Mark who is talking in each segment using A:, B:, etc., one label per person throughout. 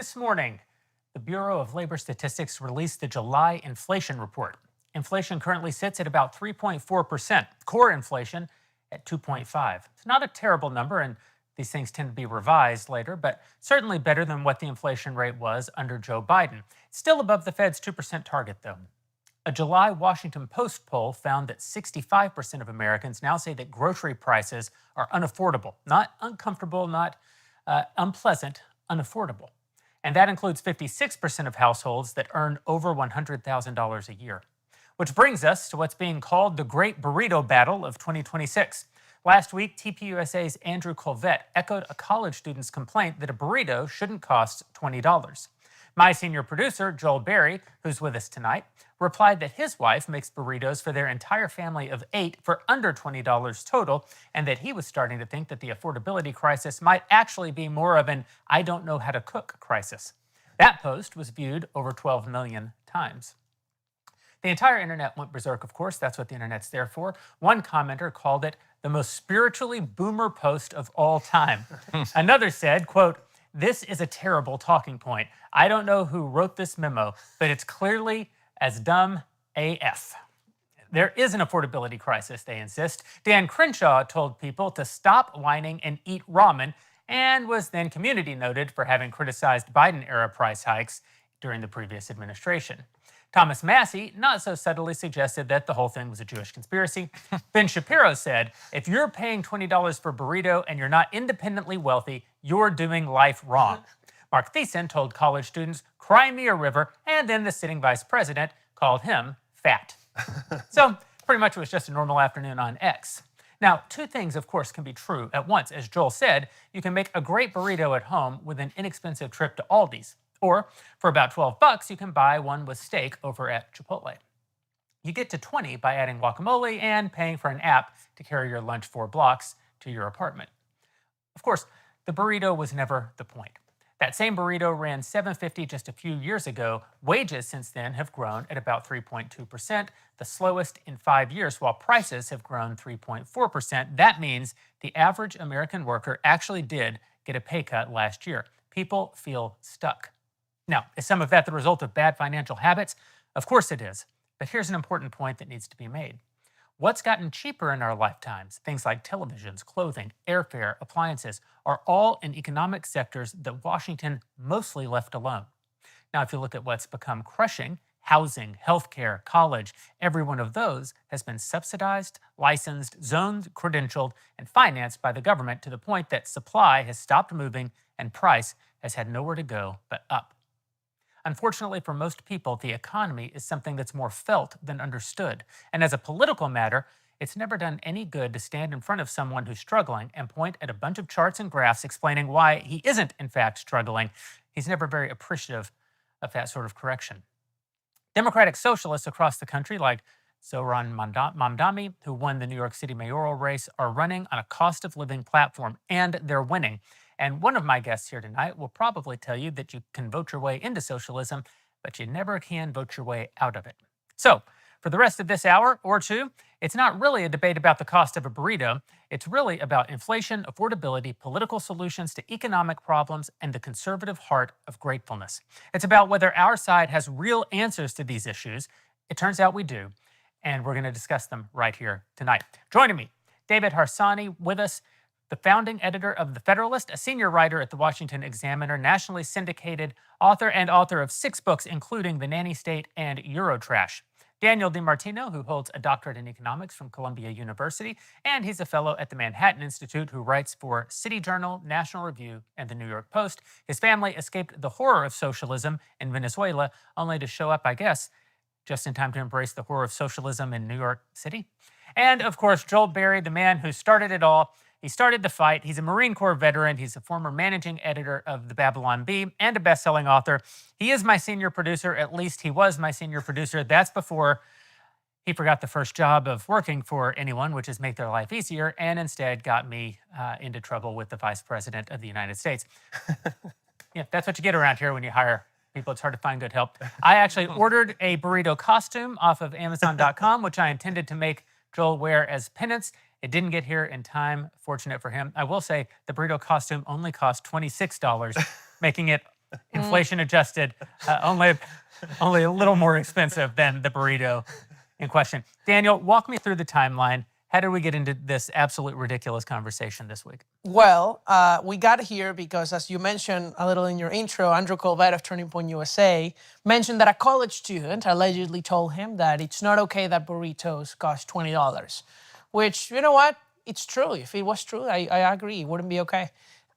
A: This morning, the Bureau of Labor Statistics released the July inflation report. Inflation currently sits at about 3.4%, core inflation at 2.5. It's not a terrible number, and these things tend to be revised later, but certainly better than what the inflation rate was under Joe Biden. Still above the Fed's 2% target, though. A July Washington Post poll found that 65% of Americans now say that grocery prices are unaffordable. Not uncomfortable, not unpleasant, unaffordable. And that includes 56% of households that earn over $100,000 a year. Which brings us to what's being called the Great Burrito Battle of 2026. Last week, TPUSA's Andrew Colvett echoed a college student's complaint that a burrito shouldn't cost $20. My senior producer, Joel Berry, who's with us tonight, replied that his wife makes burritos for their entire family of 8 for under $20 total, and that he was starting to think that the affordability crisis might actually be more of an I don't know how to cook crisis. That post was viewed over 12 million times. The entire internet went berserk, of course. That's what the internet's there for. One commenter called it the most spiritually boomer post of all time. Another said, quote, "This is a terrible talking point. I don't know who wrote this memo, but it's clearly as dumb AF." There is an affordability crisis, they insist. Dan Crenshaw told people to stop whining and eat ramen, and was then community noted for having criticized Biden-era price hikes during the previous administration. Thomas Massey not so subtly suggested that the whole thing was a Jewish conspiracy. Ben Shapiro said, if you're paying $20 for a burrito and you're not independently wealthy, you're doing life wrong. Mark Thiessen told college students, cry me a river, and then the sitting vice president called him fat. So pretty much it was just a normal afternoon on X. Now, two things, of course, can be true at once. As Joel said, you can make a great burrito at home with an inexpensive trip to Aldi's. Or for about $12, you can buy one with steak over at Chipotle. You get to 20 by adding guacamole and paying for an app to carry your lunch 4 blocks to your apartment. Of course, the burrito was never the point. That same burrito ran $7.50 just a few years ago. Wages since then have grown at about 3.2%, the slowest in 5 years, while prices have grown 3.4%. That means the average American worker actually did get a pay cut last year. People feel stuck. Now, is some of that the result of bad financial habits? Of course it is. But here's an important point that needs to be made. What's gotten cheaper in our lifetimes, things like televisions, clothing, airfare, appliances, are all in economic sectors that Washington mostly left alone. Now, if you look at what's become crushing, housing, healthcare, college, every one of those has been subsidized, licensed, zoned, credentialed, and financed by the government to the point that supply has stopped moving and price has had nowhere to go but up. Unfortunately, for most people, the economy is something that's more felt than understood. And as a political matter, it's never done any good to stand in front of someone who's struggling and point at a bunch of charts and graphs explaining why he isn't, in fact, struggling. He's never very appreciative of that sort of correction. Democratic socialists across the country, like Zohran Mamdani, who won the New York City mayoral race, are running on a cost of living platform, and they're winning. And one of my guests here tonight will probably tell you that you can vote your way into socialism, but you never can vote your way out of it. So, for the rest of this hour or two, it's not really a debate about the cost of a burrito. It's really about inflation, affordability, political solutions to economic problems, and the conservative heart of gratefulness. It's about whether our side has real answers to these issues. It turns out we do, and we're going to discuss them right here tonight. Joining me, David Harsanyi with us, the founding editor of The Federalist, a senior writer at the Washington Examiner, nationally syndicated author, and author of 6 books, including The Nanny State and Eurotrash. Daniel DiMartino, who holds a doctorate in economics from Columbia University, and he's a fellow at the Manhattan Institute who writes for City Journal, National Review, and the New York Post. His family escaped the horror of socialism in Venezuela, only to show up, I guess, just in time to embrace the horror of socialism in New York City. And, of course, Joel Berry, the man who started it all. He started the fight. He's a Marine Corps veteran. He's a former managing editor of the Babylon Bee and a best-selling author. He is my senior producer. At least he was my senior producer. That's before he forgot the first job of working for anyone, which is make their life easier, and instead got me into trouble with the Vice President of the United States. Yeah, that's what you get around here when you hire people. It's hard to find good help. I actually ordered a burrito costume off of Amazon.com, which I intended to make Joel wear as penance. It didn't get here in time, fortunate for him. I will say the burrito costume only cost $26, making it inflation adjusted, only a little more expensive than the burrito in question. Daniel, walk me through the timeline. How did we get into this absolute ridiculous conversation this week?
B: Well, we got here because, as you mentioned a little in your intro, Andrew Colbert of Turning Point USA mentioned that a college student allegedly told him that it's not okay that burritos cost $20, which, you know what? It's true. If it was true, I agree. It wouldn't be okay.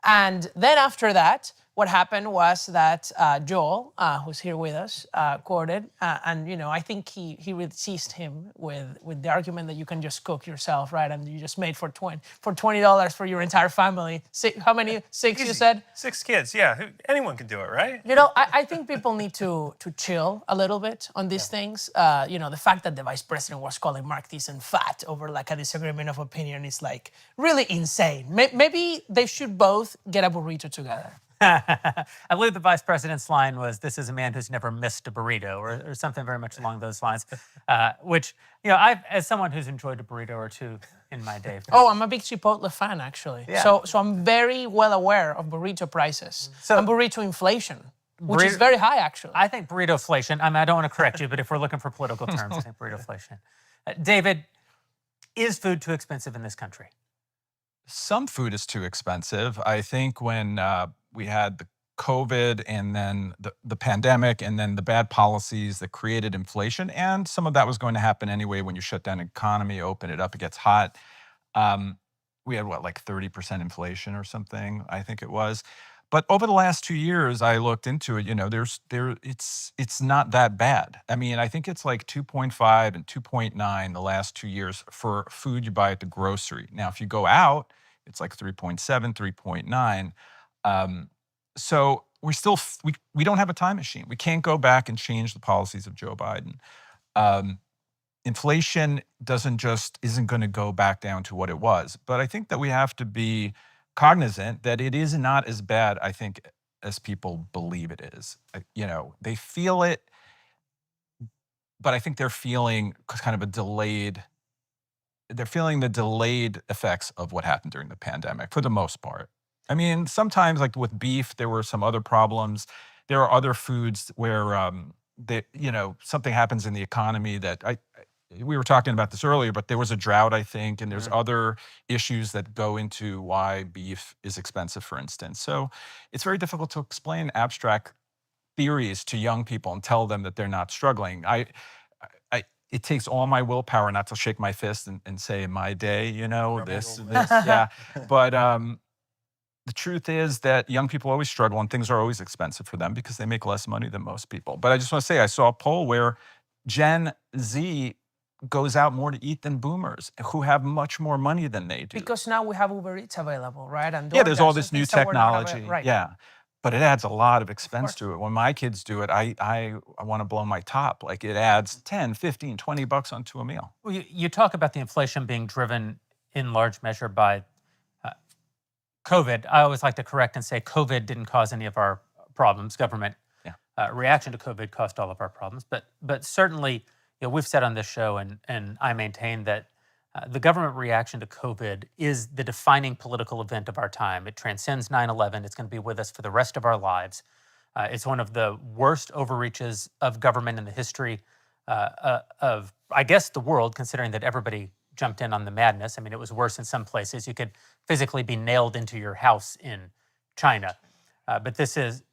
B: And then after that, what happened was that Joel, who's here with us, quoted, and I think he really seized him with the argument that you can just cook yourself, right? And you just made for $20 for your entire family. How many? Six?
C: Easy.
B: You said?
C: 6 kids. Yeah, anyone can do it, right?
B: I think people need to chill a little bit on these things. The fact that the vice president was calling Mark Thiessen fat over like a disagreement of opinion is like really insane. Maybe they should both get a burrito together.
A: I believe the vice president's line was, "This is a man who's never missed a burrito," or something very much along those lines. Which, I've, as someone who's enjoyed a burrito or two in my day.
B: Oh, I'm a big Chipotle fan, actually.
A: Yeah.
B: So I'm very well aware of burrito prices and burrito inflation, which is very high, actually.
A: I think burrito-flation, I don't want to correct you, but if we're looking for political terms, I think burrito-flation. David, is food too expensive in this country?
D: Some food is too expensive. I think when we had the COVID and then the pandemic and then the bad policies that created inflation, and some of that was going to happen anyway when you shut down an economy, open it up, it gets hot. We had like 30% inflation or something, I think it was. But over the last 2 years, I looked into it. It's not that bad. I mean, I think it's like 2.5 and 2.9 the last 2 years for food you buy at the grocery. Now, if you go out, it's like 3.7, 3.9. So we don't have a time machine. We can't go back and change the policies of Joe Biden. Inflation isn't going to go back down to what it was. But I think that we have to be cognizant that it is not as bad, I think, as people believe it is. They feel it, but I think they're feeling kind of they're feeling the delayed effects of what happened during the pandemic for the most part. I mean, sometimes like with beef, there were some other problems. There are other foods where something happens in the economy that we were talking about this earlier, but there was a drought, I think, and there's other issues that go into why beef is expensive, for instance. So it's very difficult to explain abstract theories to young people and tell them that they're not struggling. It takes all my willpower not to shake my fist and say, in my day, this, yeah. But the truth is that young people always struggle and things are always expensive for them because they make less money than most people. But I just want to say, I saw a poll where Gen Z goes out more to eat than boomers who have much more money than they do.
B: Because now we have Uber Eats available, right? And
D: there's all this new technology.
B: Right.
D: Yeah. But it adds a lot of expense to it. When my kids do it, I want to blow my top. Like it adds 10, 15, 20 bucks onto a meal.
A: Well, you talk about the inflation being driven in large measure by COVID. I always like to correct and say COVID didn't cause any of our problems. Government reaction to COVID caused all of our problems. But certainly, we've said on this show, and I maintain that the government reaction to COVID is the defining political event of our time. It transcends 9/11. It's going to be with us for the rest of our lives. It's one of the worst overreaches of government in the history of, I guess, the world, considering that everybody jumped in on the madness. I mean, it was worse in some places. You could physically be nailed into your house in China. But this is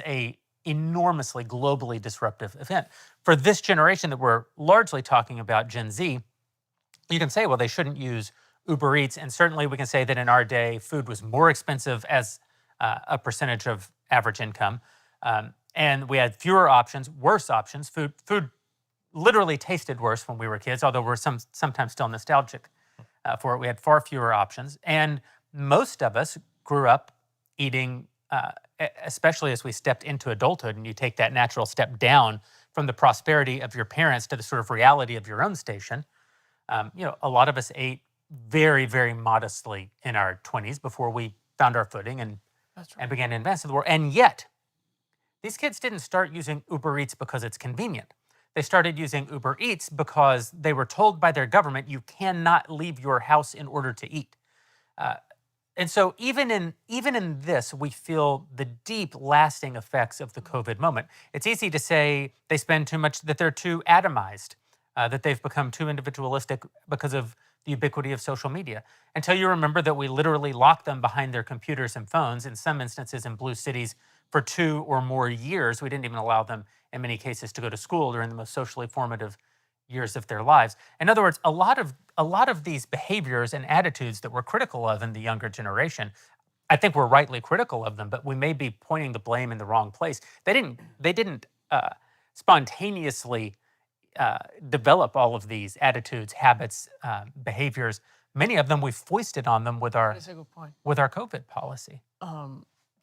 A: a enormously globally disruptive event. For this generation that we're largely talking about, Gen Z, you can say, well, they shouldn't use Uber Eats. And certainly we can say that in our day, food was more expensive as a percentage of average income. And we had fewer options, worse options. Food literally tasted worse when we were kids, although we're sometimes still nostalgic for it. We had far fewer options. And most of us grew up eating, especially as we stepped into adulthood, and you take that natural step down from the prosperity of your parents to the sort of reality of your own station. A lot of us ate very, very modestly in our 20s before we found our footing and began to advance in the world. And yet, these kids didn't start using Uber Eats because it's convenient. They started using Uber Eats because they were told by their government, you cannot leave your house in order to eat. And so even in this, we feel the deep, lasting effects of the COVID moment. It's easy to say they spend too much, that they're too atomized, that they've become too individualistic because of the ubiquity of social media. Until you remember that we literally locked them behind their computers and phones, in some instances in blue cities, for 2 or more years. We didn't even allow them, in many cases, to go to school during the most socially formative years of their lives. In other words, a lot of these behaviors and attitudes that we're critical of in the younger generation, I think we're rightly critical of them, but we may be pointing the blame in the wrong place. They didn't spontaneously develop all of these attitudes, habits, behaviors. Many of them we've foisted on them with our
B: That's a good point.
A: with our COVID policy.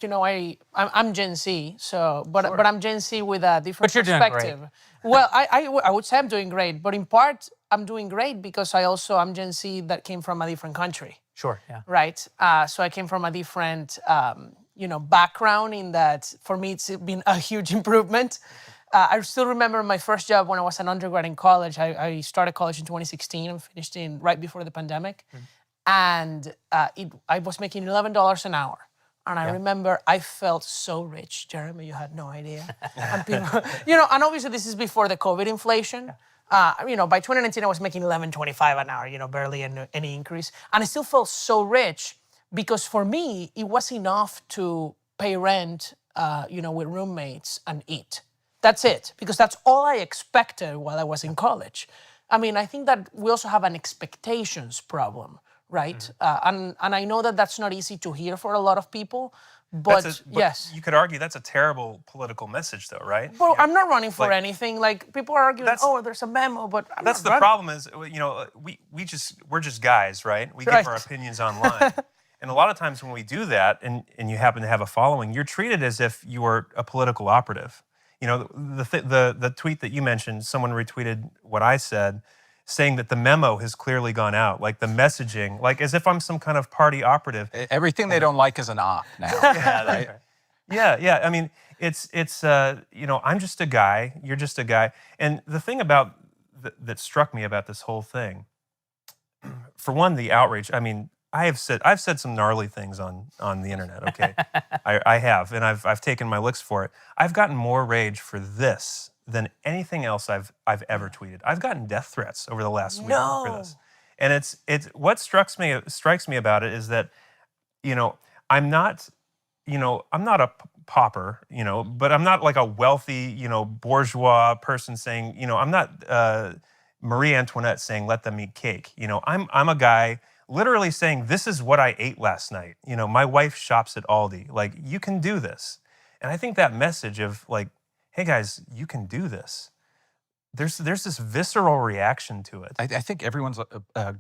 B: You know, I'm Gen Z, so but I'm Gen Z with a different
A: But you're doing
B: perspective. Well, I would say I'm doing great, but in part I'm doing great because I'm Gen Z that came from a different country,
A: Sure, yeah.
B: right? So I came from a different background. In that, for me, it's been a huge improvement. I still remember my first job when I was an undergrad in college. I started college in 2016 and finished right before the pandemic, and I was making $11 an hour. And I remember I felt so rich, Jeremy. You had no idea. And people, and obviously this is before the COVID inflation. By 2019 I was making $11.25 an hour. Barely any increase, and I still felt so rich because for me it was enough to pay rent, with roommates and eat. That's it, because that's all I expected while I was in college. I mean, I think that we also have an expectations problem. Right, and I know that that's not easy to hear for a lot of people, but yes.
C: You could argue that's a terrible political message, though, right?
B: Well, I'm not running for anything. Like, people are arguing, there's a memo, but I'm
C: that's
B: not
C: the problem is, we're just guys, right? We give our opinions online. And a lot of times when we do that and you happen to have a following, you're treated as if you were a political operative. The tweet that you mentioned, someone retweeted what I said, saying that the memo has clearly gone out, like the messaging, like as if I'm some kind of party operative.
D: Everything they don't like is an op now.
C: Right? Yeah. I mean, it's I'm just a guy, you're just a guy. And the thing about that struck me about this whole thing, for one, the outrage. I mean, I've said some gnarly things on the internet. Okay, I have, and I've taken my licks for it. I've gotten more rage for this than anything else I've ever tweeted. I've gotten death threats over the last week for this. And it's what strikes me about it is that, I'm not a pauper, but I'm not like a wealthy, bourgeois person saying, I'm not Marie Antoinette saying, let them eat cake. I'm a guy literally saying, this is what I ate last night. My wife shops at Aldi. Like, you can do this. And I think that message of like, hey guys, you can do this. There's this visceral reaction to it.
D: I think everyone's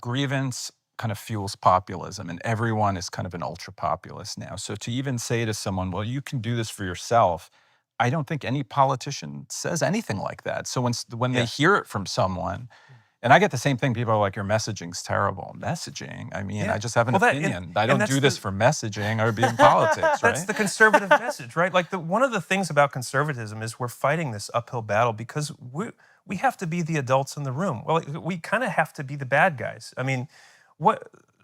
D: grievance kind of fuels populism, and everyone is kind of an ultra populist now. So to even say to someone, well, you can do this for yourself, I don't think any politician says anything like that. So when they hear it from someone, and I get the same thing, people are like, your messaging's terrible. Messaging, I mean, I just have an opinion. I don't do this for messaging or be in politics, right?
C: That's the conservative message, right? Like one of the things about conservatism is we're fighting this uphill battle because we have to be the adults in the room. Well, we kind of have to be the bad guys. I mean,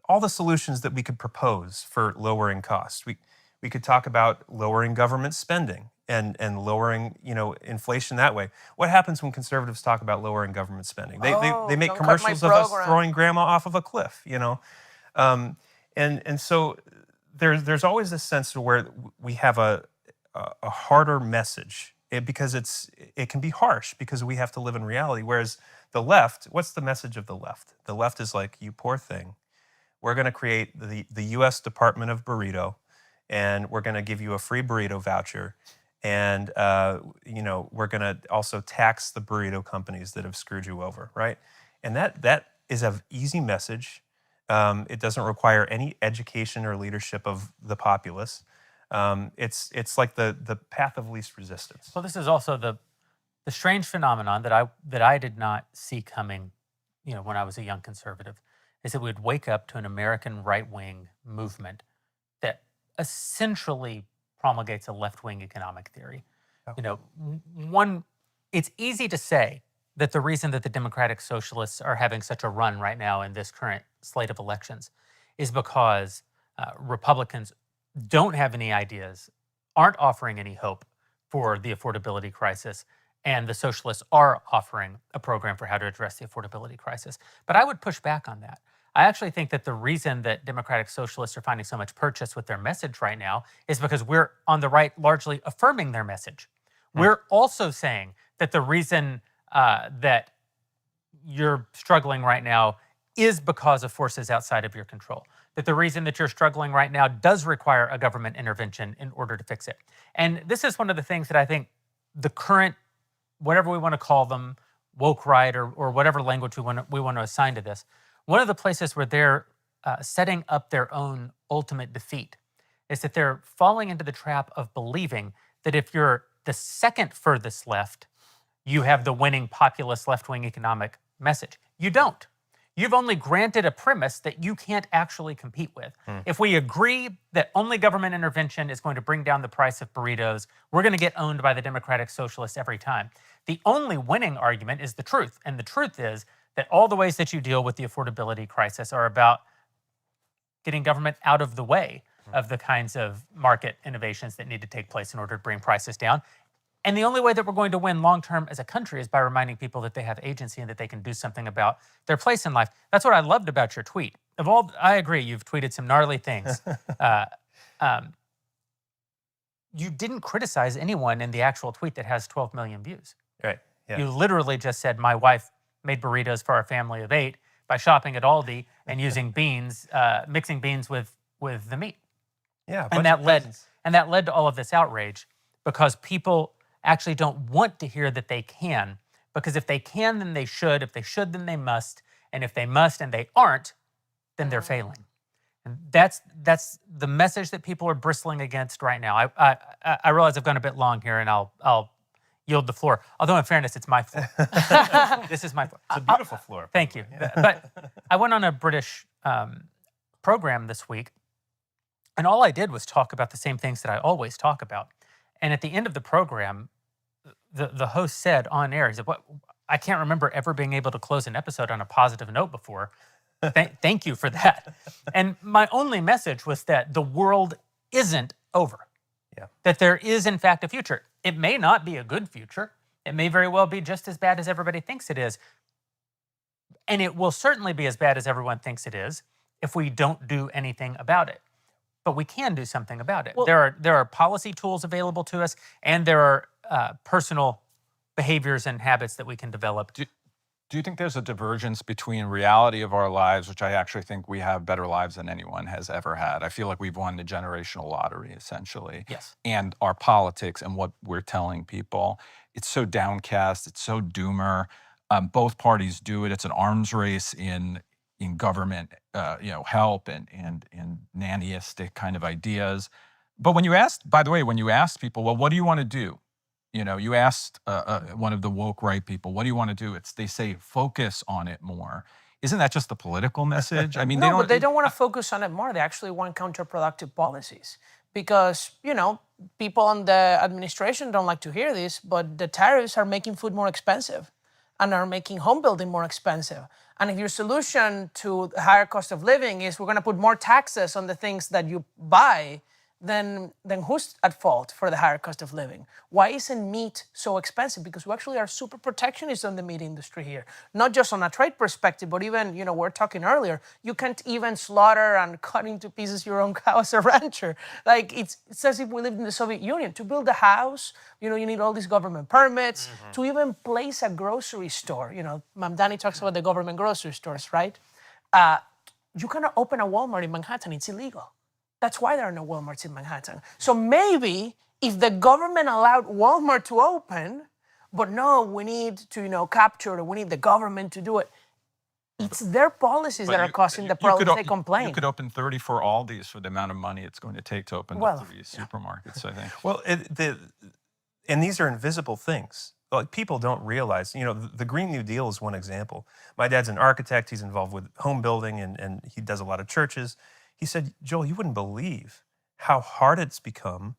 C: all the solutions that we could propose for lowering costs. We could talk about lowering government spending and lowering, inflation that way. What happens when conservatives talk about lowering government spending? They make commercials of us throwing grandma off of a cliff, and so there's always this sense of where we have a harder message because it can be harsh because we have to live in reality. Whereas the left, what's the message of the left? The left is like, you poor thing. We're going to create the U.S. Department of Burrito, and we're going to give you a free burrito voucher. And, we're going to also tax the burrito companies that have screwed you over, right? And that is an easy message. It doesn't require any education or leadership of the populace. It's like the path of least resistance.
A: Well, this is also the strange phenomenon that I did not see coming, when I was a young conservative, is that we'd wake up to an American right-wing movement that essentially promulgates a left-wing economic theory. It's easy to say that the reason that the Democratic Socialists are having such a run right now in this current slate of elections is because Republicans don't have any ideas, aren't offering any hope for the affordability crisis, and the socialists are offering a program for how to address the affordability crisis. But I would push back on that. I actually think that the reason that Democratic Socialists are finding so much purchase with their message right now is because we're on the right largely affirming their message. We're also saying that the reason that you're struggling right now is because of forces outside of your control. That the reason that you're struggling right now does require a government intervention in order to fix it. And this is one of the things that I think the current, whatever we want to call them, woke right or whatever language we want to assign to this, one of the places where they're setting up their own ultimate defeat is that they're falling into the trap of believing that if you're the second furthest left, you have the winning populist left-wing economic message. You don't. You've only granted a premise that you can't actually compete with. If we agree that only government intervention is going to bring down the price of burritos, we're going to get owned by the Democratic Socialists every time. The only winning argument is the truth. And the truth is that all the ways that you deal with the affordability crisis are about getting government out of the way of the kinds of market innovations that need to take place in order to bring prices down. And the only way that we're going to win long-term as a country is by reminding people that they have agency and that they can do something about their place in life. That's what I loved about your tweet. I agree, you've tweeted some gnarly things. You didn't criticize anyone in the actual tweet that has 12 million views.
C: Right. Yeah.
A: You literally just said, my wife made burritos for our family of 8 by shopping at Aldi and using beans, mixing beans with the meat.
C: Yeah.
A: And that led to all of this outrage because people actually don't want to hear that they can, because if they can, then they should. If they should, then they must. And if they must and they aren't, then they're failing. And that's the message that people are bristling against right now. I realize I've gone a bit long here, and I'll yield the floor. Although in fairness, it's my floor. This is my floor.
C: It's a beautiful floor.
A: Thank you. But I went on a British program this week, and all I did was talk about the same things that I always talk about. And at the end of the program, the host said on air, he said, "What? I can't remember ever being able to close an episode on a positive note before. Thank you for that." And my only message was that the world isn't over.
C: Yeah.
A: That there is, in fact, a future. It may not be a good future. It may very well be just as bad as everybody thinks it is. And it will certainly be as bad as everyone thinks it is if we don't do anything about it. But we can do something about it. Well, there are policy tools available to us, and there are personal behaviors and habits that we can develop.
D: Do you think there's a divergence between reality of our lives, which I actually think we have better lives than anyone has ever had? I feel like we've won the generational lottery, essentially.
A: Yes.
D: And our politics and what we're telling people. It's so downcast. It's so doomer. Both parties do it. It's an arms race in government, help and nannyistic kind of ideas. But when you asked, by the way, when you asked people, well, what do you want to do? You asked one of the woke right people, what do you want to do? They say, focus on it more. Isn't that just the political message? I mean,
B: but they don't want to focus on it more. They actually want counterproductive policies because, people on the administration don't like to hear this, but the tariffs are making food more expensive and are making home building more expensive. And if your solution to the higher cost of living is we're going to put more taxes on the things that you buy, then who's at fault for the higher cost of living? Why isn't meat so expensive? Because we actually are super protectionist on the meat industry here. Not just on a trade perspective, but even, we were talking earlier, you can't even slaughter and cut into pieces your own cow as a rancher. Like, it's as if we lived in the Soviet Union. To build a house, you need all these government permits. Mm-hmm. To even place a grocery store, Ma'am Danny talks about the government grocery stores, right? You cannot open a Walmart in Manhattan. It's illegal. That's why there are no Walmarts in Manhattan. So maybe if the government allowed Walmart to open, but no, we need to, capture it, or we need the government to do it. It's their policies that are causing the problems they complain.
D: You could open 34 Aldis for the amount of money it's going to take to open the 3 supermarkets, I think.
C: Well, and these are invisible things. Like, people don't realize, the Green New Deal is one example. My dad's an architect. He's involved with home building, and he does a lot of churches. He said, Joel, you wouldn't believe how hard it's become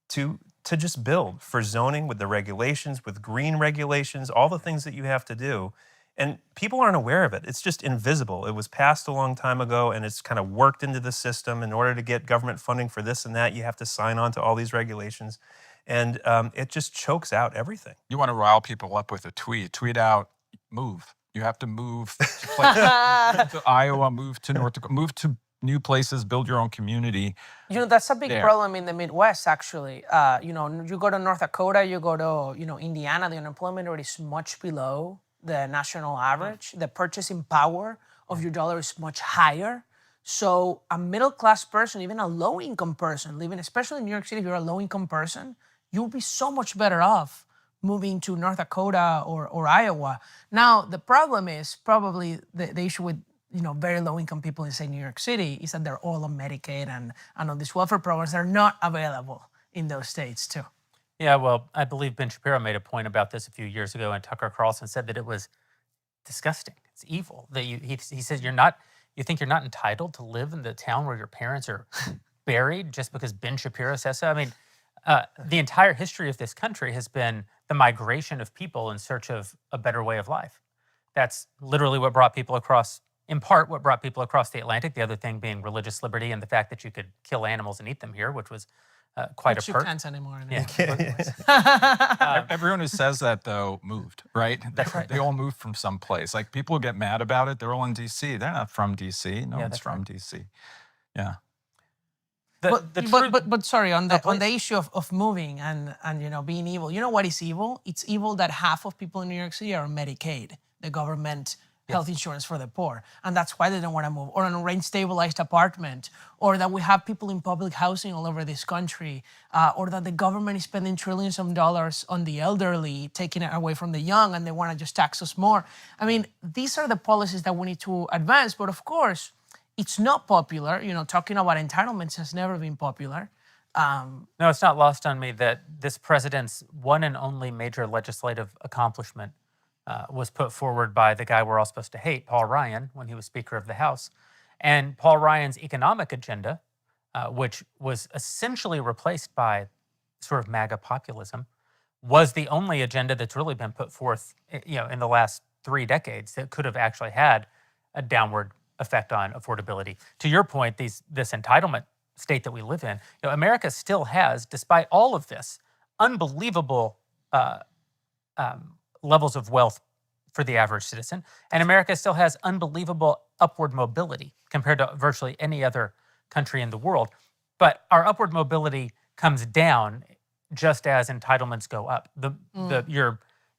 C: to just build for zoning with the regulations, with green regulations, all the things that you have to do. And people aren't aware of it. It's just invisible. It was passed a long time ago, and it's kind of worked into the system. In order to get government funding for this and that, you have to sign on to all these regulations. And it just chokes out everything.
D: You want to rile people up with a tweet. Tweet out, move. You have to move to, places, to Iowa, move to North Dakota, move to new places, build your own community.
B: You know, that's a big
D: there.
B: problem in the Midwest, actually. You know, you go to North Dakota, you go to, you know, Indiana, the unemployment rate is much below the national average. The purchasing power of your dollar is much higher. So a middle-class person, even a low-income person living, especially in New York City, if you're a low-income person, you'll be so much better off moving to North Dakota or Iowa. Now, the problem is probably the issue with, you know, very low-income people in, say, New York City is that they're all on Medicaid and on these welfare programs that are not available in those states, too.
A: Yeah, well, I believe Ben Shapiro made a point about this a few years ago, and Tucker Carlson said that it was disgusting. It's evil. That he says you think you're not entitled to live in the town where your parents are buried just because Ben Shapiro says so. I mean, the entire history of this country has been the migration of people in search of a better way of life. That's literally what brought people across, in part, what brought people across the Atlantic. The other thing being religious liberty and the fact that you could kill animals and eat them here, which was quite
B: Which
A: a
B: you
A: perk.
B: can't anymore.
A: Yeah.
D: Everyone who says that, though, moved, right?
A: That's right.
D: They all moved from someplace. Like, people get mad about it. They're all in D.C. They're not from D.C. No
A: Yeah,
D: one's
A: that's
D: from
A: right.
D: D.C. Yeah.
B: But sorry, on the
A: please.
B: issue of moving and you know, being evil, you know what is evil? It's evil that half of people in New York City are on Medicaid, the government health insurance for the poor, and that's why they don't want to move, or on a rent-stabilized apartment, or that we have people in public housing all over this country, or that the government is spending trillions of dollars on the elderly, taking it away from the young, and they want to just tax us more. I mean, these are the policies that we need to advance, but of course, it's not popular. You know, talking about entitlements has never been popular.
A: No, it's not lost on me that this president's one and only major legislative accomplishment was put forward by the guy we're all supposed to hate, Paul Ryan, when he was Speaker of the House. And Paul Ryan's economic agenda, which was essentially replaced by sort of MAGA populism, was the only agenda that's really been put forth, you know, in the last 3 decades that could have actually had a downward effect on affordability. To your point, this entitlement state that we live in, you know, America still has, despite all of this, unbelievable levels of wealth for the average citizen, and America still has unbelievable upward mobility compared to virtually any other country in the world. But our upward mobility comes down just as entitlements go up.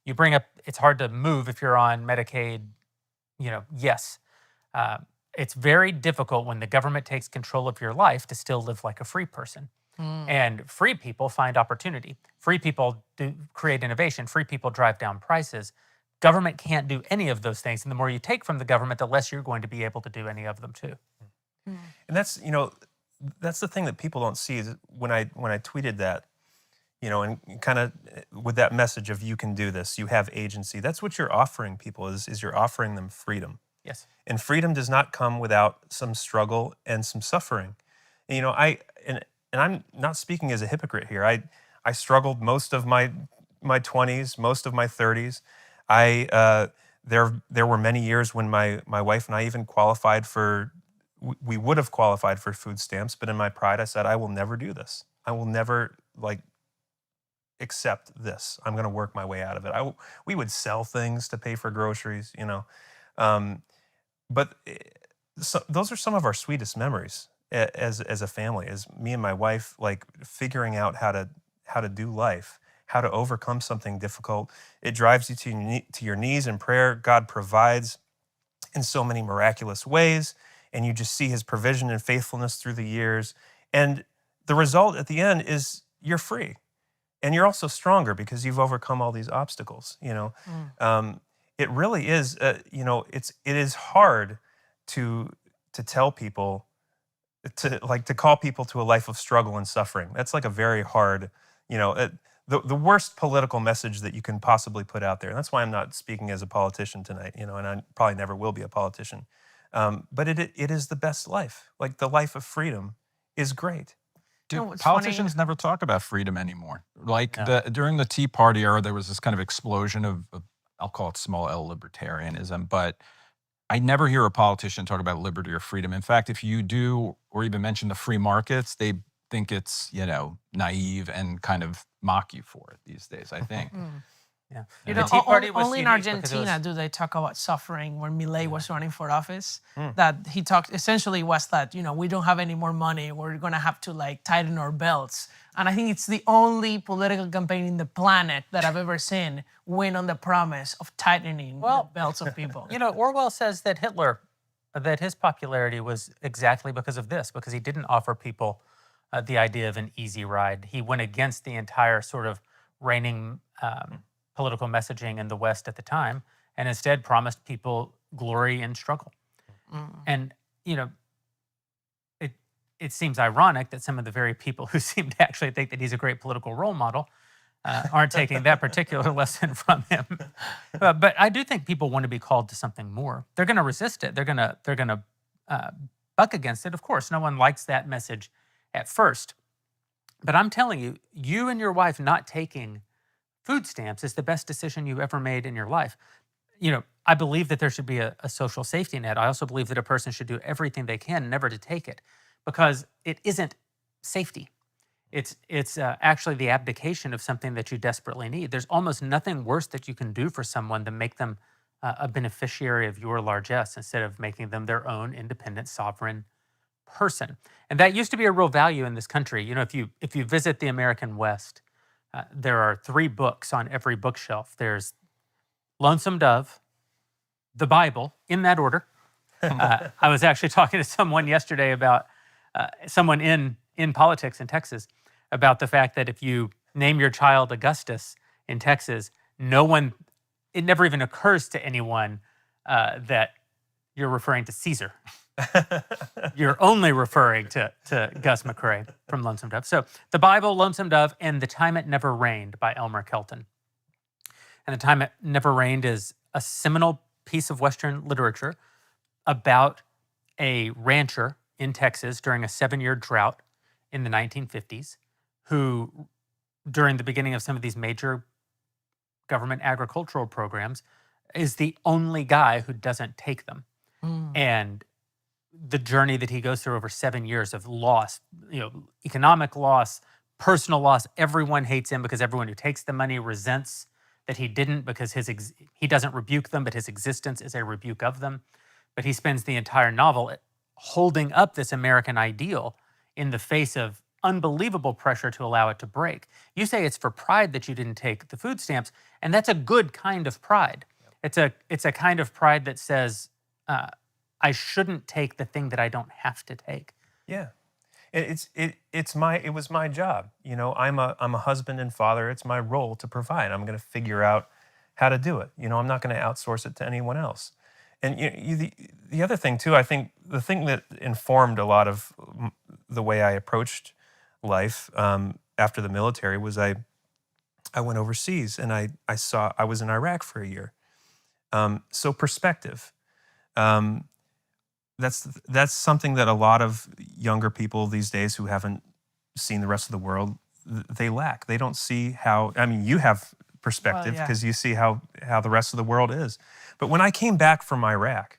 A: You bring up, it's hard to move if you're on Medicaid. You know, yes. It's very difficult when the government takes control of your life to still live like a free person. And free people find opportunity. Free people create innovation. Free people drive down prices. Government can't do any of those things. And the more you take from the government, the less you're going to be able to do any of them too.
C: And that's, you know, that's the thing that people don't see is when I tweeted that, you know, and kind of with that message of you can do this, you have agency. That's what you're offering people is you're offering them freedom.
A: Yes.
C: And freedom does not come without some struggle and some suffering. And, you know, and I'm not speaking as a hypocrite here. I struggled most of my 20s, most of my 30s. There were many years when my wife and I even qualified for, we would have qualified for food stamps, but in my pride I said, I will never do this. I will never accept this. I'm going to work my way out of it. We would sell things to pay for groceries, you know. But those are some of our sweetest memories as a family, as me and my wife figuring out how to do life, how to overcome something difficult. It drives you to your knees in prayer. God provides in so many miraculous ways, and you just see his provision and faithfulness through the years. And the result at the end is you're free, and you're also stronger because you've overcome all these obstacles. You know, it really is. You know, it is hard to tell people to call people to a life of struggle and suffering. That's like a very hard, you know, the worst political message that you can possibly put out there. And that's why I'm not speaking as a politician tonight, you know, and I probably never will be a politician. But it is the best life. Like, the life of freedom is great.
D: Dude,
B: No, it's
D: politicians
B: funny.
D: never talk about freedom anymore. Like,
A: No.
D: during the Tea Party era, there was this kind of explosion of I'll call it small L libertarianism, but I never hear a politician talk about liberty or freedom. In fact, if you do or even mention the free markets, they think it's, naive and kind of mock you for it these days, I think.
A: Yeah.
B: You
A: The
B: know,
A: Tea Party was
B: only in
A: unique because it
B: Argentina
A: was-
B: do they talk about suffering when Milei was running for office. That he talked essentially was that, we don't have any more money. We're going to have to tighten our belts. And I think it's the only political campaign in the planet that I've ever seen win on the promise of tightening the belts of people.
A: Orwell says that that his popularity was exactly because of this, because he didn't offer people the idea of an easy ride. He went against the entire sort of reigning political messaging in the West at the time, and instead promised people glory and struggle. And, it seems ironic that some of the very people who seem to actually think that he's a great political role model aren't taking that particular lesson from him. But I do think people want to be called to something more. They're going to resist it. They're going to buck against it. Of course, no one likes that message at first. But I'm telling you, you and your wife not taking food stamps is the best decision you ever made in your life. I believe that there should be a social safety net. I also believe that a person should do everything they can never to take it, because it isn't safety. It's actually the abdication of something that you desperately need. There's almost nothing worse that you can do for someone than make them a beneficiary of your largesse instead of making them their own independent, sovereign person. And that used to be a real value in this country. If you visit the American West, there are 3 books on every bookshelf. There's Lonesome Dove, the Bible, in that order. I was actually talking to someone yesterday about someone in politics in Texas about the fact that if you name your child Augustus in Texas, it never even occurs to anyone that you're referring to Caesar. You're only referring to Gus McCrae from Lonesome Dove. So the Bible, Lonesome Dove, and The Time It Never Rained by Elmer Kelton. And The Time It Never Rained is a seminal piece of Western literature about a rancher in Texas during a 7-year drought in the 1950s, who, during the beginning of some of these major government agricultural programs, is the only guy who doesn't take them. And the journey that he goes through over 7 years of loss, economic loss, personal loss. Everyone hates him because everyone who takes the money resents that he didn't, because he doesn't rebuke them, but his existence is a rebuke of them. But he spends the entire novel holding up this American ideal in the face of unbelievable pressure to allow it to break. You say it's for pride that you didn't take the food stamps, and that's a good kind of pride. It's a kind of pride that says, I shouldn't take the thing that I don't have to take.
C: Yeah. It was my job. I'm a husband and father. It's my role to provide. I'm going to figure out how to do it. I'm not going to outsource it to anyone else. And the other thing too, I think the thing that informed a lot of the way I approached life after the military was I went overseas, and I was in Iraq for a year. So perspective. That's something that a lot of younger people these days who haven't seen the rest of the world, they lack. They don't see how, you have perspective because you see how the rest of the world is. But when I came back from Iraq,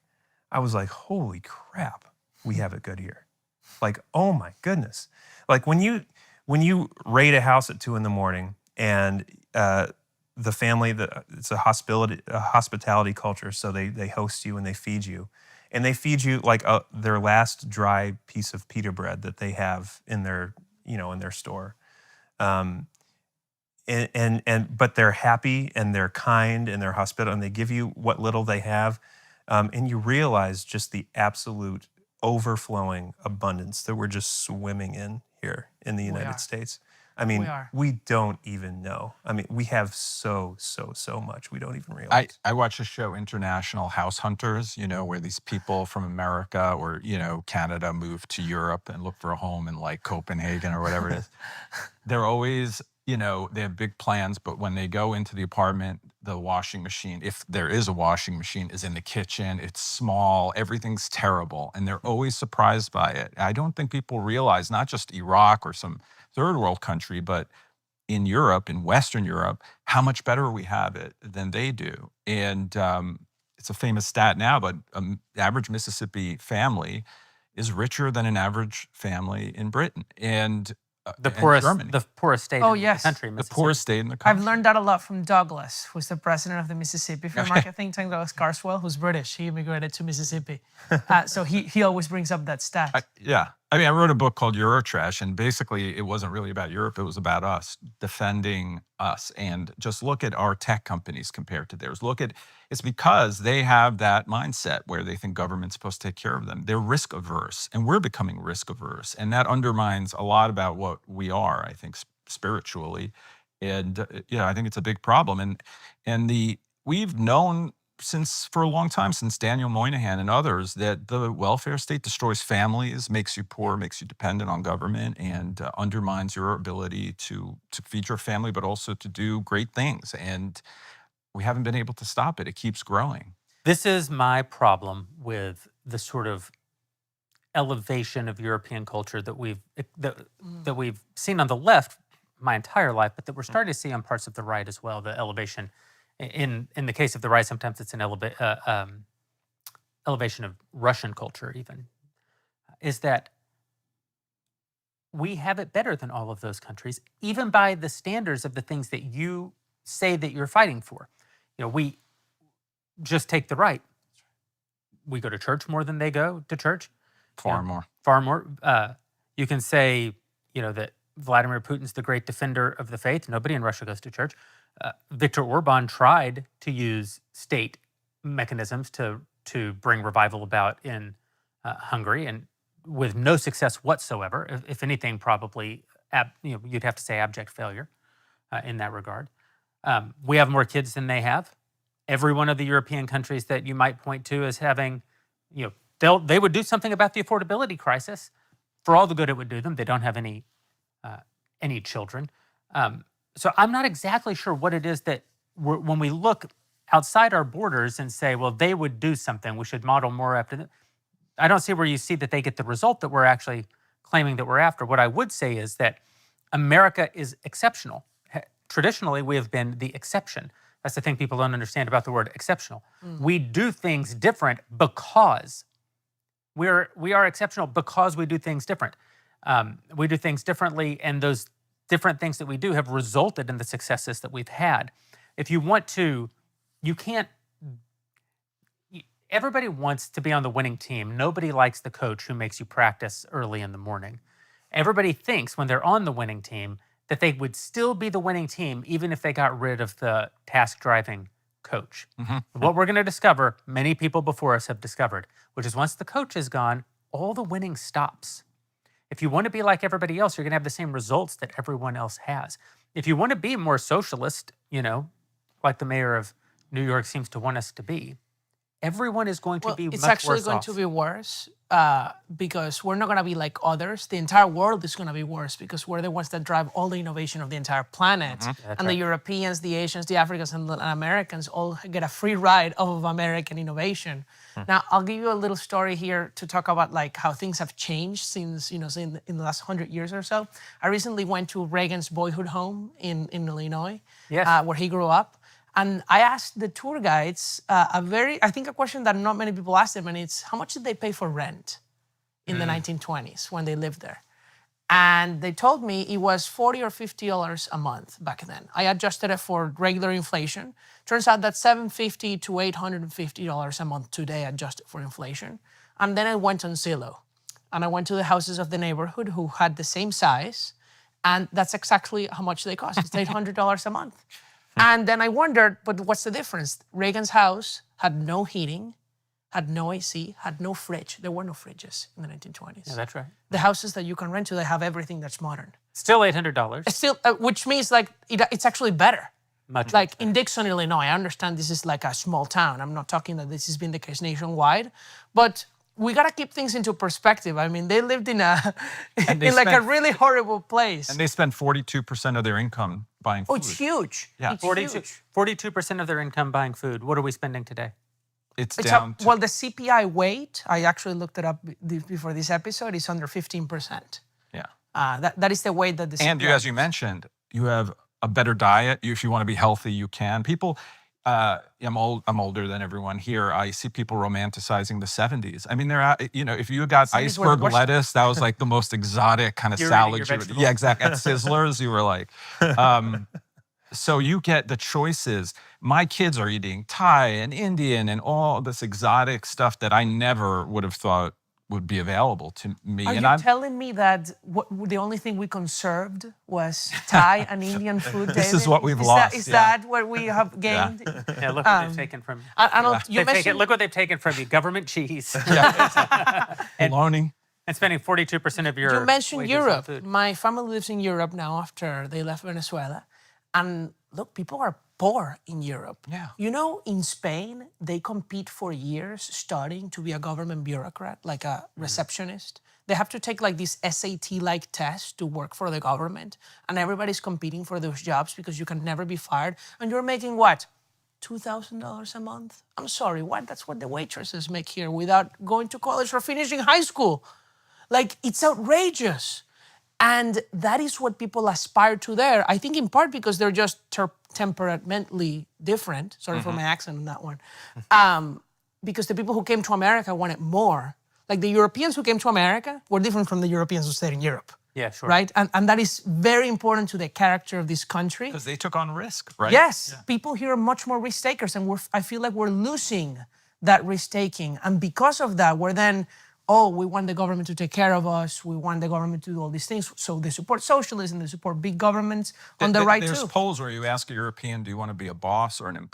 C: I was like, holy crap, we have it good here. Like, oh my goodness. Like when you raid a house at 2 a.m. and the family, it's a hospitality culture, so they host you and they feed you. And they feed you like their last dry piece of pita bread that they have in their store, but they're happy and they're kind and they're hospitable and they give you what little they have, and you realize just the absolute overflowing abundance that we're just swimming in here in the United States. We don't even know. We have so much we don't even realize.
D: I watch a show, International House Hunters, where these people from America or, Canada move to Europe and look for a home in like Copenhagen or whatever it is. They're always, they have big plans, but when they go into the apartment, the washing machine, if there is a washing machine, is in the kitchen. It's small. Everything's terrible. And they're always surprised by it. I don't think people realize, not just Iraq or some third world country, but in Europe, in Western Europe, how much better we have it than they do. And it's a famous stat now, but an average Mississippi family is richer than an average family in Britain and Germany.
A: The poorest state
B: Oh,
A: in
B: yes.
A: the country.
D: The
A: Mississippi.
D: poorest state in the
B: I've
D: country.
B: learned that a lot from Douglas, who's the president of the Mississippi Free Market think tank, Douglas Carswell, who's British. He immigrated to Mississippi. So he always brings up that stat.
D: I wrote a book called Eurotrash, and basically it wasn't really about Europe. It was about us, defending us. And just look at our tech companies compared to theirs. It's because they have that mindset where they think government's supposed to take care of them. They're risk averse, and we're becoming risk averse. And that undermines a lot about what we are, I think, spiritually. And I think it's a big problem. And we've known for a long time, since Daniel Moynihan and others, that the welfare state destroys families, makes you poor, makes you dependent on government, and undermines your ability to feed your family, but also to do great things. And we haven't been able to stop it. It keeps growing.
A: This is my problem with the sort of elevation of European culture that we've seen on the left my entire life, but that we're starting to see on parts of the right as well. The elevation, in the case of the right, sometimes it's an elevation of Russian culture. Even is that we have it better than all of those countries, even by the standards of the things that you say that you're fighting for. We just take the right. We go to church more than they go to church.
D: Far more.
A: Far more. You can say, that Vladimir Putin's the great defender of the faith. Nobody in Russia goes to church. Viktor Orbán tried to use state mechanisms to bring revival about in Hungary, and with no success whatsoever. If anything, probably you'd have to say abject failure in that regard. We have more kids than they have. Every one of the European countries that you might point to as having, they would do something about the affordability crisis for all the good it would do them. They don't have any children. So I'm not exactly sure what it is that when we look outside our borders and say, well, they would do something, we should model more after them. I don't see where you see that they get the result that we're actually claiming that we're after. What I would say is that America is exceptional. Traditionally, we have been the exception. That's the thing people don't understand about the word exceptional. We do things different because we are exceptional because we do things different. We do things differently, and those different things that we do have resulted in the successes that we've had. If you want to, you can't. Everybody wants to be on the winning team. Nobody likes the coach who makes you practice early in the morning. Everybody thinks when they're on the winning team that they would still be the winning team even if they got rid of the task-driving coach. What we're going to discover, many people before us have discovered, which is once the coach is gone, all the winning stops. If you want to be like everybody else, you're going to have the same results that everyone else has. If you want to be more socialist, like the mayor of New York seems to want us to be, everyone is going to be much worse off.
B: It's actually going to be worse because we're not going to be like others. The entire world is going to be worse because we're the ones that drive all the innovation of the entire planet. And the Europeans, the Asians, the Africans, and the Americans all get a free ride of American innovation. Now, I'll give you a little story here to talk about like how things have changed since, in the last 100 years or so. I recently went to Reagan's boyhood home in Illinois, where he grew up. And I asked the tour guides I think a question that not many people ask them, and it's how much did they pay for rent in the 1920s when they lived there? And they told me it was $40 or $50 a month back then. I adjusted it for regular inflation. Turns out that's $750 to $850 a month today, adjusted for inflation. And then I went on Zillow, and I went to the houses of the neighborhood who had the same size, and that's exactly how much they cost. It's $800 a month. And then I wondered, but what's the difference? Reagan's house had no heating, had no AC, had no fridge. There were no fridges in the 1920s.
A: Yeah, that's right.
B: The houses that you can rent to, they have everything that's modern.
A: Still $800.
B: It's still, which means like it's actually better.
A: Much
B: like
A: better.
B: in Dixon, Illinois, I understand this is like a small town. I'm not talking that this has been the case nationwide, but we gotta keep things into perspective. I mean, they lived in a really horrible place.
D: And they spend 42% of their income buying food.
B: Oh, it's huge.
D: Yeah.
B: It's
A: 42% of their income buying food. What are we spending today?
D: It's down to...
B: Well, the CPI weight, I actually looked it up before this episode, is under 15%.
D: Yeah.
B: That is the weight that the CPI...
D: And as you mentioned, You have a better diet. If you want to be healthy, you can. People, I'm older than everyone here. I see people romanticizing the 70s. I mean, they're out, if you got
B: 70s were the
D: iceberg
B: worst.
D: lettuce, that was like the most exotic kind of
A: You're eating
D: salad.
A: your vegetables.
D: Yeah, exactly. At Sizzlers, you were like, so you get the choices. My kids are eating Thai and Indian and all this exotic stuff that I never would have thought would be available to me.
B: Are you telling me that the only thing we conserved was Thai and Indian food?
D: This is
B: David?
D: what we've
B: Is
D: lost,
B: Is
D: yeah.
B: that what we have gained?
A: Yeah, look what they've taken from you.
B: I don't. You mentioned
A: Look what they've taken from you. Government cheese.
D: Bologna.
A: And spending 42% of your
B: you mentioned
A: wages on
B: Europe.
A: food.
B: My family lives in Europe now after they left Venezuela, and look, people are poor in Europe.
D: Yeah.
B: You know, in Spain, they compete for years studying to be a government bureaucrat, like a receptionist. They have to take like this SAT-like test to work for the government, and everybody's competing for those jobs because you can never be fired. And you're making what? $2,000 a month? I'm sorry, what? That's what the waitresses make here without going to college or finishing high school. Like, it's outrageous. And that is what people aspire to there. I think in part because they're just temperamentally different. Sorry for my accent on that one. Because the people who came to America wanted more. Like the Europeans who came to America were different from the Europeans who stayed in Europe.
A: Yeah, sure.
B: Right? And that is very important to the character of this country.
D: Because they took on risk, right?
B: Yes, people here are much more risk takers, and I feel like we're losing that risk taking. And because of that, we're then, we want the government to take care of us. We want the government to do all these things. So they support socialism. They support big governments on the right
D: There's
B: too.
D: polls where you ask a European, do you want to be a boss or an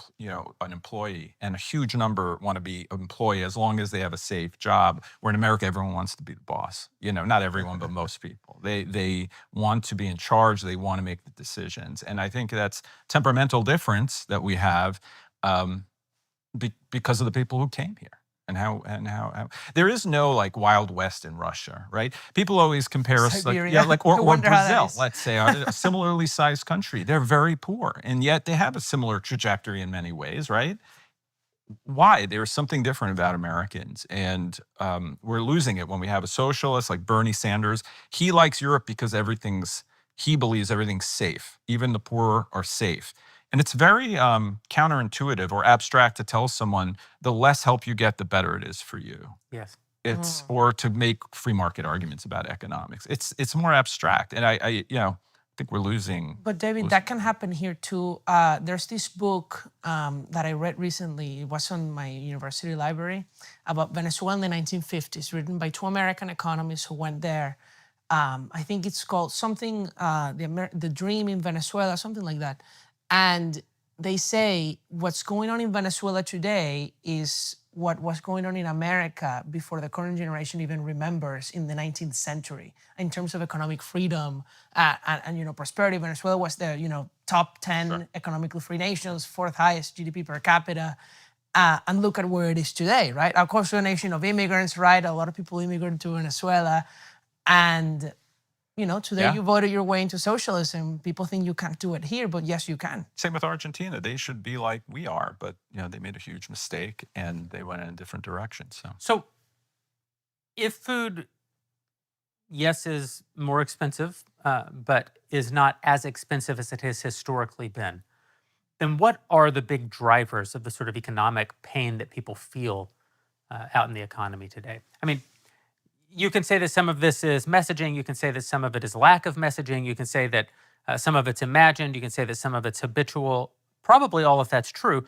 D: employee? And a huge number want to be an employee as long as they have a safe job. Where in America, everyone wants to be the boss. Not everyone, but most people. They want to be in charge. They want to make the decisions. And I think that's temperamental difference that we have because of the people who came here. And how there is no like Wild West in Russia, right? People always compare us
B: Siberia.
D: or
B: I wonder how that
D: Brazil,
B: is.
D: let's say, a similarly sized country. They're very poor, and yet they have a similar trajectory in many ways, right? Why? There's something different about Americans, and we're losing it when we have a socialist like Bernie Sanders. He likes Europe because he believes everything's safe. Even the poor are safe. And it's very counterintuitive or abstract to tell someone the less help you get, the better it is for you.
A: Yes.
D: Or to make free market arguments about economics. It's more abstract, and I think we're losing.
B: But David, that can happen here too. There's this book that I read recently. It was on my university library about Venezuela in the 1950s, written by two American economists who went there. I think it's called something, The Dream in Venezuela, something like that. And they say what's going on in Venezuela today is what was going on in America before the current generation even remembers in the 19th century in terms of economic freedom and prosperity. Venezuela was the top 10 economically free nations, fourth highest GDP per capita. And look at where it is today, right? Of course, we're a nation of immigrants, right? A lot of people immigrated to Venezuela. And today you voted your way into socialism. People think you can't do it here, but yes, you can.
D: Same with Argentina. They should be like we are, but they made a huge mistake and they went in a different direction.
A: So if food, yes, is more expensive, but is not as expensive as it has historically been, then what are the big drivers of the sort of economic pain that people feel out in the economy today? I mean, you can say that some of this is messaging. You can say that some of it is lack of messaging. You can say that some of it's imagined. You can say that some of it's habitual. Probably all of that's true.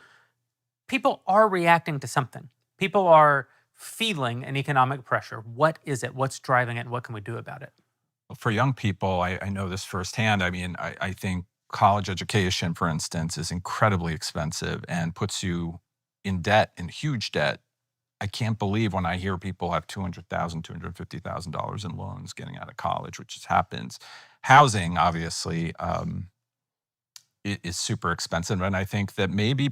A: People are reacting to something. People are feeling an economic pressure. What is it? What's driving it? What can we do about it?
D: For young people, I know this firsthand. I mean, I think college education, for instance, is incredibly expensive and puts you in debt, in huge debt. I can't believe when I hear people have $200,000, $250,000 in loans getting out of college, which just happens. Housing, obviously, is super expensive. And I think that maybe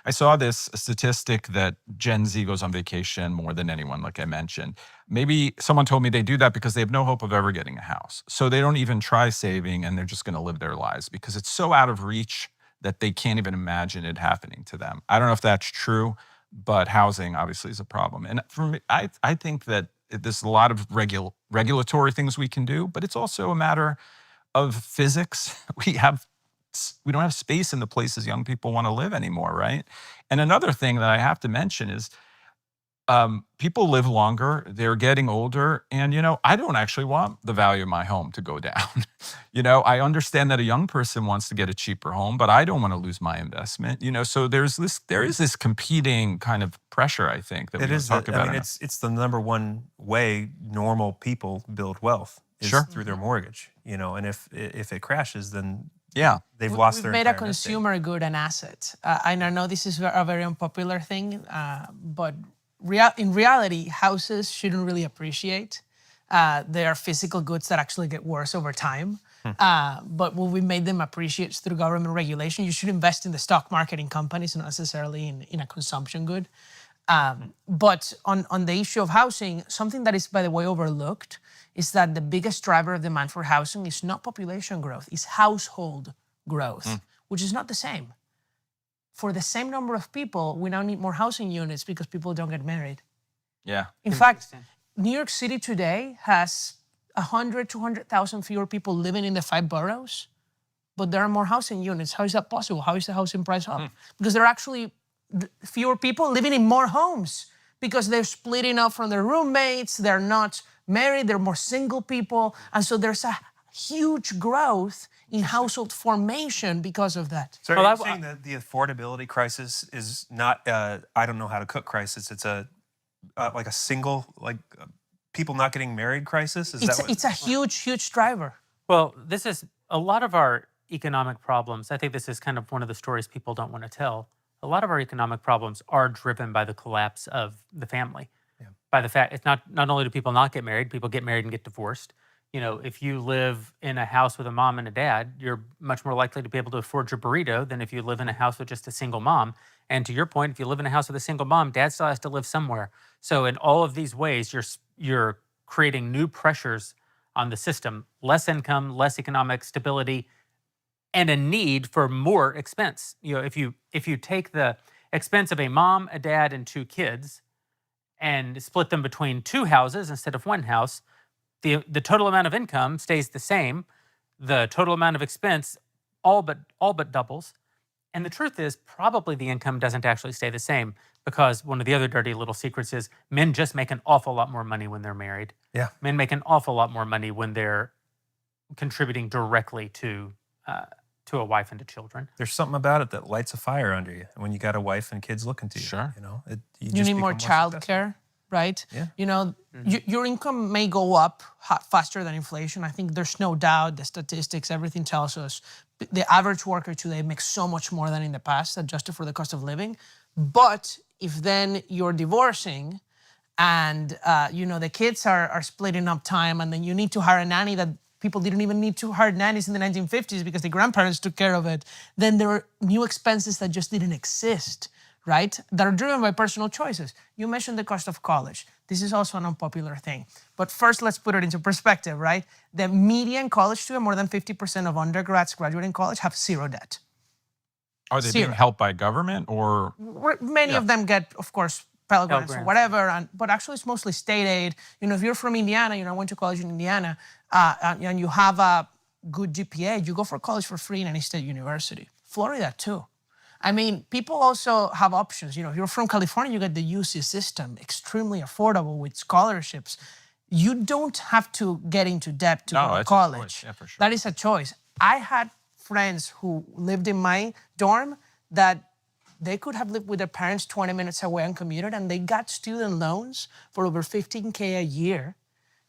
D: I saw this statistic that Gen Z goes on vacation more than anyone, like I mentioned. Maybe someone told me they do that because they have no hope of ever getting a house. So they don't even try saving and they're just going to live their lives because it's so out of reach that they can't even imagine it happening to them. I don't know if that's true. But housing obviously is a problem. And for me, I think that there's a lot of regulatory things we can do, but it's also a matter of physics. We don't have space in the places young people want to live anymore, right? And another thing that I have to mention is people live longer, they're getting older, and I don't actually want the value of my home to go down. I understand that a young person wants to get a cheaper home, but I don't want to lose my investment. So there is this competing kind of pressure, I think, that we don't talk about.
C: I mean, it's the number one way normal people build wealth is
D: Sure.
C: through their mortgage. And if it crashes, then
D: Yeah.
C: they've lost
B: We've
C: their
B: made a
C: entire nest egg.
B: consumer good an asset. And I know this is a very unpopular thing, but in reality, houses shouldn't really appreciate. They are physical goods that actually get worse over time. But what we made them appreciate through government regulation. You should invest in the stock market in companies, not necessarily in a consumption good. But on the issue of housing, something that is, by the way, overlooked is that the biggest driver of demand for housing is not population growth, it's household growth, which is not the same. For the same number of people, we now need more housing units because people don't get married.
D: Yeah.
B: In fact, New York City today has 100, 200,000 fewer people living in the 5 boroughs, but there are more housing units. How is that possible? How is the housing price up? Because there are actually fewer people living in more homes because they're splitting up from their roommates, they're not married, they're more single people. And so there's a huge growth in household formation because of that.
C: So
A: Well,
C: are you saying that the affordability crisis is not I don't know how to cook crisis? It's a like a single people not getting married crisis?
B: It's a huge, huge driver.
A: Well, this is a lot of our economic problems. I think this is kind of one of the stories people don't want to tell. A lot of our economic problems are driven by the collapse of the family.
C: Yeah.
A: By the fact it's not only do people not get married, people get married and get divorced. If you live in a house with a mom and a dad, you're much more likely to be able to afford your burrito than if you live in a house with just a single mom. And to your point, if you live in a house with a single mom, dad still has to live somewhere. So in all of these ways, you're creating new pressures on the system, less income, less economic stability, and a need for more expense. If you take the expense of a mom, a dad, and 2 kids and split them between 2 houses instead of 1 house, the total amount of income stays the same. The total amount of expense all but doubles. And the truth is, probably the income doesn't actually stay the same because one of the other dirty little secrets is men just make an awful lot more money when they're married.
C: Yeah.
A: Men make an awful lot more money when they're contributing directly to a wife and to children.
C: There's something about it that lights a fire under you when you got a wife and kids looking to you.
D: Sure.
C: You
B: You need more childcare, right?
C: Yeah.
B: Your income may go up faster than inflation. I think there's no doubt. The statistics, everything tells us the average worker today makes so much more than in the past, adjusted for the cost of living. But if then you're divorcing and the kids are splitting up time, and then you need to hire a nanny that people didn't even need to hire nannies in the 1950s because the grandparents took care of it, then there are new expenses that just didn't exist, right? That are driven by personal choices. You mentioned the cost of college. This is also an unpopular thing. But first, let's put it into perspective, right? The median college student, more than 50% of undergrads graduating college have 0 debt.
D: Are they being helped by government or?
B: Many of them get, of course, Pell Grants or
A: Grants.
B: whatever, but actually it's mostly state aid. If you're from Indiana, I went to college in Indiana, and you have a good GPA, you go for college for free in any state university. Florida too. I mean, people also have options. If you're from California, you get the UC system, extremely affordable with scholarships. You don't have to get into debt to go to college.
D: A choice. Yeah, for sure.
B: That is a choice. I had friends who lived in my dorm that they could have lived with their parents 20 minutes away and commuted, and they got student loans for over $15K a year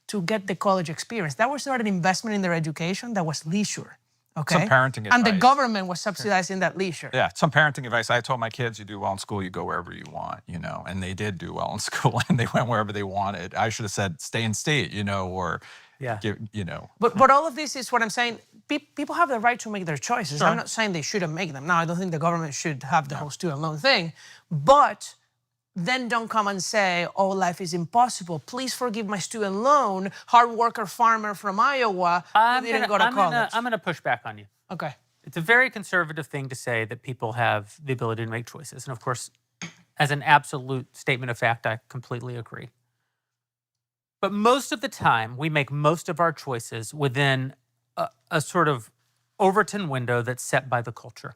B: to get the college experience. That was not an investment in their education, that was leisure. Okay.
D: Some parenting
B: And the
D: advice.
B: government was subsidizing that leisure.
D: Yeah, some parenting advice. I told my kids, you do well in school, you go wherever you want, and they did do well in school and they went wherever they wanted. I should have said, stay in state, or,
A: Yeah.
B: But all of this is what I'm saying. People have the right to make their choices.
D: Sure.
B: I'm not saying they shouldn't make them. Now, I don't think the government should have the whole student loan thing. But then don't come and say, oh, life is impossible. Please forgive my student loan, hard worker farmer from Iowa who didn't go to college.
A: I'm going to push back on you.
B: Okay.
A: It's a very conservative thing to say that people have the ability to make choices. And of course, as an absolute statement of fact, I completely agree. But most of the time, we make most of our choices within a sort of Overton window that's set by the culture.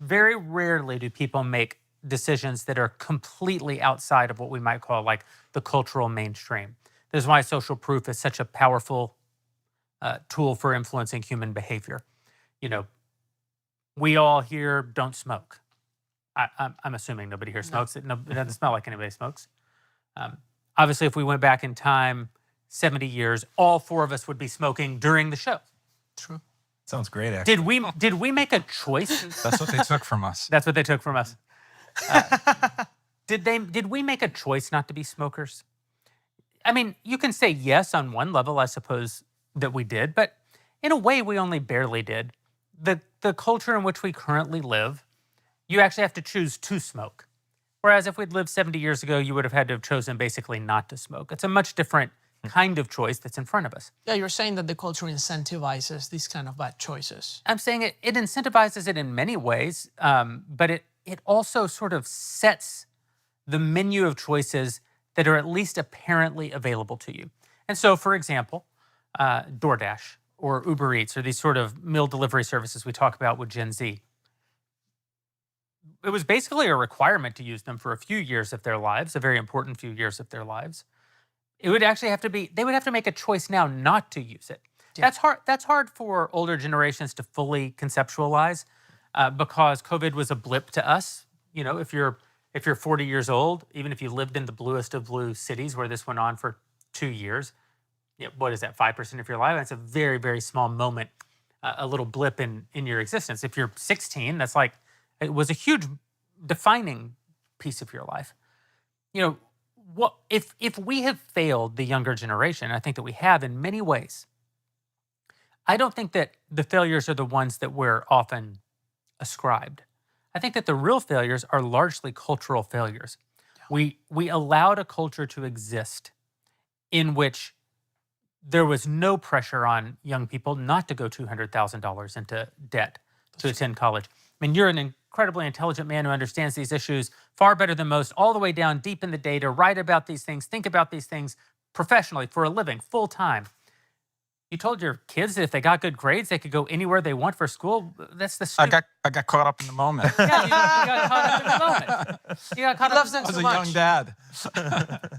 A: Very rarely do people make decisions that are completely outside of what we might call like the cultural mainstream. This is why social proof is such a powerful tool for influencing human behavior. You know, we all here don't smoke. I'm assuming nobody here smokes. It doesn't smell like anybody smokes. Obviously, if we went back in time 70 years, all four of us would be smoking during the show.
B: True.
C: Sounds great, actually.
A: Did we make a choice?
D: That's what they took from us.
A: That's what they took from us. Did we make a choice not to be smokers? I mean, you can say yes on one level, I suppose that we did, but in a way we only barely did. The culture in which we currently live, you actually have to choose to smoke. Whereas if we'd lived 70 years ago, you would have had to have chosen basically not to smoke. It's a much different kind of choice that's in front of us.
B: Yeah, you're saying that the culture incentivizes these kind of bad choices.
A: I'm saying it incentivizes it in many ways, but it also sort of sets the menu of choices that are at least apparently available to you. And so, for example, DoorDash or Uber Eats or these sort of meal delivery services we talk about with Gen Z. It was basically a requirement to use them for a few years of their lives, a very important few years of their lives. It would actually have to be, they would have to make a choice now not to use it. Yeah. That's hard for older generations to fully conceptualize because COVID was a blip to us. You know, if you're 40 years old, even if you lived in the bluest of blue cities where this went on for 2 years, what is that, 5% of your life? That's a very, very small moment, a little blip in your existence. If you're 16, that's like, it was a huge defining piece of your life. You know, what if we have failed the younger generation, I think that we have in many ways, I don't think that the failures are the ones that we're often ascribed. I think that the real failures are largely cultural failures. We allowed a culture to exist in which there was no pressure on young people not to go $200,000 into debt to attend college. I mean, you're an incredibly intelligent man who understands these issues far better than most, all the way down deep in the data, write about these things, think about these things professionally for a living, full time. You told your kids that if they got good grades, they could go anywhere they want for school. That's the
D: I got caught up in the moment.
A: Yeah, you got caught up in the moment. You got caught up.
B: them
D: I was
B: so
D: a
B: much.
D: young dad.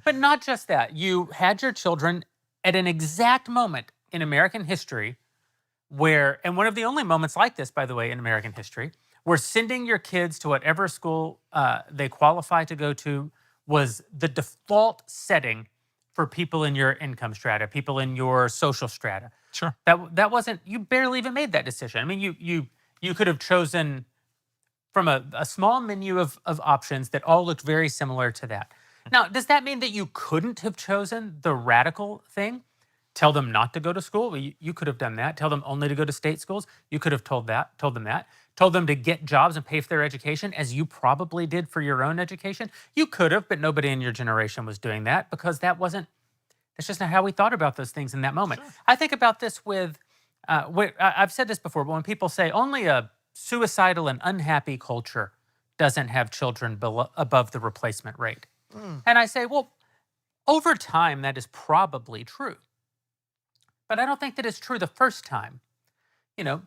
A: But not just that. You had your children at an exact moment in American history where, and one of the only moments like this, by the way, in American history, where sending your kids to whatever school they qualify to go to was the default setting for people in your income strata, people in your social strata.
D: Sure.
A: That wasn't, you barely even made that decision. I mean, you could have chosen from a small menu of options that all looked very similar to that. Now, does that mean that you couldn't have chosen the radical thing? Tell them not to go to school? Well, you could have done that. Tell them only to go to state schools? You could have told them that. Told them to get jobs and pay for their education, as you probably did for your own education? You could have, but nobody in your generation was doing that because that's just not how we thought about those things in that moment. Sure. I think about this with, I've said this before, but when people say only a suicidal and unhappy culture doesn't have children above the replacement rate. And I say, well, over time, that is probably true. But I don't think that it's true the first time. You know,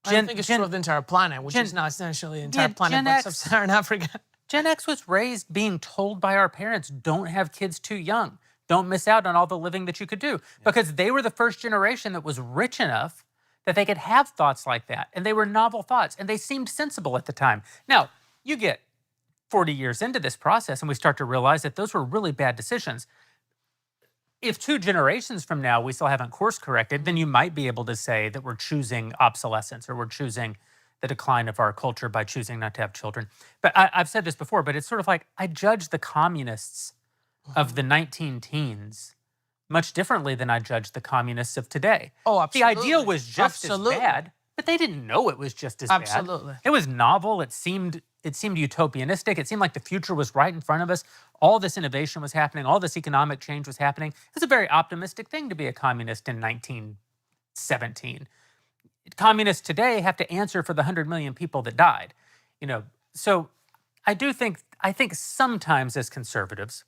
B: I don't think it's true of the entire planet, which is not essentially the entire planet, but sub-Saharan Africa.
A: Gen X was raised being told by our parents, don't have kids too young. Don't miss out on all the living that you could do. Because they were the first generation that was rich enough that they could have thoughts like that. And they were novel thoughts. And they seemed sensible at the time. Now, you get 40 years into this process and we start to realize that those were really bad decisions. If 2 generations from now we still haven't course corrected, then you might be able to say that we're choosing obsolescence or we're choosing the decline of our culture by choosing not to have children. But I've said this before, but it's sort of like I judge the communists of the 19-teens much differently than I judge the communists of today.
B: Oh, absolutely.
A: The ideal was just as bad, but they didn't know it was just as bad.
B: Absolutely.
A: It was novel. It seemed utopianistic. It seemed like the future was right in front of us. All this innovation was happening. All this economic change was happening. It's a very optimistic thing to be a communist in 1917. Communists today have to answer for the 100 million people that died. You know, so I think sometimes as conservatives,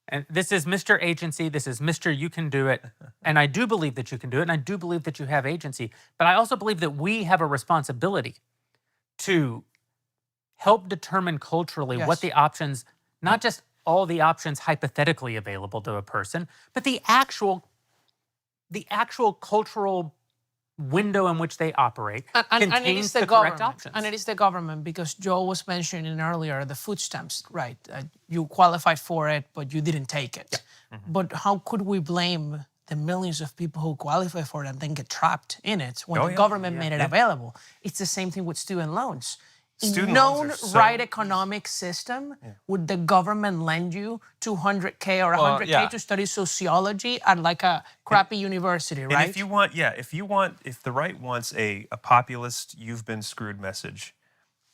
A: And this is Mr. Agency. This is Mr. You can do it. And I do believe that you can do it. And I do believe that you have agency. But I also believe that we have a responsibility to help determine culturally what
B: Yes.
A: the options, not just all the options hypothetically available to a person, but the actual cultural window in which they operate
B: And it
A: contains
B: is the
A: the
B: government.
A: correct options.
B: And it is the government, because Joe was mentioning earlier the food stamps, right? You qualified for it, but you didn't take it. But how could we blame the millions of people who qualify for it and then get trapped in it when
C: Oh,
B: the
C: yeah.
B: government made it available? It's the same thing with student loans. In
C: Student
B: known
C: loans are so
B: right economic system, would the government lend you $200K or
D: Well,
B: $100K
D: yeah.
B: to study sociology at like a crappy university, right?
C: And if the right wants a populist, you've been screwed message,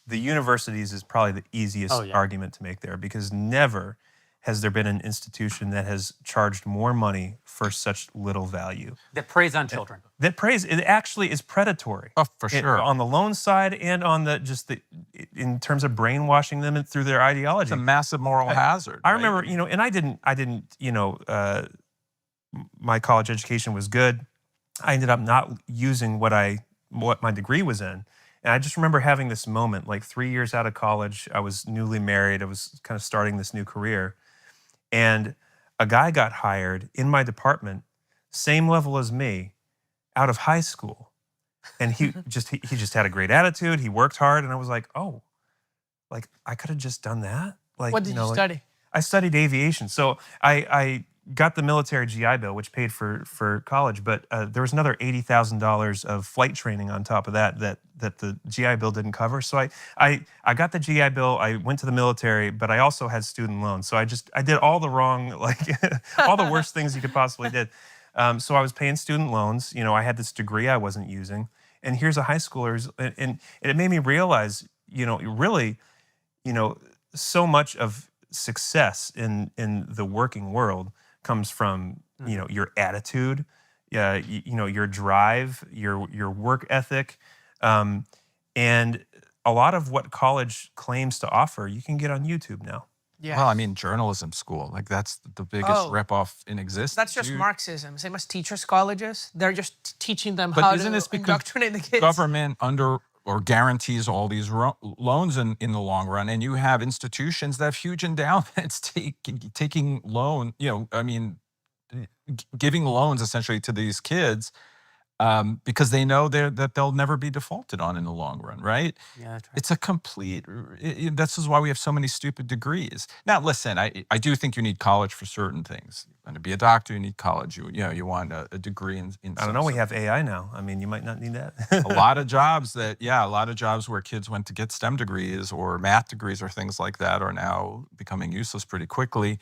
C: the universities is probably the easiest
A: Oh, yeah.
C: argument to make there, because never has there been an institution that has charged more money for such little value.
A: That preys on children.
C: That praise, it actually is predatory.
D: Oh, for sure.
C: On the loan side and on in terms of brainwashing them through their ideology.
D: It's a massive moral hazard.
C: I
D: right?
C: remember, and I didn't, my college education was good. I ended up not using what my degree was in. And I just remember having this moment, like 3 years out of college, I was newly married. I was kind of starting this new career. And a guy got hired in my department, same level as me, out of high school. And he just had a great attitude. He worked hard. And I was like, oh, like I could have just done that. Like,
B: What did you study?
C: I studied aviation. So I got the military GI Bill, which paid for college, but there was another $80,000 of flight training on top of that the GI Bill didn't cover. So I got the GI Bill, I went to the military, but I also had student loans. So I did all the wrong, like all the worst things you could possibly did. So I was paying student loans. I had this degree I wasn't using. And here's a high schooler, and it made me realize, really, so much of success in the working world comes from your attitude, your drive, your work ethic, and a lot of what college claims to offer you can get on YouTube now.
B: Yeah.
D: Well, I mean, journalism school, like that's the biggest
B: Oh.
D: ripoff in existence.
B: That's just
D: You-
B: Marxism. Same as teachers' colleges. They're just teaching them
D: But
B: how
D: isn't
B: to
D: this because
B: indoctrinate the kids.
D: government guarantees all these loans in the long run, and you have institutions that have huge endowments taking loan, giving loans essentially to these kids because they know that they'll never be defaulted on in the long run, right?
A: Yeah, that's right.
D: It's a complete. This is why we have so many stupid degrees. Now, listen, I do think you need college for certain things. You want to be a doctor, you need college. You want a degree in.
C: I don't know. We have AI now. I mean, you might not need that.
D: a lot of jobs where kids went to get STEM degrees or math degrees or things like that are now becoming useless pretty quickly.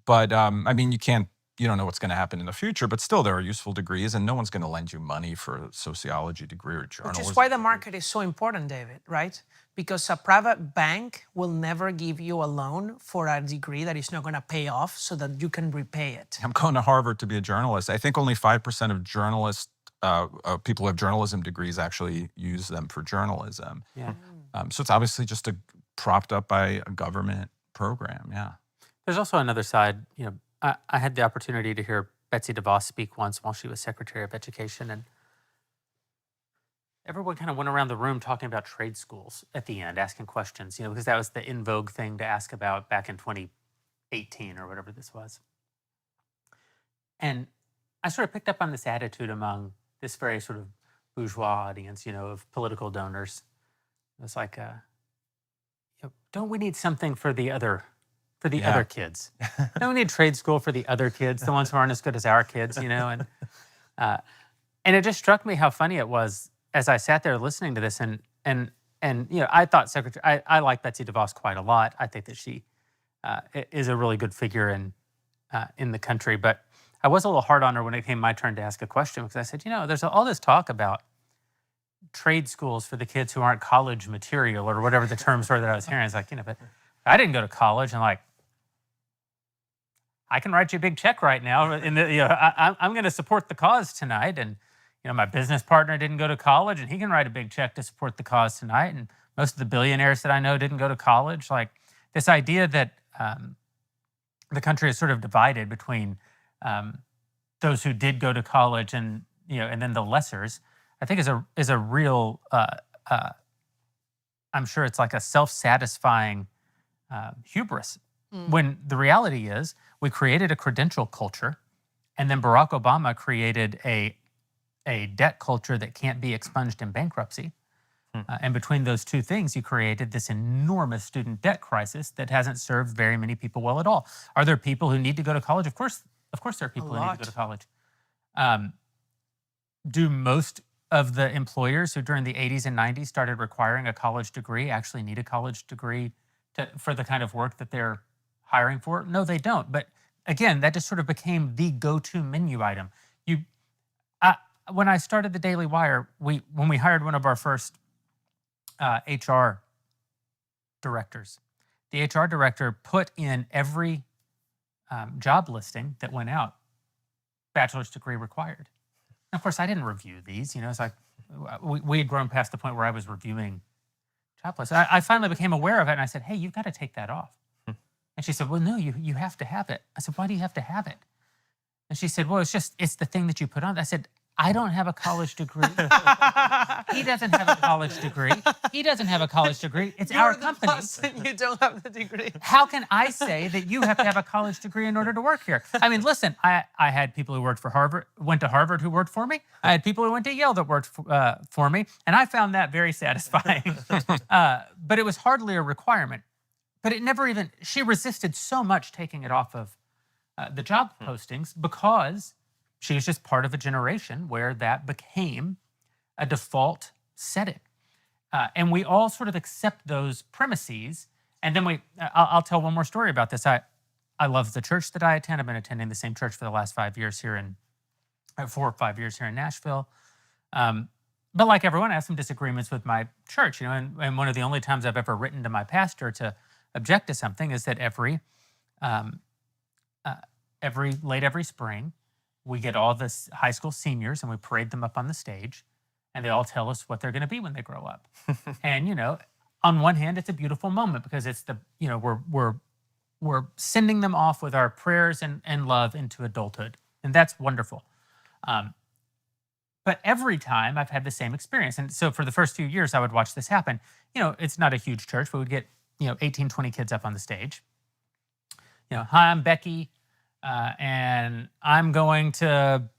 D: But I mean, you don't know what's going to happen in the future, but still there are useful degrees, and no one's going to lend you money for a sociology degree or journalism.
B: Which is why the
D: degree.
B: market is so important, David, right? Because a private bank will never give you a loan for a degree that is not going to pay off so that you can repay it.
D: I'm going to Harvard to be a journalist. I think only 5% of journalists, people who have journalism degrees actually use them for journalism.
A: Yeah.
D: So it's obviously just propped up by a government program, yeah.
A: There's also another side. I had the opportunity to hear Betsy DeVos speak once while she was Secretary of Education, and everyone kind of went around the room talking about trade schools at the end, asking questions, because that was the in vogue thing to ask about back in 2018 or whatever this was. And I sort of picked up on this attitude among this very sort of bourgeois audience, of political donors. It was like, don't we need something for the other kids? Don't we need trade school for the other kids, the ones who aren't as good as our kids, and it just struck me how funny it was as I sat there listening to this, and I thought I like Betsy DeVos quite a lot. I think that she is a really good figure in the country, but I was a little hard on her when it came my turn to ask a question, because I said, there's all this talk about trade schools for the kids who aren't college material or whatever the terms were that I was hearing. It's like, but I didn't go to college, and I can write you a big check right now. I'm going to support the cause tonight. And, my business partner didn't go to college, and he can write a big check to support the cause tonight. And most of the billionaires that I know didn't go to college. Like this idea that the country is sort of divided between those who did go to college and and then the lessers, I think is a real. I'm sure it's like a self-satisfying hubris. When the reality is, we created a credential culture, and then Barack Obama created a debt culture that can't be expunged in bankruptcy. And between those two things, you created this enormous student debt crisis that hasn't served very many people well at all. Are there people who need to go to college? Of course there are people who need to go to college. Do most of the employers who during the 80s and 90s started requiring a college degree actually need a college degree for the kind of work that they're hiring for? No, they don't. But again, that just sort of became the go-to menu item. When I started the Daily Wire, when we hired one of our first HR directors, the HR director put in every job listing that went out, bachelor's degree required. And of course, I didn't review these. It's like we had grown past the point where I was reviewing job lists. I finally became aware of it, and I said, "Hey, you've got to take that off." And she said, "Well, no, you have to have it." I said, "Why do you have to have it?" And she said, "Well, it's the thing that you put on." I said, "I don't have a college degree. He doesn't have a college degree. He doesn't have a college degree. It's our company.
B: You don't have the degree.
A: How can I say that you have to have a college degree in order to work here?" I mean, listen, I had people who worked for Harvard, went to Harvard who worked for me. I had people who went to Yale that worked for me, and I found that very satisfying. But it was hardly a requirement. But it never even, she resisted so much taking it off of the job postings because she was just part of a generation where that became a default setting. And we all sort of accept those premises. And then I'll tell one more story about this. I love the church that I attend. I've been attending the same church for the last 5 years here 4 or 5 years here in Nashville. But like everyone, I have some disagreements with my church, and one of the only times I've ever written to my pastor to object to something is that every spring, we get all the high school seniors and we parade them up on the stage, and they all tell us what they're going to be when they grow up. And on one hand, it's a beautiful moment because it's we're sending them off with our prayers and love into adulthood, and that's wonderful. But every time I've had the same experience, and so for the first few years, I would watch this happen. It's not a huge church, but we'd get 18, 20 kids up on the stage. Hi, I'm Becky. And I'm going to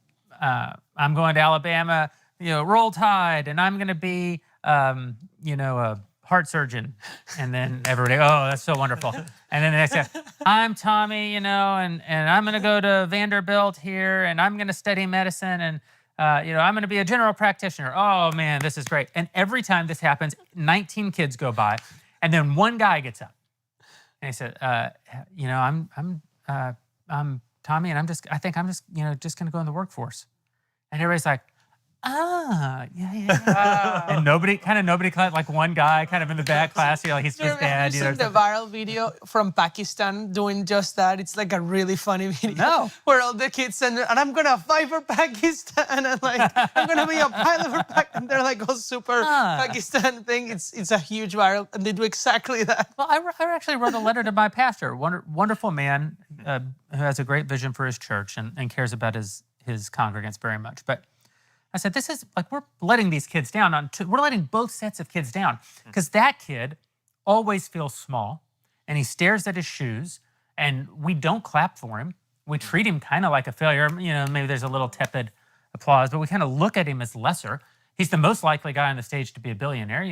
A: Alabama, Roll Tide, and I'm going to be, a heart surgeon. And then everybody, oh, that's so wonderful. And then the next guy, I'm Tommy, and I'm going to go to Vanderbilt here, and I'm going to study medicine, and I'm going to be a general practitioner. Oh man, this is great. And every time this happens, 19 kids go by, and then one guy gets up, and he said, I'm Tommy, and I think I'm just going to go in the workforce. And everybody's like, yeah. And nobody, like one guy kind of in the back class, he's his dad.
B: You've seen the viral video from Pakistan doing just that. It's like a really funny video.
A: No.
B: Where all the kids and I'm going to fight for Pakistan, and I'm going to be a pilot for Pakistan. And they're like all super Pakistan thing. It's a huge viral, and they do exactly that.
A: Well, I actually wrote a letter to my pastor, wonderful man who has a great vision for his church and cares about his congregants very much. But I said, this is like, we're letting these kids down. We're letting both sets of kids down because that kid always feels small and he stares at his shoes, and we don't clap for him. We treat him kind of like a failure. Maybe there's a little tepid applause, but we kind of look at him as lesser. He's the most likely guy on the stage to be a billionaire,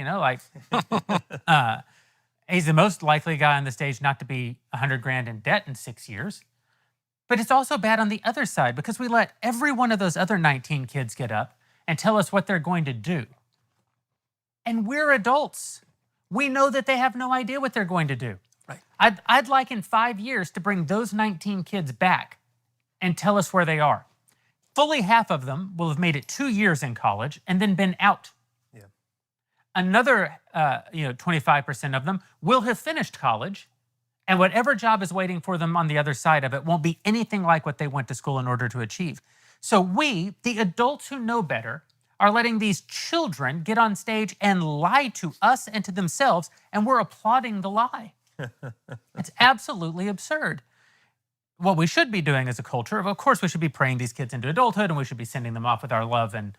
A: he's the most likely guy on the stage not to be $100,000 in debt in 6 years. But it's also bad on the other side because we let every one of those other 19 kids get up and tell us what they're going to do. And we're adults. We know that they have no idea what they're going to do.
B: Right.
A: I'd like in 5 years to bring those 19 kids back and tell us where they are. Fully half of them will have made it 2 years in college and then been out.
C: Yeah.
A: Another 25% of them will have finished college, and whatever job is waiting for them on the other side of it won't be anything like what they went to school in order to achieve. So we, the adults who know better, are letting these children get on stage and lie to us and to themselves, and we're applauding the lie. It's absolutely absurd. what we should be doing as a culture, of course, we should be praying these kids into adulthood, and we should be sending them off with our love and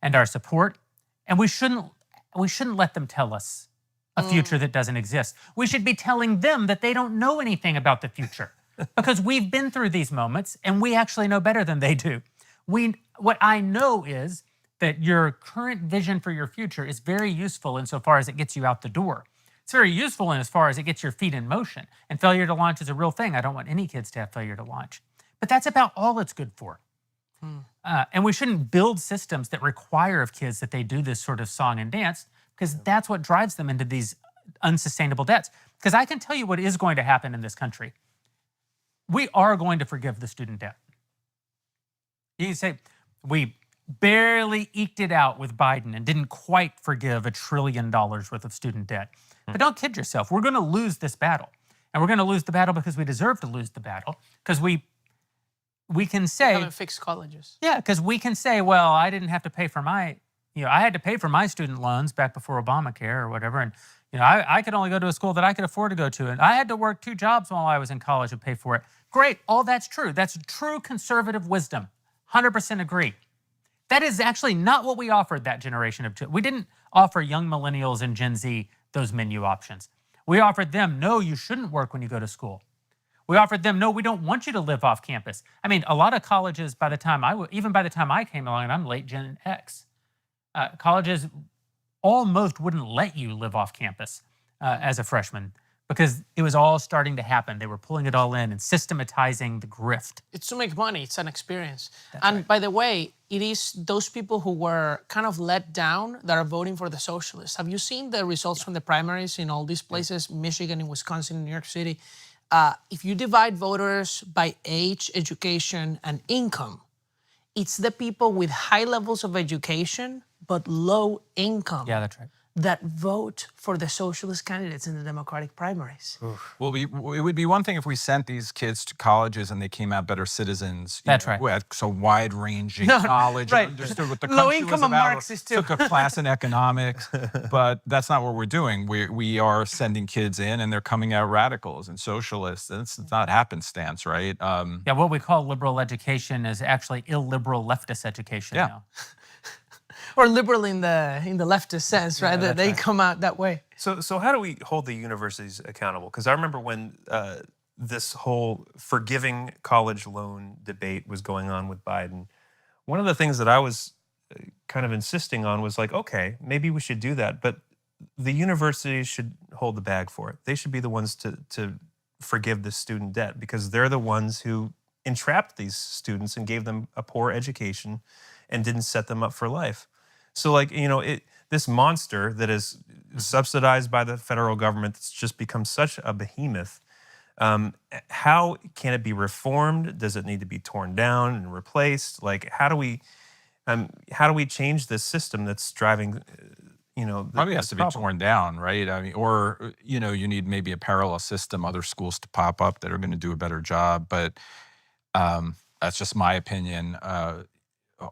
A: our support. And we shouldn't let them tell us a future that doesn't exist. We should be telling them that they don't know anything about the future because we've been through these moments and we actually know better than they do. What I know is that your current vision for your future is very useful insofar as it gets you out the door. It's very useful in as far as it gets your feet in motion. And failure to launch is a real thing. I don't want any kids to have failure to launch. But that's about all it's good for. And we shouldn't build systems that require of kids that they do this sort of song and dance, because that's what drives them into these unsustainable debts. Because I can tell you what is going to happen in this country. We are going to forgive the student debt. You can say, we barely eked it out with Biden and didn't quite forgive $1 trillion worth of student debt. But don't kid yourself. We're going to lose this battle. And we're going to lose the battle because we deserve to lose the battle. Because we can say...
B: haven't fixed colleges.
A: Yeah, because we can say, well, I didn't have to pay for my... I had to pay for my student loans back before Obamacare or whatever. And, I could only go to a school that I could afford to go to. And I had to work 2 jobs while I was in college and pay for it. Great. All that's true. That's true conservative wisdom. 100% agree. That is actually not what we offered that generation of... We didn't offer young millennials and Gen Z those menu options. We offered them, no, you shouldn't work when you go to school. We offered them, no, we don't want you to live off campus. I mean, a lot of colleges, even by the time I came along, and I'm late Gen X, colleges almost wouldn't let you live off campus as a freshman because it was all starting to happen. They were pulling it all in and systematizing the grift.
B: It's to make money. It's an experience. And by the way, it is those people who were kind of let down that are voting for the socialists. Have you seen the results from the primaries in all these places, Michigan, in Wisconsin, in New York City? If you divide voters by age, education, and income, it's the people with high levels of education but low income that vote for the socialist candidates in the Democratic primaries.
D: Well, it would be one thing if we sent these kids to colleges and they came out better citizens. Who had so wide-ranging knowledge and understood what the country was
B: Low-income
D: about.
B: and Marxist, too.
D: Took a class in economics. But that's not what we're doing. We are sending kids in and they're coming out radicals and socialists. And it's not happenstance, right?
A: What we call liberal education is actually illiberal leftist education now.
B: Or liberal in the leftist sense, right? That they come out that way.
C: So how do we hold the universities accountable? Because I remember when this whole forgiving college loan debate was going on with Biden, one of the things that I was kind of insisting on was like, okay, maybe we should do that, but the universities should hold the bag for it. They should be the ones to forgive the student debt because they're the ones who entrapped these students and gave them a poor education and didn't set them up for life. So this monster that is subsidized by the federal government that's just become such a behemoth, how can it be reformed? Does it need to be torn down and replaced? Like, how do we change this system that's driving,
D: Probably has to be torn down, right? I mean, or, you need maybe a parallel system, other schools to pop up that are going to do a better job. But that's just my opinion.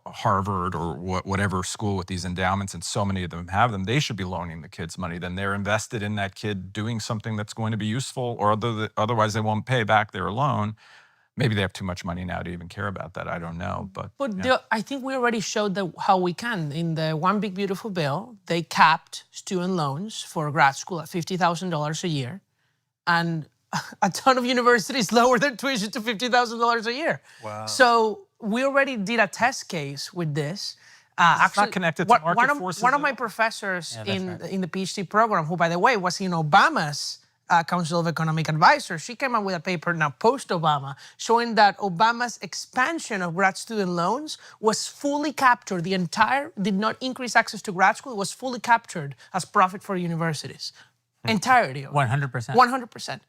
D: Harvard or whatever school with these endowments, and so many of them have them, they should be loaning the kids money. Then they're invested in that kid doing something that's going to be useful, or otherwise they won't pay back their loan. Maybe they have too much money now to even care about that. I don't know. But
B: I think we already showed how we can. In the One Big Beautiful Bill, they capped student loans for grad school at $50,000 a year. And a ton of universities lowered their tuition to $50,000 a year.
C: Wow.
B: So we already did a test case with this.
D: It's not connected to market forces.
B: One of my professors in the PhD program, who, by the way, was in Obama's Council of Economic Advisors, she came out with a paper now post-Obama showing that Obama's expansion of grad student loans was fully captured. Did not increase access to grad school. It was fully captured as profit for universities. Entirety of it.
A: 100%.
B: 100%.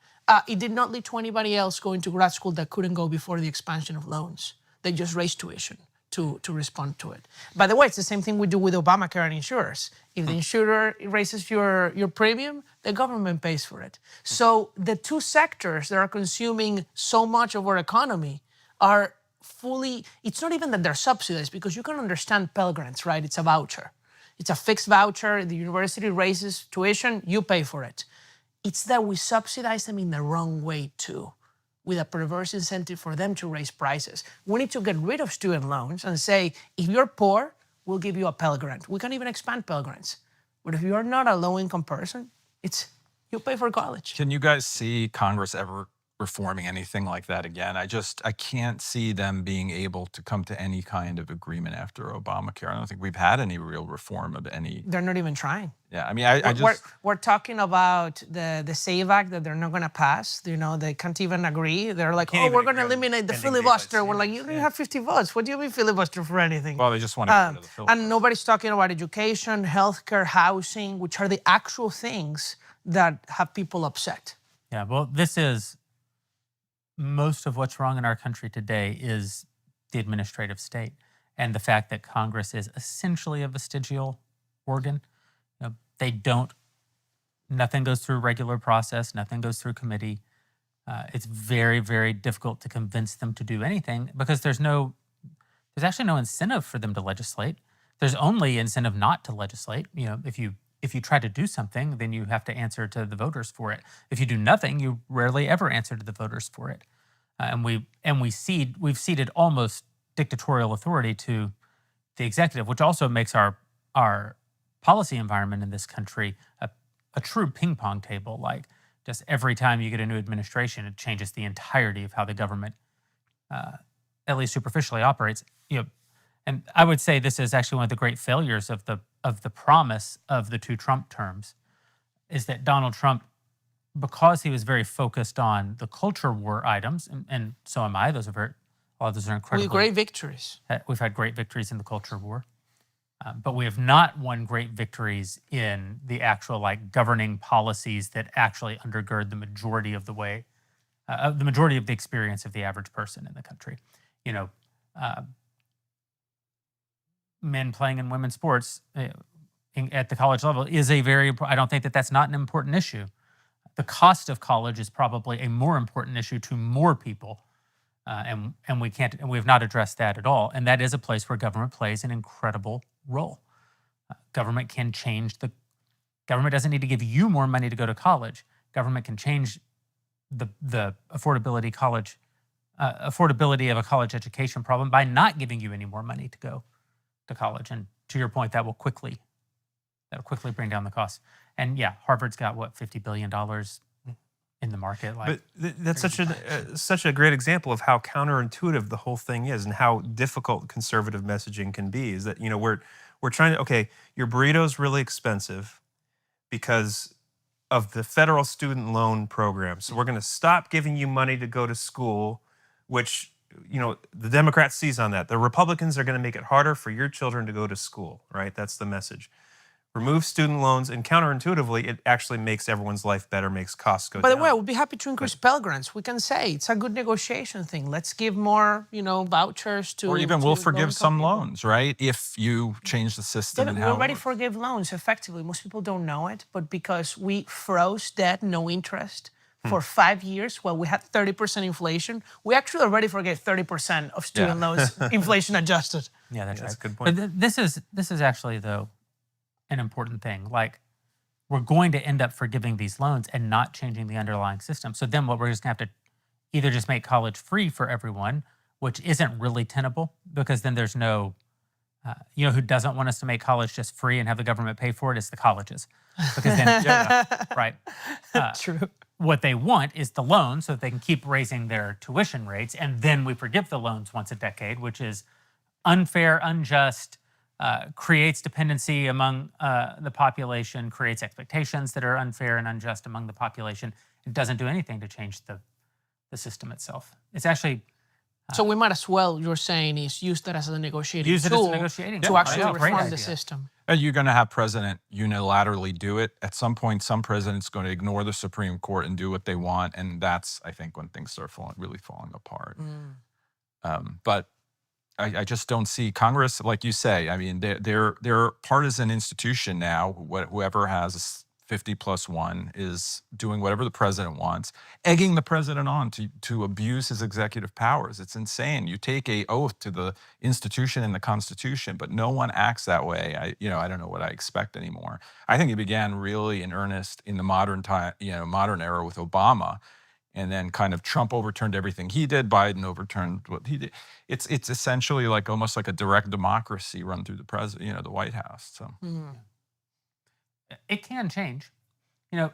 B: It did not lead to anybody else going to grad school that couldn't go before the expansion of loans. They just raised tuition to respond to it. By the way, it's the same thing we do with Obamacare and insurers. If the insurer raises your premium, the government pays for it. So the two sectors that are consuming so much of our economy are fully, it's not even that they're subsidized, because you can understand Pell Grants, right? It's a voucher. It's a fixed voucher. The university raises tuition, you pay for it. It's that we subsidize them in the wrong way too. with a perverse incentive for them to raise prices. We need to get rid of student loans and say, if you're poor, we'll give you a Pell Grant. We can even expand Pell Grants. But if you're not a low-income person, you pay for college.
D: Can you guys see Congress ever reforming anything like that again? I can't see them being able to come to any kind of agreement after Obamacare. I don't think we've had any real reform of any.
B: They're not even trying.
D: Yeah, I mean,
B: we're talking about the SAVE Act that they're not going to pass. You know, they can't even agree. They're like,
C: Can't
B: oh,
C: even
B: we're going to
C: agree on
B: eliminate the
C: pending
B: filibuster.
C: daylight
B: We're like, you don't have 50 votes. What do you mean filibuster for anything?
D: well, they just want to get rid of the filibuster.
B: And nobody's talking about education, healthcare, housing, which are the actual things that have people upset.
A: Yeah, well, this is most of what's wrong in our country today is the administrative state and the fact that Congress is essentially a vestigial organ. You know, they don't, nothing goes through regular process, nothing goes through committee. It's very, very difficult to convince them to do anything because there's actually no incentive for them to legislate. There's only incentive not to legislate. You know, if you try to do something, then you have to answer to the voters for it. If you do nothing, you rarely ever answer to the voters for it. We've ceded almost dictatorial authority to the executive, which also makes our policy environment in this country a true ping pong table. Like just every time you get a new administration, it changes the entirety of how the government, at least superficially, operates. You know, and I would say this is actually one of the great failures of the promise of the two Trump terms, is that Donald Trump, because he was very focused on the culture war items, and so am I. A lot of those are incredible.
B: Great victories.
A: We've had great victories in the culture war, but we have not won great victories in the actual governing policies that actually undergird the majority of the experience of the average person in the country. You know, men playing in women's sports at the college level is I don't think that that's not an important issue. The cost of college is probably a more important issue to more people, and we have not addressed that at all. And that is a place where government plays an incredible role. Government doesn't need to give you more money to go to college. Government can change the affordability of a college education problem by not giving you any more money to go to college. And to your point, that'll quickly bring down the costs. And yeah, Harvard's got $50 billion in the market.
C: But that's such a great example of how counterintuitive the whole thing is, and how difficult conservative messaging can be. Is that we're trying to your burrito's really expensive because of the federal student loan program, so we're going to stop giving you money to go to school, which the Democrats seize on that. The Republicans are going to make it harder for your children to go to school, right? That's the message. Remove student loans, and counterintuitively, it actually makes everyone's life better, makes costs go down.
B: By the way, I would be happy to increase Pell Grants. We can say it's a good negotiation thing. Let's give more, vouchers to.
D: Or even we'll forgive some loans, right? If you change the system.
B: We already forgave loans effectively. Most people don't know it, but because we froze debt, no interest, for 5 years while we had 30% inflation, we actually already forgave 30% of student loans, inflation adjusted.
A: Yeah, that's right.
C: That's a good point.
A: But this is actually, though, an important thing. We're going to end up forgiving these loans and not changing the underlying system. So then what we're just going to have to either just make college free for everyone, which isn't really tenable, because then there's no, who doesn't want us to make college just free and have the government pay for it? It's the colleges. Because then, right.
B: True.
A: What they want is the loan so that they can keep raising their tuition rates, and then we forgive the loans once a decade, which is unfair, unjust, creates dependency among the population, creates expectations that are unfair and unjust among the population. It doesn't do anything to change the system itself. It's actually...
B: so we might as well, you're saying, is use that as a negotiating tool to actually reform the system.
D: You're going to have president unilaterally do it. At some point, some president's going to ignore the Supreme Court and do what they want, and that's, I think, when things start really falling apart. But I just don't see Congress, like you say. I mean, they're a partisan institution now. Whoever has 50+1 is doing whatever the president wants, egging the president on to abuse his executive powers. It's insane. You take an oath to the institution and the Constitution, but no one acts that way. I don't know what I expect anymore. I think it began really in earnest in the modern time, modern era with Obama. and then kind of Trump overturned everything he did, Biden overturned what he did. It's essentially like almost like a direct democracy run through the president, the White House. So
A: It can change.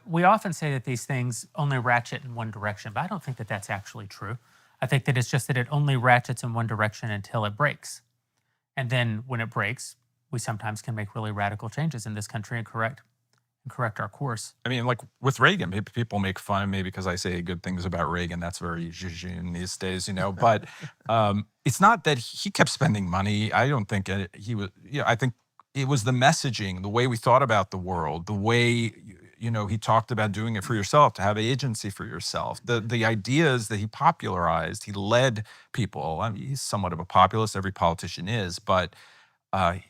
A: We often say that these things only ratchet in one direction, but I don't think that that's actually true. I think that it's just that it only ratchets in one direction until it breaks. And then when it breaks, we sometimes can make really radical changes in this country and correct our course.
D: I mean, like with Reagan, maybe people make fun of me because I say good things about Reagan. That's very zhuzh these days, But it's not that he kept spending money. I don't think he was. I think it was the messaging, the way we thought about the world, the way he talked about doing it for yourself, to have agency for yourself. The ideas that he popularized, he led people. I mean, he's somewhat of a populist. Every politician is, but the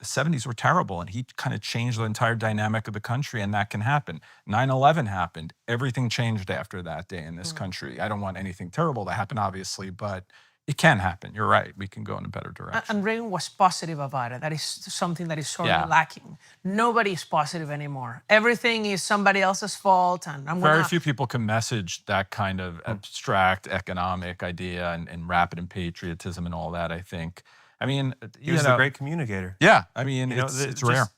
D: 70s were terrible, and he kind of changed the entire dynamic of the country, and that can happen. 9/11 happened. Everything changed after that day in this country. I don't want anything terrible to happen, obviously, but it can happen. You're right. We can go in a better direction.
B: And Reagan was positive about it. That is something that is sort of lacking. Nobody is positive anymore. Everything is somebody else's fault. And
D: very few people can message that kind of abstract economic idea and rapid patriotism and all that, I think. I mean,
C: he was a great communicator.
D: Yeah. I mean, it's rare.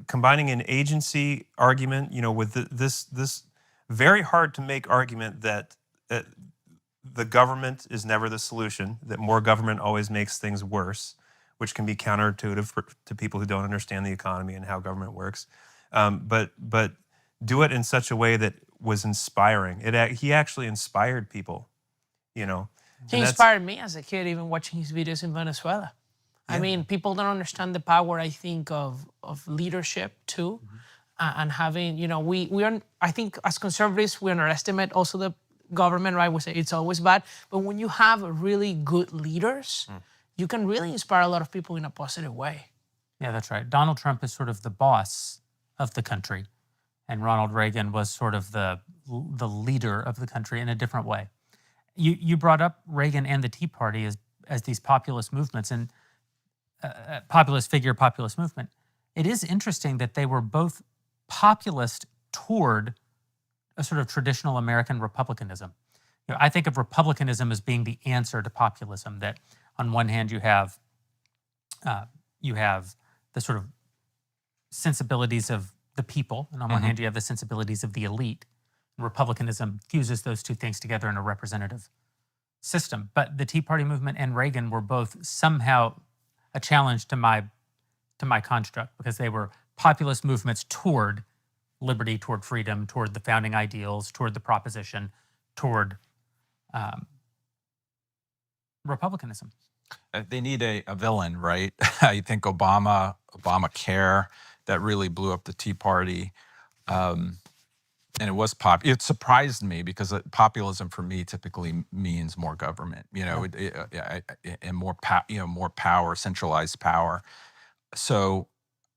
C: Combining an agency argument, with this very hard to make argument that the government is never the solution, that more government always makes things worse, which can be counterintuitive to people who don't understand the economy and how government works. But do it in such a way that was inspiring. He actually inspired people, He
B: inspired me as a kid, even watching his videos in Venezuela. Yeah. I mean, people don't understand the power, I think, of leadership too. And having, I think as conservatives, we underestimate also the government, right? We say it's always bad. But when you have really good leaders, you can really inspire a lot of people in a positive way.
A: Yeah, that's right. Donald Trump is sort of the boss of the country, and Ronald Reagan was sort of the leader of the country in a different way. You brought up Reagan and the Tea Party as these populist movements, and populist movement. It is interesting that they were both populist toward a sort of traditional American republicanism. I think of republicanism as being the answer to populism. That on one hand you have the sort of sensibilities of the people, and on one hand you have the sensibilities of the elite. Republicanism fuses those two things together in a representative system. But the Tea Party movement and Reagan were both somehow a challenge to my construct, because they were populist movements toward liberty, toward freedom, toward the founding ideals, toward the proposition, toward republicanism.
D: They need a villain, right? I think Obamacare, that really blew up the Tea Party. And it was it surprised me, because populism for me typically means more government, and more power, centralized power. So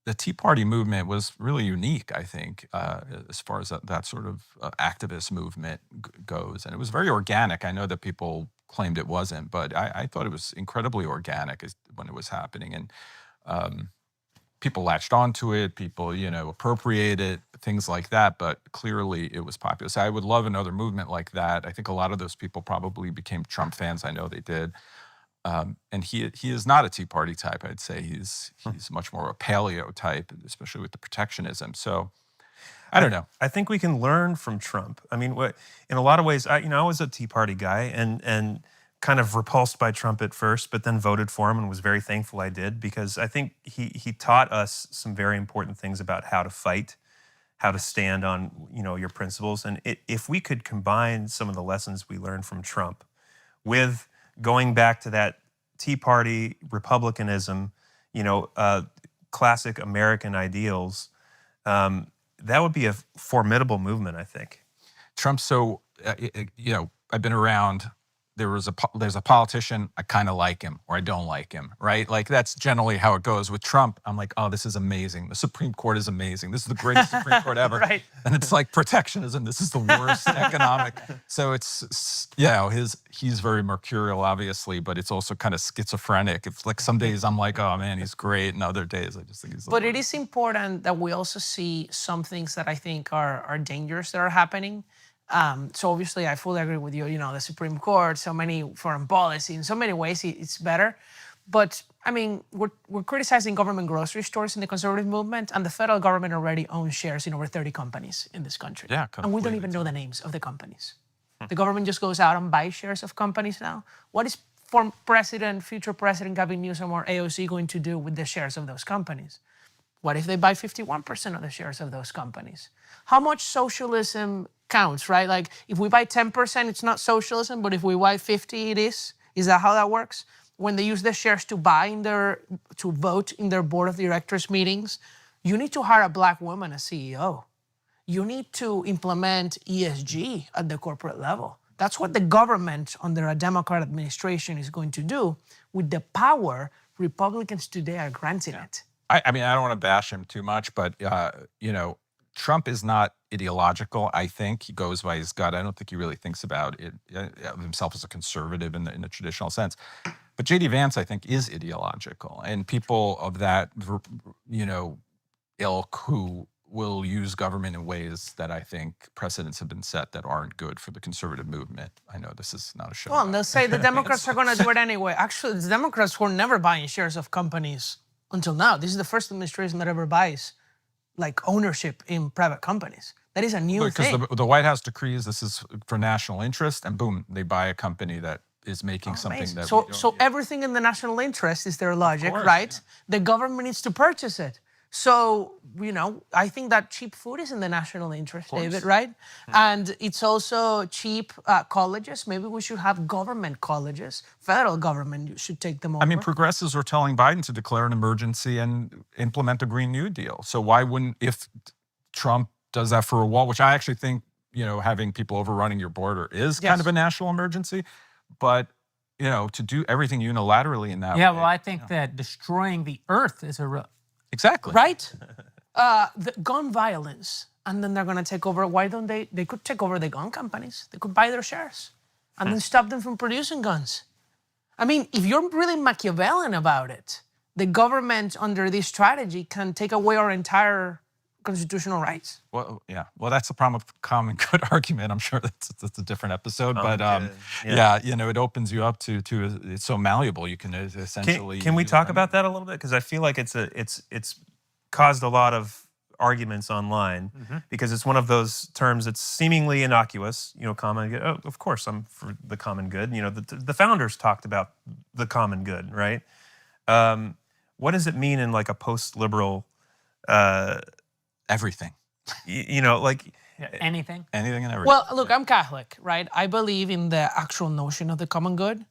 D: the Tea Party movement was really unique, I think, as far as that sort of activist movement goes. And it was very organic. I know that people claimed it wasn't, but I thought it was incredibly organic when it was happening. And people latched onto it, people, appropriated things like that, but clearly it was popular. So I would love another movement like that. I think a lot of those people probably became Trump fans. I know they did. And he is not a Tea Party type. I'd say he's much more a paleo type, especially with the protectionism. So I don't know.
C: I think we can learn from Trump. I mean, in a lot of ways, I was a Tea Party guy and kind of repulsed by Trump at first, but then voted for him and was very thankful I did, because I think he taught us some very important things about how to fight, how to stand on your principles. And if we could combine some of the lessons we learned from Trump with going back to that Tea Party republicanism, classic American ideals, that would be a formidable movement, I think.
D: Trump, so I've been around. There's a politician, I kind of like him or I don't like him, right? Like that's generally how it goes. With Trump, I'm like, oh, this is amazing. The Supreme Court is amazing. This is the greatest Supreme Court ever.
B: Right.
D: And it's like protectionism. This is the worst economic. So it's, he's very mercurial, obviously, but it's also kind of schizophrenic. It's like some days I'm like, oh man, he's great. And other days I just think he's the
B: But
D: worst.
B: it is important that we also see some things that I think are dangerous that are happening. So obviously, I fully agree with you. You know, the Supreme Court, so many foreign policy, in so many ways, it's better. But I mean, we're criticizing government grocery stores in the conservative movement, and the federal government already owns shares in over 30 companies in this country.
D: Yeah,
B: and we don't
D: completely.
B: even know the names of the companies. The government just goes out and buys shares of companies now. What is former president, future president Gavin Newsom or AOC going to do with the shares of those companies? What if they buy 51% of the shares of those companies? How much socialism counts, right? Like if we buy 10%, it's not socialism, but if we buy 50, it is. Is that how that works? When they use the shares to to vote in their board of directors meetings, you need to hire a black woman as CEO. You need to implement ESG at the corporate level. That's what the government under a Democrat administration is going to do with the power Republicans today are granting it.
D: I mean, I don't want to bash him too much, but you know, Trump is not ideological. I think he goes by his gut. I don't think he really thinks about it of himself as a conservative in the traditional sense. But J.D. Vance, I think, is ideological, and people of that, you know, ilk who will use government in ways that I think precedents have been set that aren't good for the conservative movement. I know this is not a show.
B: Well, and they'll say the Democrats are going to do it anyway. Actually, the Democrats were never buying shares of companies until now. This is the first administration that ever buys like ownership in private companies. That is a new thing.
D: Because the White House decrees this is for national interest, and boom, they buy a company that is making something
B: Amazing.
D: that
B: So everything in the national interest is their logic, right? Yeah. The government needs to purchase it. So, you know, I think that cheap food is in the national interest, David, right? And it's also cheap colleges. Maybe we should have government colleges. Federal government should take them over.
D: I mean, progressives were telling Biden to declare an emergency and implement a Green New Deal. So why wouldn't, if Trump does that for a wall, which I actually think, you know, having people overrunning your border is kind of a national emergency, but, you know, to do everything unilaterally in that way.
A: Yeah, well, I think that destroying the earth is a
D: Exactly.
B: Right? The gun violence, and then they're going to take over. Why don't they could take over the gun companies. They could buy their shares and then stop them from producing guns. I mean, if you're really Machiavellian about it, the government under this strategy can take away our entire constitutional rights.
D: Well, yeah. Well, that's the problem with common good argument. I'm sure that's a different episode, but yeah, you know, it opens you up to it's so malleable. You can essentially.
C: Can we talk about that a little bit? Because I feel like it's caused a lot of arguments online because it's one of those terms that's seemingly innocuous. You know, common good. Oh, of course, I'm for the common good. You know, the founders talked about the common good, right? What does it mean in like a post-liberal?
D: Everything.
C: You know, like
A: anything.
D: Anything and everything.
B: Well, look, I'm Catholic, right? I believe in the actual notion of the common good.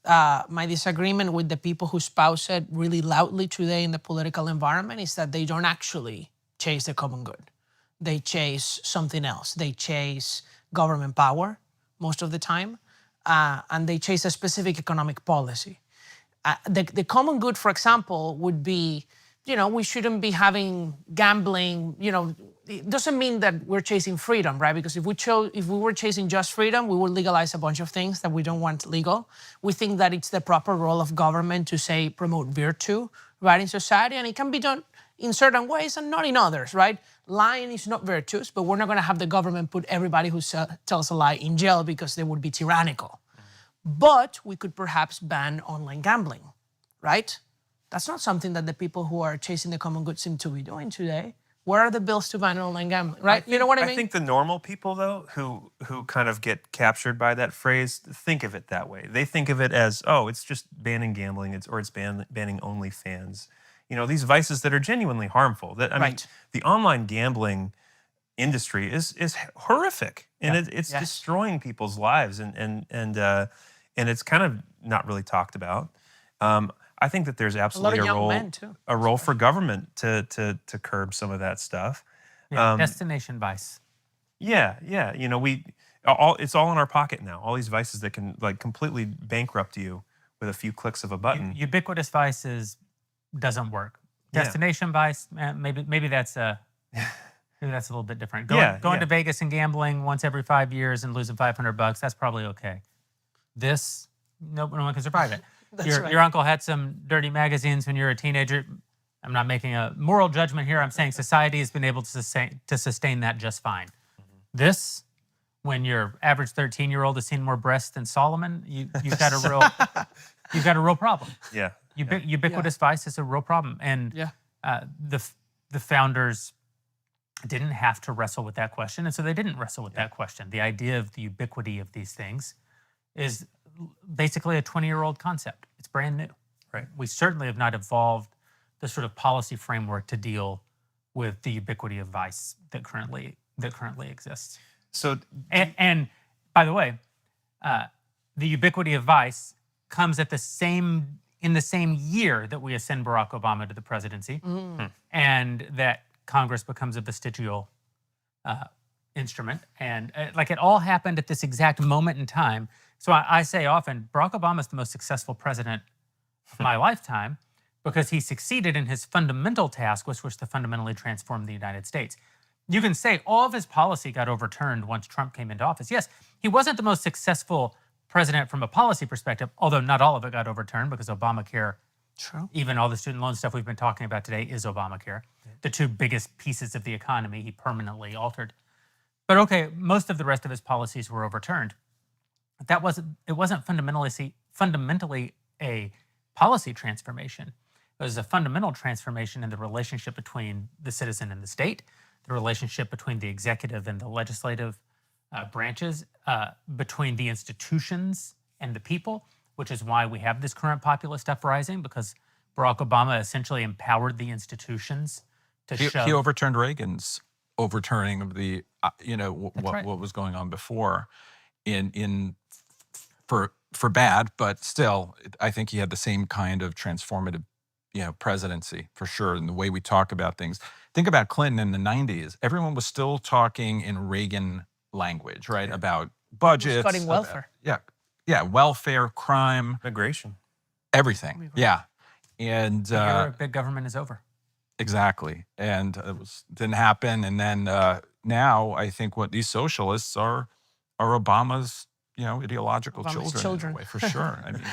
B: My disagreement with the people who espouse it really loudly today in the political environment is that they don't actually chase the common good. They chase something else. They chase government power most of the time, and they chase a specific economic policy. The common good, for example, would be, you know, we shouldn't be having gambling. You know, it doesn't mean that we're chasing freedom, right? Because if we were chasing just freedom, we would legalize a bunch of things that we don't want legal. We think that it's the proper role of government to, say, promote virtue, right, in society, and it can be done in certain ways and not in others, right? Lying is not virtuous, but we're not going to have the government put everybody who tells a lie in jail because they would be tyrannical. But we could perhaps ban online gambling, right? That's not something that the people who are chasing the common good seem to be doing today. Where are the bills to ban online gambling, right? You know what I mean?
C: I think the normal people, though, who kind of get captured by that phrase, think of it that way. They think of it as, oh, it's just banning gambling, it's banning OnlyFans. You know, these vices that are genuinely harmful. That I mean, the online gambling industry is horrific, and it's destroying people's lives, and it's kind of not really talked about. I think that there's absolutely a role for government to curb some of that stuff.
A: Yeah, destination vice.
C: Yeah. You know, it's all in our pocket now. All these vices that can like completely bankrupt you with a few clicks of a button.
A: Ubiquitous vices doesn't work. Destination vice, maybe that's a little bit different. Going to Vegas and gambling once every 5 years and losing $500, that's probably okay. This, no one can survive it. Your uncle had some dirty magazines when you were a teenager. I'm not making a moral judgment here. I'm saying society has been able to sustain that just fine. This, when your average 13-year-old has seen more breasts than Solomon, you've got a real problem.
C: Yeah.
A: Ubiquitous vice is a real problem, and the founders didn't have to wrestle with that question, and so they didn't wrestle with that question. The idea of the ubiquity of these things is basically a 20-year-old concept. It's brand new.
C: Right.
A: We certainly have not evolved the sort of policy framework to deal with the ubiquity of vice that currently exists.
C: So,
A: And by the way, the ubiquity of vice comes in the same year that we ascend Barack Obama to the presidency, and that Congress becomes a vestigial instrument. And like it all happened at this exact moment in time. So I say often, Barack Obama is the most successful president of my lifetime because he succeeded in his fundamental task, which was to fundamentally transform the United States. You can say all of his policy got overturned once Trump came into office. Yes, he wasn't the most successful president from a policy perspective, although not all of it got overturned because Obamacare, even all the student loan stuff we've been talking about today is Obamacare. The two biggest pieces of the economy he permanently altered. But okay, most of the rest of his policies were overturned. It wasn't fundamentally a policy transformation. It was a fundamental transformation in the relationship between the citizen and the state, the relationship between the executive and the legislative branches, between the institutions and the people, which is why we have this current populist uprising, because Barack Obama essentially empowered the institutions to show.
D: He overturned Reagan's overturning of the, what was going on before for bad, but still, I think he had the same kind of transformative, presidency for sure. And the way we talk about things. Think about Clinton in the 90s. Everyone was still talking in Reagan language, right?
C: Yeah.
D: About budgets.
B: Cutting welfare.
D: Welfare, crime.
C: immigration.
D: Everything. Yeah. And
A: The era of big government is over.
D: exactly. And didn't happen. And then now I think what these socialists are Obama's, ideological
B: Obama's
D: children. In a way, for sure. I mean,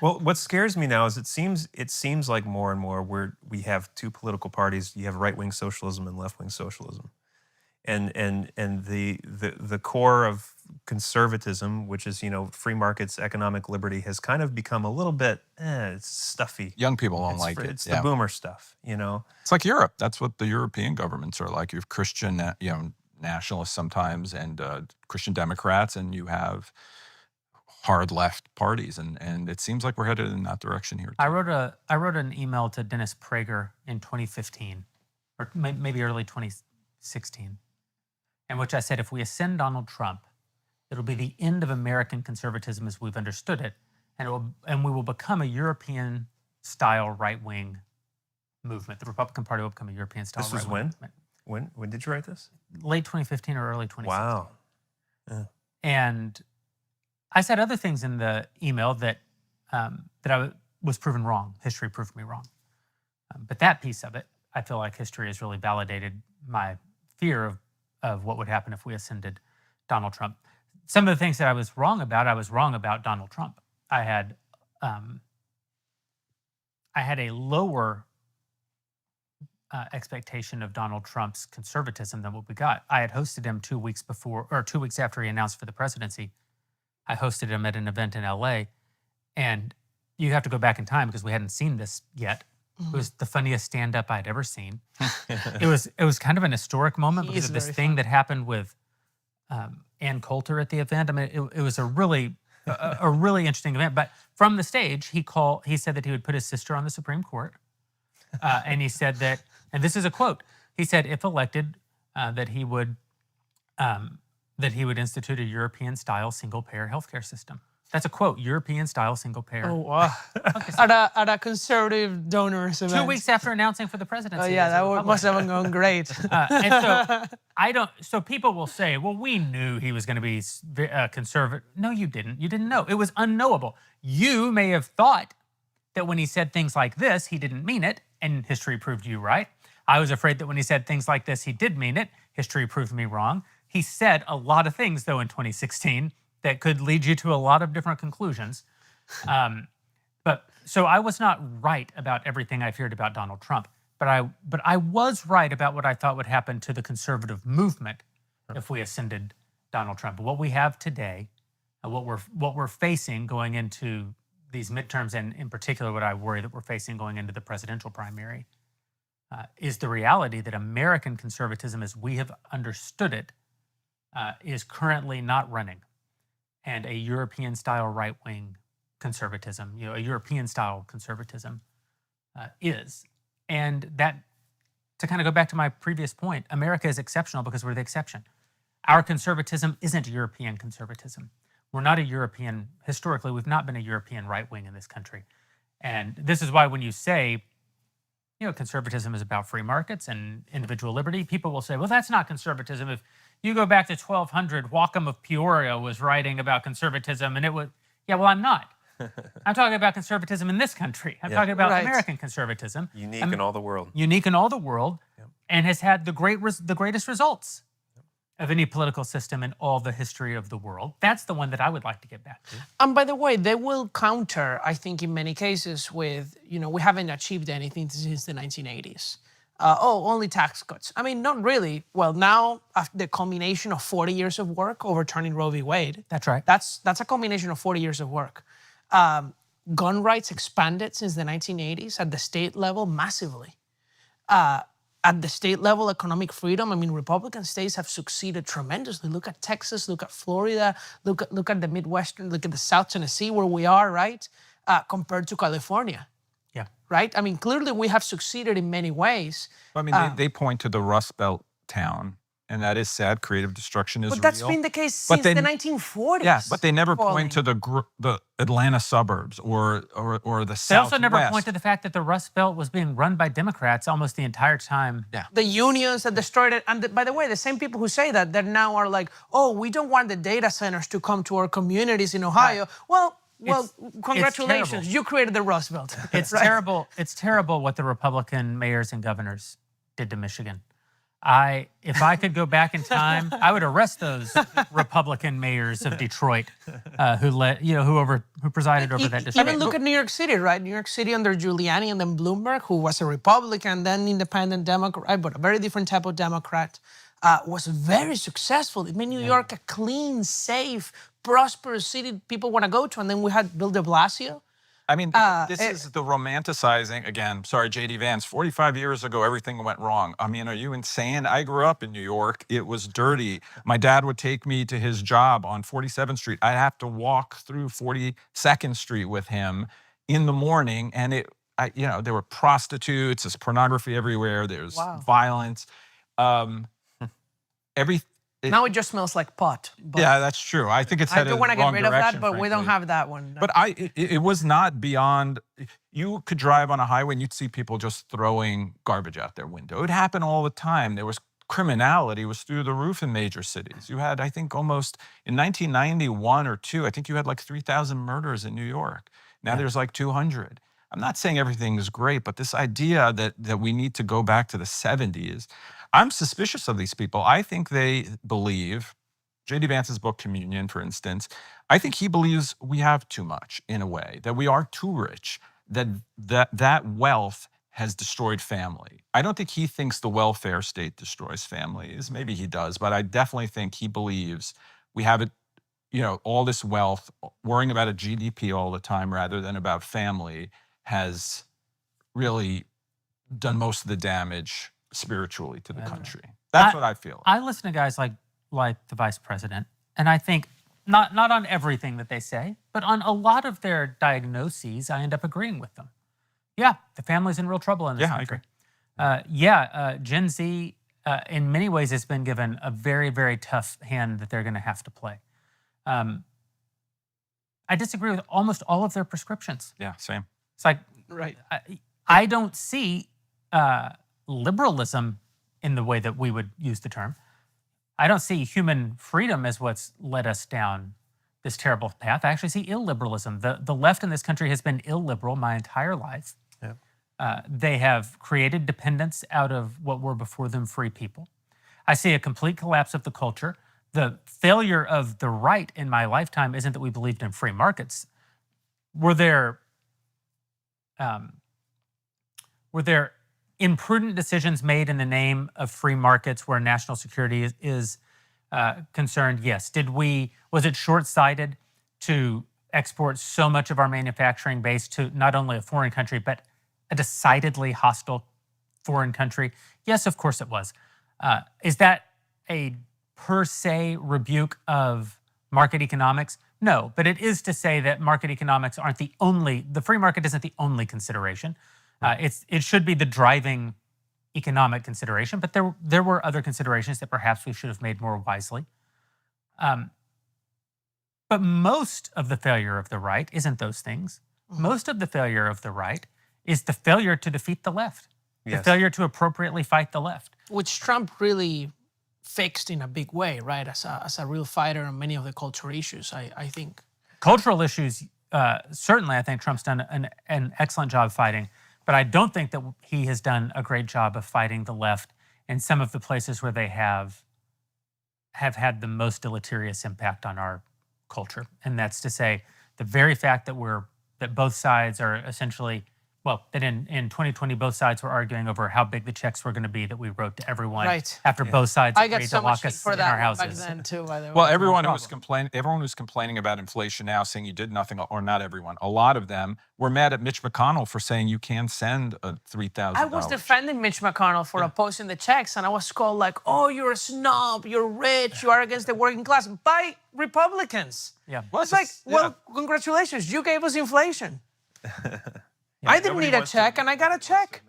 C: Well, what scares me now is it seems like more and more we have two political parties. You have right-wing socialism and left-wing socialism, and the core of conservatism, which is free markets, economic liberty, has kind of become a little bit it's stuffy.
D: young people don't like it.
C: It's the boomer stuff,
D: It's like Europe. That's what the European governments are like. You have Christian, nationalists sometimes, and Christian Democrats, and you have hard left parties, and it seems like we're headed in that direction here.
A: I wrote an email to Dennis Prager in 2015, or maybe early 2016, in which I said, if we ascend Donald Trump, it'll be the end of American conservatism as we've understood it, and we will become a European-style right-wing movement. The Republican Party will become a European-style
C: This was
A: right-wing
C: when?
A: movement.
C: When did you write this?
A: Late 2015 or early 2016.
C: Wow.
A: And I said other things in the email that I was proven wrong. History proved me wrong. But that piece of it, I feel like history has really validated my fear of what would happen if we ascended Donald Trump. Some of the things that I was wrong about Donald Trump. I had a lower expectation of Donald Trump's conservatism than what we got. I had hosted him 2 weeks after he announced for the presidency. I hosted him at an event in LA, and you have to go back in time because we hadn't seen this yet. It was the funniest stand-up I'd ever seen. It was kind of an historic moment because of this thing that happened with Ann Coulter at the event. I mean, it was a really interesting event. But from the stage, he said that he would put his sister on the Supreme Court, and he said that, and this is a quote. He said, if elected, that he would institute a European-style single-payer healthcare system. That's a quote, European-style single-payer.
B: Oh, wow. at a conservative donors event.
A: 2 weeks after announcing for the presidency.
B: Oh, yeah, that must have gone great.
A: And so so people will say, well, we knew he was going to be conservative. No, you didn't. You didn't know. It was unknowable. You may have thought that when he said things like this, he didn't mean it, and history proved you right. I was afraid that when he said things like this, he did mean it. History proved me wrong. He said a lot of things, though, in 2016 that could lead you to a lot of different conclusions. But so I was not right about everything I feared about Donald Trump, but I was right about what I thought would happen to the conservative movement if we ascended Donald Trump. What we have today, what we're facing going into these midterms, and in particular, what I worry that we're facing going into the presidential primary, is the reality that American conservatism, as we have understood it, is currently not running, and a European-style right-wing conservatism, a European-style conservatism, is. And that, to kind of go back to my previous point, America is exceptional because we're the exception. Our conservatism isn't European conservatism. We're not a European, historically, we've not been a European right wing in this country. And this is why when you say, conservatism is about free markets and individual liberty, people will say, well, that's not conservatism. If you go back to 1200, Wacom of Peoria was writing about conservatism, and it was, well, I'm not. I'm talking about conservatism in this country. I'm talking about American conservatism.
C: Unique in all the world.
A: Unique in all the world, and has had the greatest results of any political system in all the history of the world. That's the one that I would like to get back to.
B: And by the way, they will counter, I think, in many cases with, we haven't achieved anything since the 1980s. Only tax cuts. I mean, not really. Well, now, after the culmination of 40 years of work overturning Roe v. Wade.
A: That's right.
B: That's a culmination of 40 years of work. Gun rights expanded since the 1980s at the state level massively. At the state level, economic freedom, I mean, Republican states have succeeded tremendously. Look at Texas, look at Florida, look at the Midwestern, look at the South Tennessee where we are, right? Compared to California.
A: Yeah.
B: Right? I mean, clearly we have succeeded in many ways.
D: I mean, they point to the Rust Belt town, and that is sad. Creative destruction is real.
B: But that's been the case since the 1940s.
D: Yeah, but they never point to the Atlanta suburbs or the Southwest.
A: They also never point to the fact that the Rust Belt was being run by Democrats almost the entire time.
D: Yeah.
B: The unions that destroyed it. And by the way, the same people who say that now are like, we don't want the data centers to come to our communities in Ohio. Well, congratulations. You created the Rust Belt.
A: It's terrible. It's terrible what the Republican mayors and governors did to Michigan. If I could go back in time, I would arrest those Republican mayors of Detroit who presided over that district.
B: Even look at New York City, right? New York City under Giuliani and then Bloomberg, who was a Republican, then independent Democrat, but a very different type of Democrat, was very successful. It made New York a clean, safe, prosperous city people want to go to. And then we had Bill de Blasio.
D: I mean, this is the romanticizing, again, sorry, J.D. Vance, 45 years ago, everything went wrong. I mean, are you insane? I grew up in New York. It was dirty. My dad would take me to his job on 47th Street. I'd have to walk through 42nd Street with him in the morning. And there were prostitutes, there's pornography everywhere, there's violence.
B: Now it just smells like pot.
D: Yeah, that's true. I think it's headed
B: I don't want to get rid of that, but
D: frankly.
B: we don't have that one.
D: But it was not beyond. You could drive on a highway and you'd see people just throwing garbage out their window. It happened all the time. There was criminality was through the roof in major cities. You had, I think, almost in 1991 or 2, I think you had like 3,000 murders in New York. Now there's like 200. I'm not saying everything is great, but this idea that we need to go back to the 70s. I'm suspicious of these people. I think they believe, J.D. Vance's book, Communion, for instance, I think he believes we have too much in a way, that we are too rich, that wealth has destroyed family. I don't think he thinks the welfare state destroys families. Maybe he does, but I definitely think he believes we have it, all this wealth, worrying about a GDP all the time rather than about family has really done most of the damage spiritually to the country. That's what I feel.
A: I listen to guys like the vice president, and I think not on everything that they say, but on a lot of their diagnoses, I end up agreeing with them. Yeah, the family's in real trouble in this country.
D: I agree.
A: Gen Z, in many ways, has been given a very, very tough hand that they're going to have to play. I disagree with almost all of their prescriptions.
D: Yeah, same.
A: It's like,
B: Right.
A: I don't see liberalism in the way that we would use the term. I don't see human freedom as what's led us down this terrible path. I actually see illiberalism. The left in this country has been illiberal my entire life. Yeah. They have created dependence out of what were before them free people. I see a complete collapse of the culture. The failure of the right in my lifetime isn't that we believed in free markets. Were there imprudent decisions made in the name of free markets where national security is concerned, yes. Was it short-sighted to export so much of our manufacturing base to not only a foreign country, but a decidedly hostile foreign country? Yes, of course it was. Is that a per se rebuke of market economics? No, but it is to say that market economics aren't the free market isn't the only consideration. It should be the driving economic consideration, but there were other considerations that perhaps we should have made more wisely. But most of the failure of the right isn't those things. Most of the failure of the right is the failure to defeat the left, the failure to appropriately fight the left.
B: Which Trump really fixed in a big way, right? As a real fighter on many of the cultural issues, I think.
A: Cultural issues, certainly I think Trump's done an excellent job fighting, but I don't think that he has done a great job of fighting the left in some of the places where they have had the most deleterious impact on our culture. And that's to say, the very fact that both sides are essentially, that in 2020, both sides were arguing over how big the checks were going to be that we wrote to everyone after both sides
B: I got
A: agreed
B: so
A: to
B: much
A: lock
B: heat
A: us
B: for
A: in
B: that
A: our
B: back
A: houses.
B: then too, by the way.
D: Well, everyone who's complaining about inflation now, saying you did nothing, or not everyone, a lot of them were mad at Mitch McConnell for saying you can send a $3,000.
B: I was defending Mitch McConnell for opposing the checks, and I was called like, "Oh, you're a snob, you're rich, you are against the working class," by Republicans.
A: Yeah.
B: Well, it's like, congratulations, you gave us inflation. I didn't need a check, and I got a check.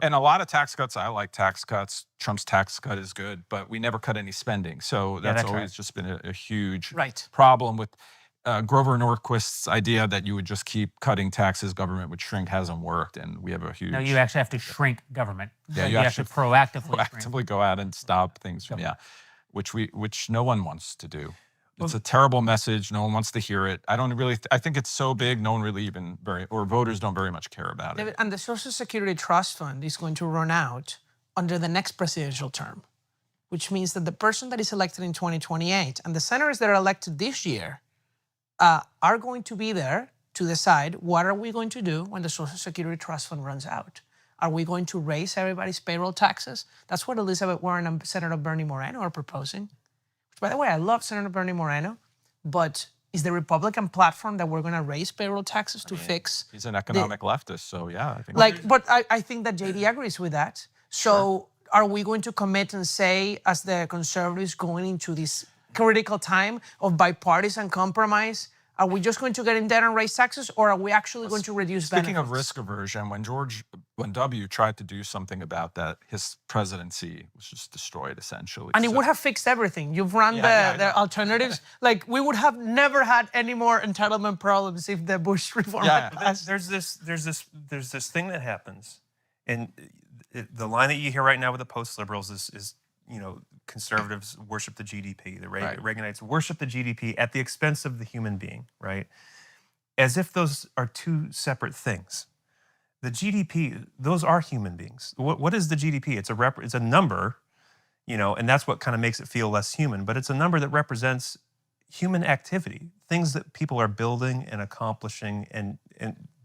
D: And a lot of tax cuts, I like tax cuts. Trump's tax cut is good, but we never cut any spending. So that's always just been a huge problem with Grover Norquist's idea that you would just keep cutting taxes, government would shrink, hasn't worked. And we have a huge...
A: No, you actually have to shrink government.
D: Yeah,
A: you have to proactively
D: go out and stop things from, which no one wants to do. It's a terrible message. No one wants to hear it. I think it's so big, no one really voters don't very much care about it.
B: And the Social Security Trust Fund is going to run out under the next presidential term, which means that the person that is elected in 2028 and the senators that are elected this year are going to be there to decide what are we going to do when the Social Security Trust Fund runs out. Are we going to raise everybody's payroll taxes? That's what Elizabeth Warren and Senator Bernie Moreno are proposing. By the way, I love Senator Bernie Moreno, but is the Republican platform that we're going to raise payroll taxes to fix?
D: He's an economic leftist, so yeah, I think.
B: But I think that JD agrees with that. So are we going to commit and say, as the Conservatives going into this critical time of bipartisan compromise, are we just going to get in debt and raise taxes, or are we actually going to reduce benefits?
D: Speaking of risk aversion, when W tried to do something about that, his presidency was just destroyed essentially.
B: And it would have fixed everything. You've run the alternatives. Like, we would have never had any more entitlement problems if the Bush reform had passed.
C: There's this thing that happens, and the line that you hear right now with the post-liberals is conservatives worship the GDP. The Reaganites worship the GDP at the expense of the human being, right? As if those are two separate things. The GDP, those are human beings. What is the GDP? It's a number, and that's what kind of makes it feel less human, but it's a number that represents human activity, things that people are building and accomplishing and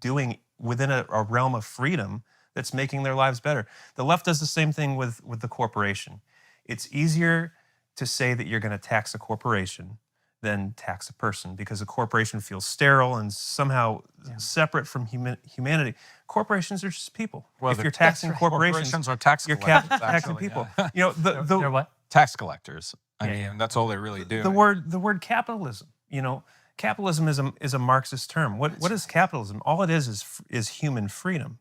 C: doing within a realm of freedom that's making their lives better. The left does the same thing with the corporation. It's easier to say that you're going to tax a corporation than tax a person because a corporation feels sterile and somehow separate from humanity. Corporations are just people.
D: Well,
C: if you're taxing corporations
D: are tax
C: you're
D: collectors,
C: taxing people.
A: They're what?
D: Tax collectors. I mean, that's all they really do.
C: The word capitalism. Capitalism is a Marxist term. What is capitalism? All it is human freedom.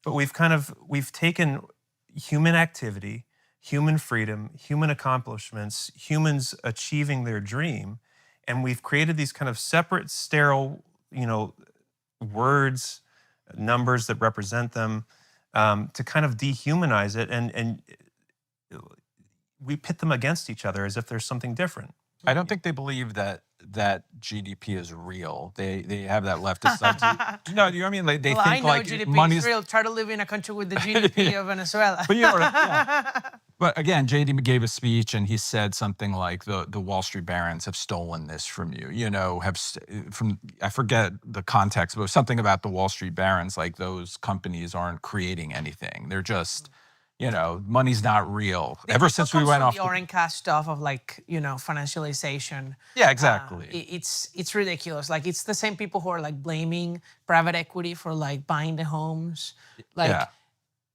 C: But we've taken human activity, human freedom, human accomplishments, humans achieving their dream, and we've created these kind of separate, sterile, words, numbers that represent them to kind of dehumanize it, and we pit them against each other as if there's something different.
D: I don't think they believe that GDP is real. They have that leftist idea. No, you know what I mean? They think
B: I know
D: like
B: GDP
D: money's
B: is real. Try to live in a country with the GDP of Venezuela.
D: But But again, JD gave a speech and he said something like the Wall Street barons have stolen this from you. I forget the context, but it was something about the Wall Street barons, like those companies aren't creating anything. They're just money's not real. Ever since we went off
B: the orange cast stuff of financialization.
D: Yeah, exactly.
B: It's ridiculous. Like, it's the same people who are like blaming private equity for like buying the homes. Like,
D: Yeah.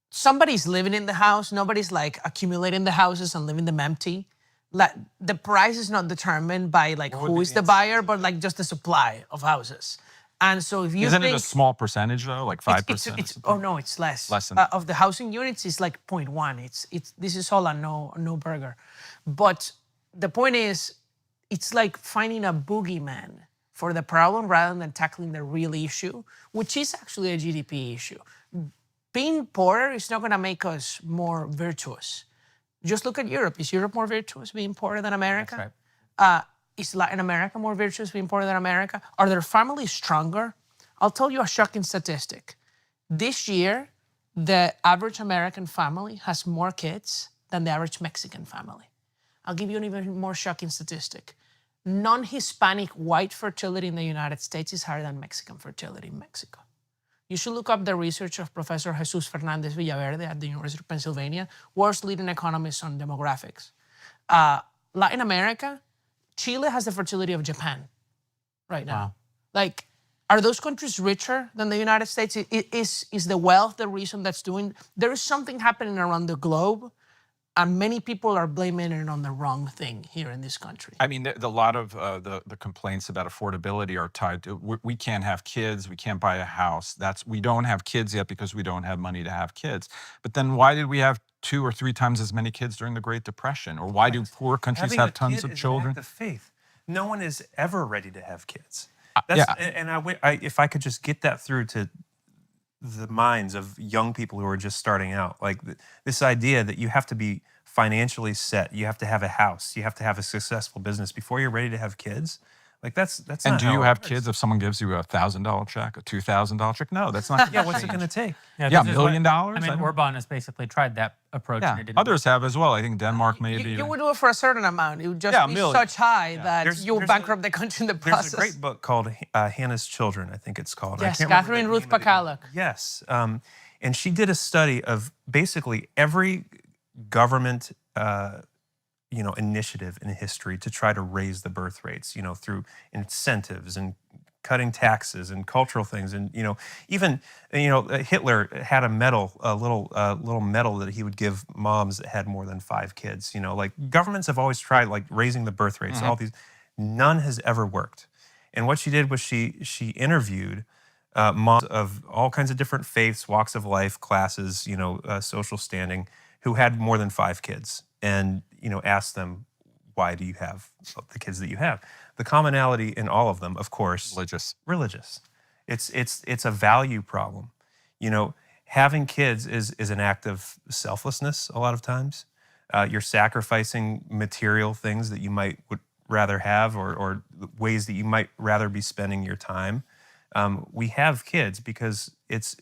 B: somebody's living in the house. Nobody's like accumulating the houses and leaving them empty. Like, the price is not determined by like who is the buyer, but like just the supply of houses. And so if you
D: Isn't
B: think
D: it a small percentage though, like 5%?
B: It's less.
D: Less than
B: Of the housing units, it's like 0.1. This is all a no burger. But the point is, it's like finding a boogeyman for the problem rather than tackling the real issue, which is actually a GDP issue. Being poorer is not going to make us more virtuous. Just look at Europe. Is Europe more virtuous being poorer than America?
A: That's right.
B: Is Latin America more virtuous being poorer than America? Are their families stronger? I'll tell you a shocking statistic. This year, the average American family has more kids than the average Mexican family. I'll give you an even more shocking statistic. Non-Hispanic white fertility in the United States is higher than Mexican fertility in Mexico. You should look up the research of Professor Jesus Fernandez Villaverde at the University of Pennsylvania, world's leading economist on demographics. Latin America, Chile has the fertility of Japan right now.
A: Wow.
B: Like, are those countries richer than the United States? Is the wealth the reason that's doing? There is something happening around the globe, and many people are blaming it on the wrong thing here in this country.
D: I mean, a lot of the complaints about affordability are tied to we can't have kids, we can't buy a house. We don't have kids yet because we don't have money to have kids. But then why did we have 2 or 3 times as many kids during the Great Depression? Or why do poor countries
C: Having
D: have
C: a
D: tons
C: kid
D: of
C: is
D: children?
C: An act of faith. No one is ever ready to have kids.
D: Yeah.
C: And if I could just get that through to the minds of young people who are just starting out, like this idea that you have to be financially set, you have to have a house, you have to have a successful business before you're ready to have kids. Like that's
D: And
C: not
D: do
C: how
D: you
C: it
D: have
C: works.
D: kids if someone gives you a $1,000 check, a $2,000 check? No, that's not.
C: Yeah, what's it going to take?
D: Yeah,
A: this
D: $1
A: is
D: million?
A: I mean,
D: I don't-
A: Orbán has basically tried that approach.
D: Yeah,
A: And it didn't
D: others have as well. I think Denmark maybe.
B: You would do it for a certain amount. It would just
D: Yeah, a
B: be
D: million.
B: such high that you would
C: There's
B: bankrupt the country in the process.
C: There's a great book called Hannah's Children, I think it's called. I
B: Yes,
C: can't remember
B: Catherine
C: the
B: Ruth
C: name of it.
B: Pacaluk.
C: Yes, and she did a study of basically every government initiative in history to try to raise the birth rates, through incentives and cutting taxes and cultural things, and even Hitler had a medal, a little medal that he would give moms that had more than 5 kids. Like governments have always tried like raising the birth rates. All these, none has ever worked. And what she did was she interviewed moms of all kinds of different faiths, walks of life, classes, social standing, who had more than 5 kids, and asked them, why do you have the kids that you have? The commonality in all of them, of course, religious. It's a value problem. Having kids is an act of selflessness a lot of times. You're sacrificing material things that you would rather have, or ways that you might rather be spending your time. We have kids because it's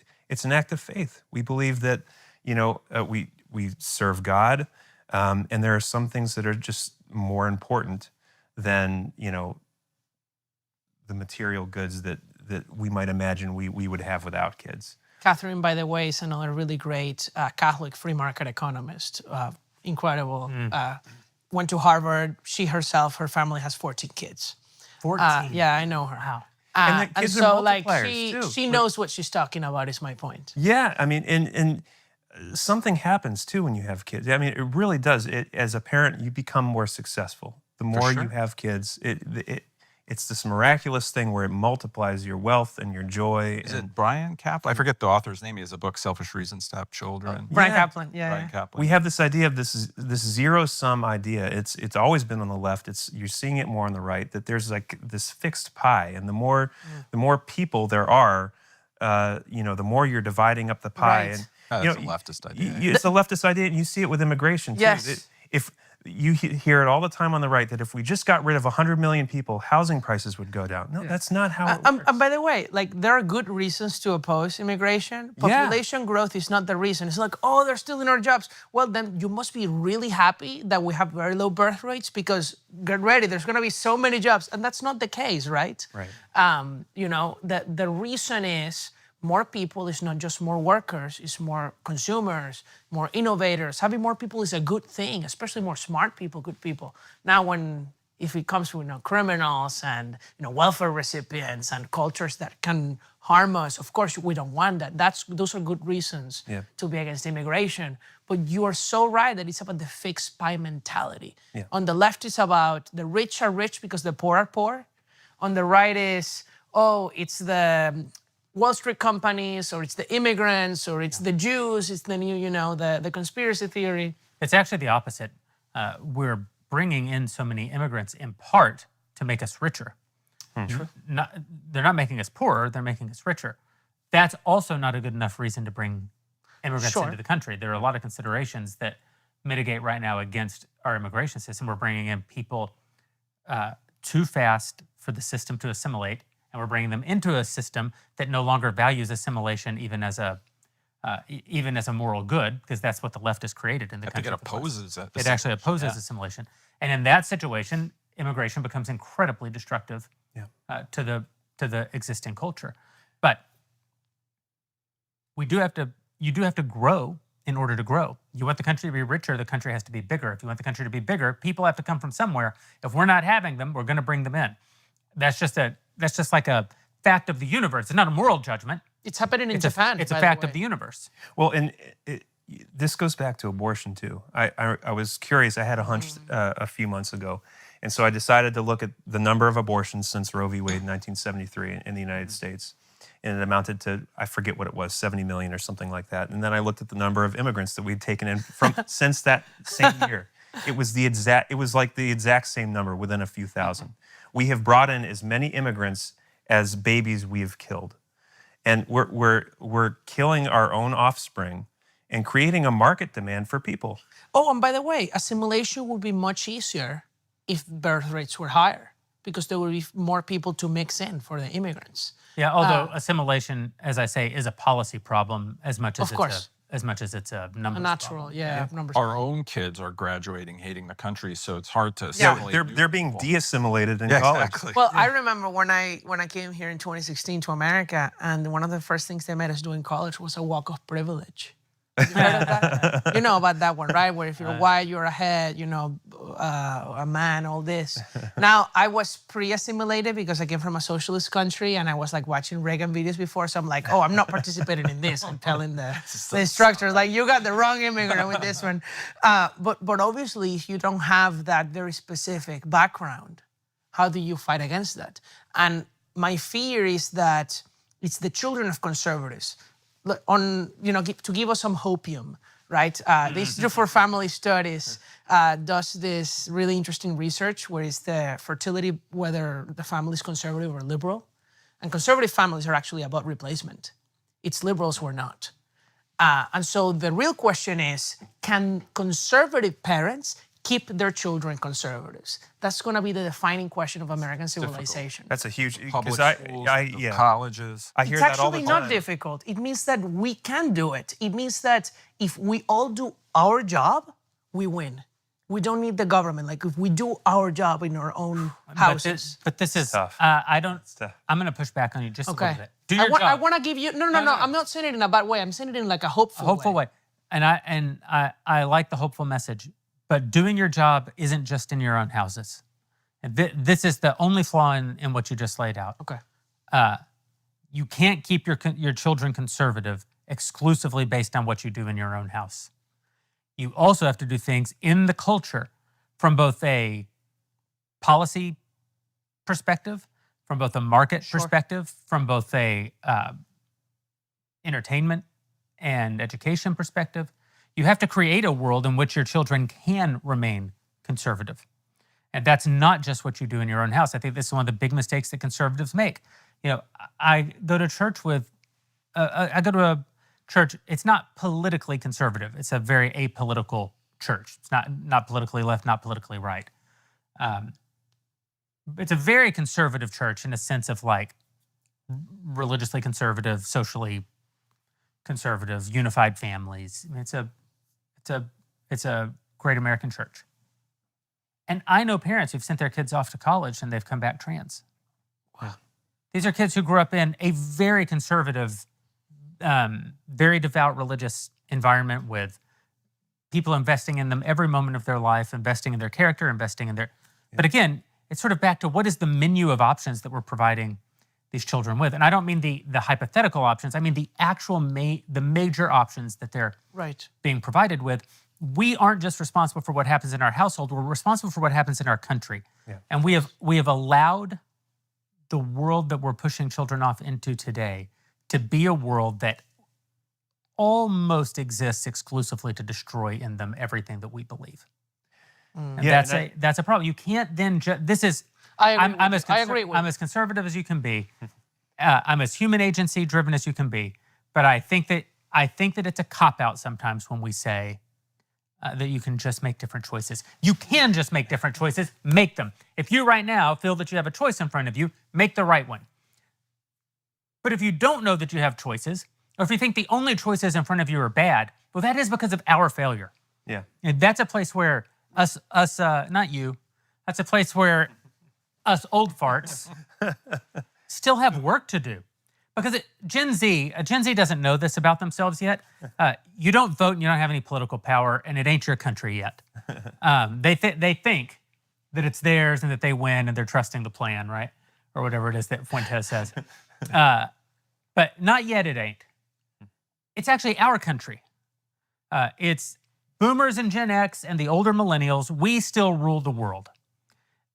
C: an act of faith. We believe that we serve God, and there are some things that are just more important than the material goods that we might imagine we would have without kids.
B: Catherine, by the way, is another really great Catholic free market economist. Incredible. Went to Harvard. She herself, her family has 14 kids.
A: 14.
B: Yeah, I know her.
A: Wow.
C: And the kids are
B: so like
C: multipliers, too.
B: she knows what she's talking about, is my point.
C: Yeah, I mean, and something happens too when you have kids. I mean, it really does. As a parent, you become more successful. The more
D: sure.
C: you have kids, it's this miraculous thing where it multiplies your wealth and your joy.
D: Is it Brian Kaplan? I forget the author's name. He has a book, Selfish Reasons to Have Children.
B: Brian
C: Yeah.
B: Kaplan, yeah.
D: Brian Kaplan.
C: We have this idea of this zero-sum idea. It's always been on the left. You're seeing it more on the right, that there's like this fixed pie, and the more people there are, the more you're dividing up the pie.
B: Right.
C: And
D: That's a leftist idea.
C: it's a leftist idea, and you see it with immigration too.
B: Yes.
C: If you hear it all the time on the right, that if we just got rid of 100 million people, housing prices would go down. No, that's not how it works.
B: And by the way, like, there are good reasons to oppose immigration. Population growth is not the reason. It's like, oh, they're stealing our jobs. Well, then you must be really happy that we have very low birth rates, because get ready, there's going to be so many jobs. And that's not the case, right?
C: Right.
B: The reason is more people is not just more workers, it's more consumers, more innovators. Having more people is a good thing, especially more smart people, good people. Now, if it comes to criminals and welfare recipients and cultures that can harm us, of course we don't want that. Those are good reasons to be against immigration. But you are so right that it's about the fixed pie mentality.
C: Yeah.
B: On the left, it's about the rich are rich because the poor are poor. On the right is, it's the Wall Street companies, or it's the immigrants, or it's the Jews, it's the new, the conspiracy theory.
A: It's actually the opposite. We're bringing in so many immigrants in part to make us richer. They're not making us poorer, they're making us richer. That's also not a good enough reason to bring immigrants into the country. There are a lot of considerations that mitigate right now against our immigration system. We're bringing in people too fast for the system to assimilate, and we're bringing them into a system that no longer values assimilation even as a moral good, because that's what the left has created in the country.
D: I think it opposes it.
A: It actually opposes assimilation. And in that situation, immigration becomes incredibly destructive to the existing culture. But you do have to grow in order to grow. You want the country to be richer, the country has to be bigger. If you want the country to be bigger, people have to come from somewhere. If we're not having them, we're going to bring them in. That's just like a fact of the universe. It's not a moral judgment.
B: It's happening in Japan.
A: It's a fact of the universe.
C: Well, and this goes back to abortion too. I was curious. I had a hunch a few months ago, and so I decided to look at the number of abortions since Roe v. Wade in 1973 in the United States, and it amounted to, I forget what it was, 70 million or something like that. And then I looked at the number of immigrants that we'd taken in from since that same year. It was like the exact same number within a few thousand. We have brought in as many immigrants as babies we have killed. And we're killing our own offspring and creating a market demand for people.
B: Oh, and by the way, assimilation would be much easier if birth rates were higher, because there would be more people to mix in for the immigrants.
A: Yeah, although assimilation, as I say, is a policy problem as much as it's a numbers
B: a natural,
A: problem.
B: numbers.
D: Our own kids are graduating hating the country, so it's hard to
C: Yeah,
D: assimilate.
C: they're being de-assimilated in
D: Yeah,
C: college.
D: exactly.
B: Well, I remember when I came here in 2016 to America, and one of the first things they made us do in college was a walk of privilege. You heard of that? You know about that one, right? Where if you're white, you're ahead, a man, all this. Now, I was pre-assimilated because I came from a socialist country, and I was like watching Reagan videos before, so I'm like, I'm not participating in this. I'm telling the instructors, like, you got the wrong immigrant with this one. But obviously, if you don't have that very specific background, how do you fight against that? And my fear is that it's the children of conservatives. To give us some hopium, right? The Institute for Family Studies does this really interesting research where it's the fertility, whether the family is conservative or liberal. And conservative families are actually about replacement. It's liberals who are not. And so the real question is, can conservative parents keep their children conservatives? That's going to be the defining question of American civilization.
C: That's a huge,
D: Public
C: because
D: schools, colleges.
C: I hear
B: It's
C: that all the
B: actually
C: time.
B: not difficult. It means that we can do it. It means that if we all do our job, we win. We don't need the government. Like, if we do our job in our own houses.
A: But this is
C: tough.
A: I'm
C: tough.
A: going to push back on you just a
B: Okay.
A: little bit. Do your job.
B: I want to give you, no. I'm not saying it in a bad way. I'm saying it in like a hopeful
A: way. And I like the hopeful message. But doing your job isn't just in your own houses. And this is the only flaw in what you just laid out.
B: Okay.
A: You can't keep your children conservative exclusively based on what you do in your own house. You also have to do things in the culture from both a policy perspective, from both a market perspective, from both a entertainment and education perspective. You have to create a world in which your children can remain conservative. And that's not just what you do in your own house. I think this is one of the big mistakes that conservatives make. I go to church a church, it's not politically conservative. It's a very apolitical church. It's not politically left, not politically right. It's a very conservative church in a sense of like religiously conservative, socially conservative, unified families. I mean, it's a great American church. And I know parents who've sent their kids off to college and they've come back trans.
C: Wow.
A: These are kids who grew up in a very conservative very devout religious environment with people investing in them every moment of their life, investing in their character, investing in their. But again, it's sort of back to what is the menu of options that we're providing these children with, and I don't mean the hypothetical options. I mean the actual the major options that they're being provided with. We aren't just responsible for what happens in our household. We're responsible for what happens in our country, and we have allowed the world that we're pushing children off into today to be a world that almost exists exclusively to destroy in them everything that we believe. And that's a problem. You can't then this is I'm as conservative as you can be. I'm as human agency driven as you can be. But I think that it's a cop out sometimes when we say that you can just make different choices. You can just make different choices. Make them. If you right now feel that you have a choice in front of you, make the right one. But if you don't know that you have choices, or if you think the only choices in front of you are bad, well, that is because of our failure.
C: Yeah.
A: And that's a place where not you, that's a place where us old farts still have work to do. Because Gen Z doesn't know this about themselves yet. You don't vote and you don't have any political power, and it ain't your country yet. They think that it's theirs and that they win and they're trusting the plan, right? Or whatever it is that Fuentes says. But not yet, it ain't. It's actually our country. It's boomers and Gen X and the older millennials. We still rule the world.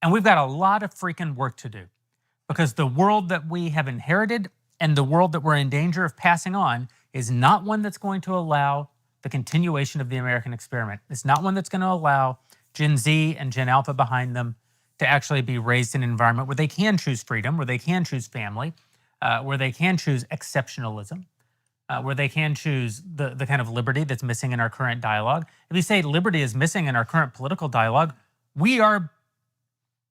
A: And we've got a lot of freaking work to do. Because the world that we have inherited and the world that we're in danger of passing on is not one that's going to allow the continuation of the American experiment. It's not one that's going to allow Gen Z and Gen Alpha behind them to actually be raised in an environment where they can choose freedom, where they can choose family, where they can choose exceptionalism, where they can choose the kind of liberty that's missing in our current dialogue. If you say liberty is missing in our current political dialogue, we are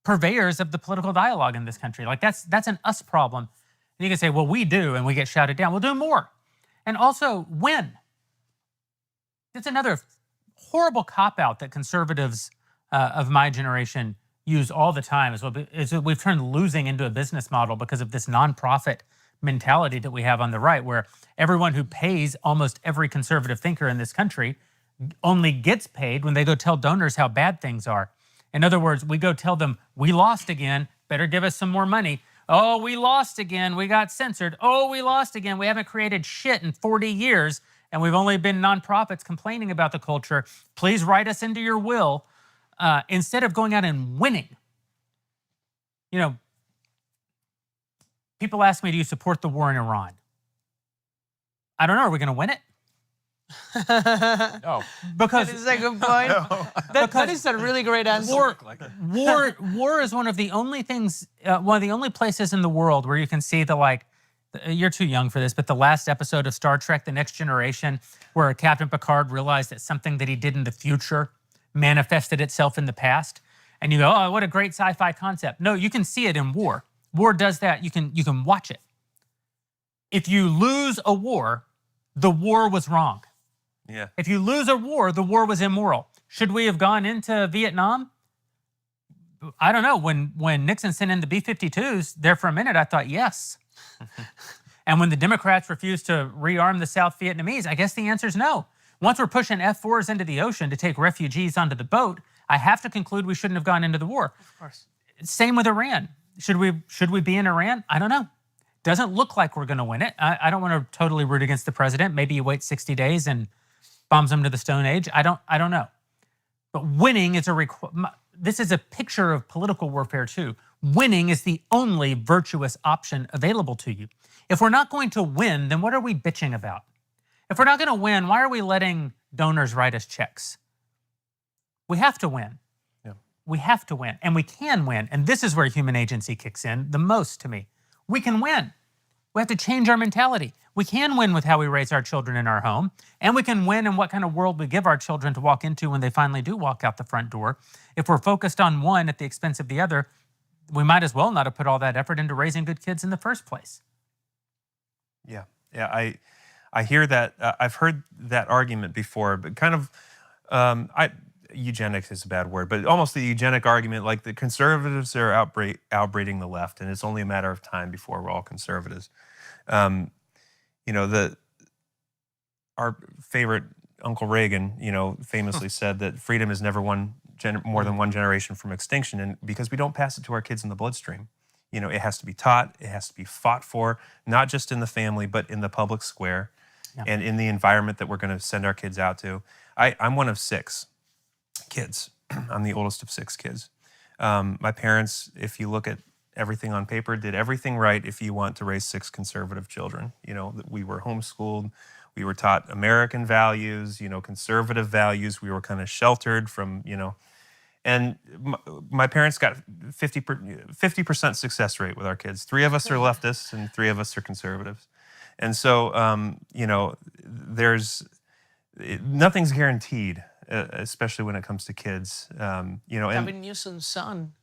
A: purveyors of the political dialogue in this country. Like that's an us problem. And you can say, well, we do, and we get shouted down. We'll do more. And also, when? It's another horrible cop-out that conservatives of my generation use all the time, is that we've turned losing into a business model because of this nonprofit mentality that we have on the right, where everyone who pays almost every conservative thinker in this country only gets paid when they go tell donors how bad things are. In other words, we go tell them, we lost again, better give us some more money. Oh, we lost again, we got censored. Oh, we lost again, we haven't created shit in 40 years, and we've only been nonprofits complaining about the culture. Please write us into your will, instead of going out and winning. You know, people ask me, do you support the war in Iran? I don't know, are we gonna win it?
D: No.
A: Because
B: that is a good point. That is a really great answer.
A: War is one of the only things, one of the only places in the world where you can see you're too young for this, but the last episode of Star Trek, The Next Generation, where Captain Picard realized that something that he did in the future manifested itself in the past. And you go, oh, what a great sci-fi concept. No, you can see it in war. War does that. You can watch it. If you lose a war, the war was wrong.
C: Yeah.
A: If you lose a war, the war was immoral. Should we have gone into Vietnam? I don't know. When Nixon sent in the B-52s, there for a minute, I thought, yes. And when the Democrats refused to rearm the South Vietnamese, I guess the answer is no. Once we're pushing F-4s into the ocean to take refugees onto the boat, I have to conclude we shouldn't have gone into the war.
B: Of course.
A: Same with Iran. Should we be in Iran? I don't know. Doesn't look like we're going to win it. I don't want to totally root against the president. Maybe you wait 60 days and bombs them to the Stone Age. I don't know. But winning is this is a picture of political warfare too. Winning is the only virtuous option available to you. If we're not going to win, then what are we bitching about? If we're not going to win, why are we letting donors write us checks? We have to win.
C: Yeah.
A: We have to win, and we can win. And this is where human agency kicks in the most to me. We can win. We have to change our mentality. We can win with how we raise our children in our home, and we can win in what kind of world we give our children to walk into when they finally do walk out the front door. If we're focused on one at the expense of the other, we might as well not have put all that effort into raising good kids in the first place.
C: Yeah. I hear that. I've heard that argument before, but kind of, eugenics is a bad word, but almost the eugenic argument, like the conservatives are outbreeding the left, and it's only a matter of time before we're all conservatives. our favorite Uncle Reagan, famously said that freedom is never more than one generation from extinction, and because we don't pass it to our kids in the bloodstream. It has to be taught, it has to be fought for, not just in the family, but in the public square and in the environment that we're going to send our kids out to. I'm one of 6 kids. I'm the oldest of 6 kids. My parents, if you look at everything on paper, did everything right if you want to raise 6 conservative children. We were homeschooled, we were taught American values, conservative values. We were kind of sheltered from, and my parents got 50% success rate with our kids. 3 of us are leftists and 3 of us are conservatives. And so, nothing's guaranteed, especially when it comes to kids.
B: Gavin Newsom's son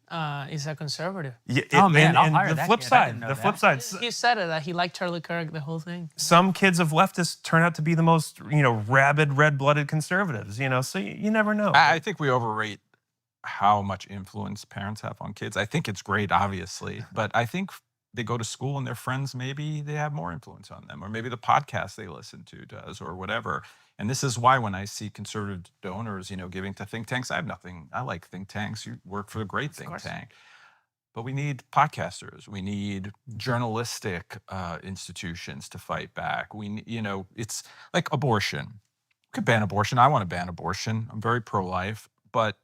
B: is a conservative.
C: Yeah,
A: Oh, man, I'll hire
C: the
A: that
C: flip
A: kid. I
C: side,
A: didn't know
C: the
A: that.
C: flip side.
B: He said it, that he liked Charlie Kirk, the whole thing.
C: Some kids of leftists turn out to be the most, rabid, red-blooded conservatives. So you never know.
D: I think we overrate how much influence parents have on kids. I think it's great, obviously, but I think they go to school and their friends, maybe they have more influence on them, or maybe the podcast they listen to does, or whatever. And this is why when I see conservative donors, giving to think tanks, I like think tanks. You work for a great think tank. But we need podcasters. We need journalistic institutions to fight back. It's like abortion. We could ban abortion. I want to ban abortion. I'm very pro-life, but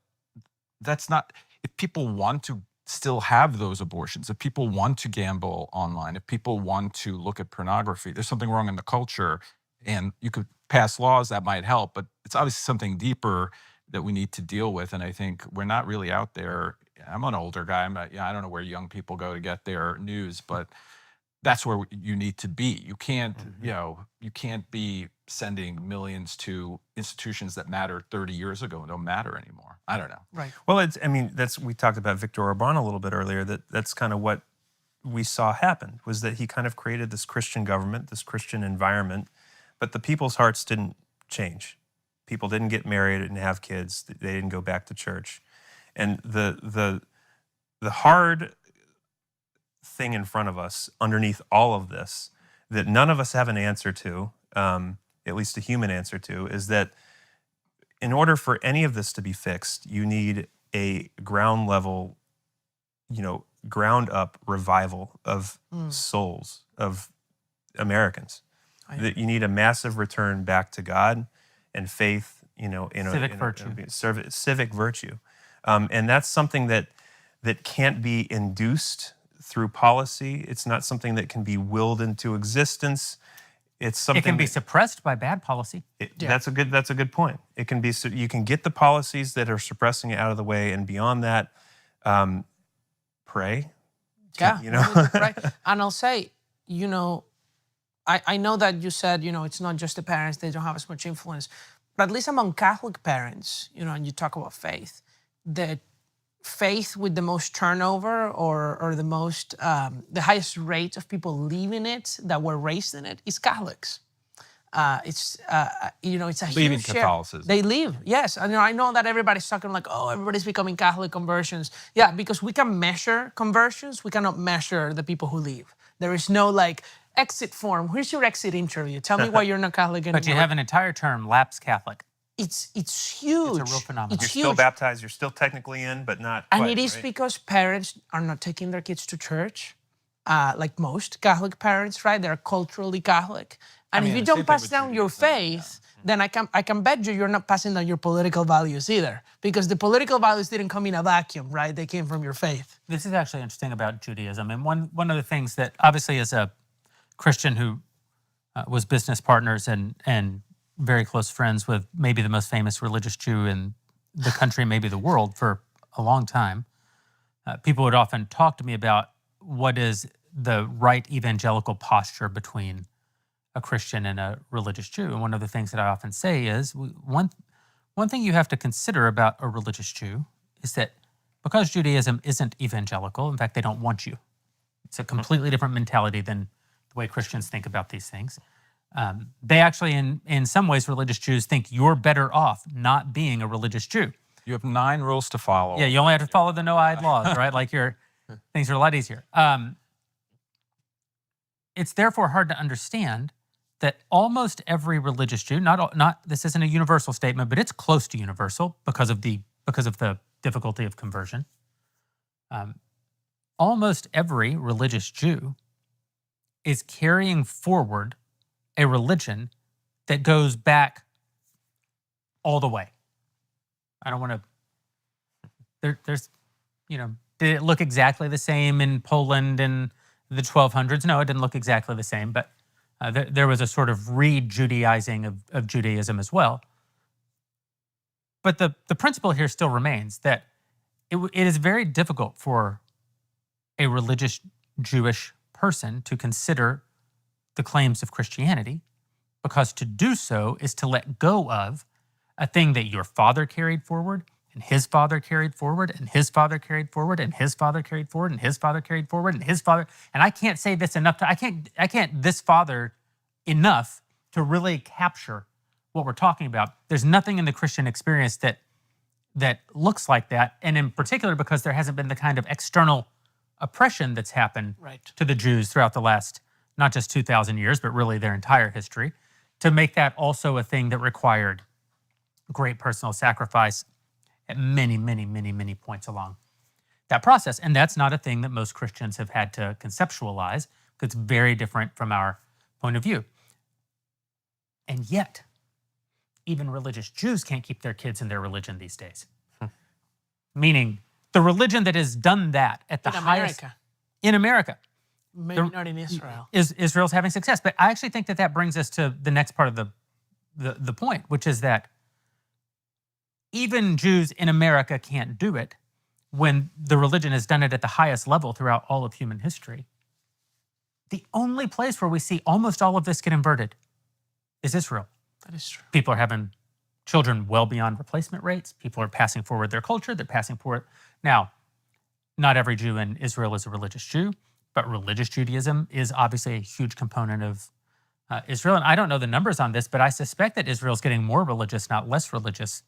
D: that's not, if people want to still have those abortions, if people want to gamble online, if people want to look at pornography, there's something wrong in the culture, and you could pass laws that might help, but it's obviously something deeper that we need to deal with. And I think we're not really out there. I'm an older guy. I don't know where young people go to get their news, but that's where you need to be. You can't, you can't be sending millions to institutions that mattered 30 years ago and don't matter anymore. I don't know.
B: Right.
C: Well, we talked about Viktor Orbán a little bit earlier, that's kind of what we saw happen, was that he kind of created this Christian government, this Christian environment, but the people's hearts didn't change. People didn't get married and have kids. They didn't go back to church. And the hard thing in front of us, underneath all of this, that none of us have an answer to, at least a human answer to, is that in order for any of this to be fixed, you need a ground level, ground up revival of souls, of Americans. That you need a massive return back to God and faith, civic virtue. And that's something that can't be induced through policy. It's not something that can be willed into existence. It's something
A: It can be suppressed by bad policy.
C: That's a good point. It can be, so you can get the policies that are suppressing it out of the way, and beyond that, pray.
B: Yeah, right. And I'll say, I know that you said, it's not just the parents, they don't have as much influence, but at least among Catholic parents, and you talk about faith, that faith with the most turnover or the most, the highest rate of people leaving it, that were raised in it, is Catholics. It's a
D: Leaving
B: huge share.
D: Catholicism.
B: They leave, yes. And I know that everybody's talking like, oh, everybody's becoming Catholic, conversions. Yeah, because we can measure conversions, we cannot measure the people who leave. There is no exit form. Here's your exit interview. Tell me why you're not Catholic anymore.
A: But you have an entire term, lapsed Catholic.
B: It's huge.
A: It's a real phenomenon.
B: It's
C: You're still
B: huge.
C: baptized, you're still technically in, but not
B: And
C: quite,
B: it is
C: right?
B: because parents are not taking their kids to church, like most Catholic parents, right? They're culturally Catholic. And if you
D: the same
B: don't
D: thing
B: pass
D: with
B: down your
D: Judaism,
B: faith, then I can bet you're not passing down your political values either, because the political values didn't come in a vacuum, right? They came from your faith.
A: This is actually interesting about Judaism. And one of the things that, obviously, as a Christian who was business partners and very close friends with maybe the most famous religious Jew in the country, maybe the world, for a long time, people would often talk to me about what is the right evangelical posture between a Christian and a religious Jew. And one of the things that I often say is, one thing you have to consider about a religious Jew is that because Judaism isn't evangelical, in fact, they don't want you. It's a completely different mentality than the way Christians think about these things. They actually, in some ways, religious Jews think you're better off not being a religious Jew.
D: You have 9 rules to follow.
A: Yeah, you only have to follow the no-eyed laws, right? Things are a lot easier. It's therefore hard to understand that almost every religious Jew, not this isn't a universal statement, but it's close to universal because of the difficulty of conversion. Almost every religious Jew is carrying forward a religion that goes back all the way. I don't want to. There's, did it look exactly the same in Poland in the 1200s? No, it didn't look exactly the same, but there was a sort of re-Judaizing of Judaism as well. But the principle here still remains that it is very difficult for a religious Jewish person to consider the claims of Christianity, because to do so is to let go of a thing that your father carried forward, and his father carried forward, and his father carried forward, and his father carried forward, and his father carried forward, and his father. And I can't say this enough. I can't this father enough to really capture what we're talking about. There's nothing in the Christian experience that looks like that, and in particular because there hasn't been the kind of external oppression that's happened to the Jews throughout the last, not just 2,000 years, but really their entire history, to make that also a thing that required great personal sacrifice at many, many, many, many points along that process. And that's not a thing that most Christians have had to conceptualize, because it's very different from our point of view. And yet, even religious Jews can't keep their kids in their religion these days. Meaning, the religion that has done that at the highest... In America.
B: Maybe not in Israel.
A: Israel's having success. But I actually think that brings us to the next part of the point, which is that even Jews in America can't do it when the religion has done it at the highest level throughout all of human history. The only place where we see almost all of this get inverted is Israel.
B: That is true.
A: People are having children well beyond replacement rates. People are passing forward their culture. They're passing forward. Now, not every Jew in Israel is a religious Jew, but religious Judaism is obviously a huge component of Israel. And I don't know the numbers on this, but I suspect that Israel's getting more religious, not less religious.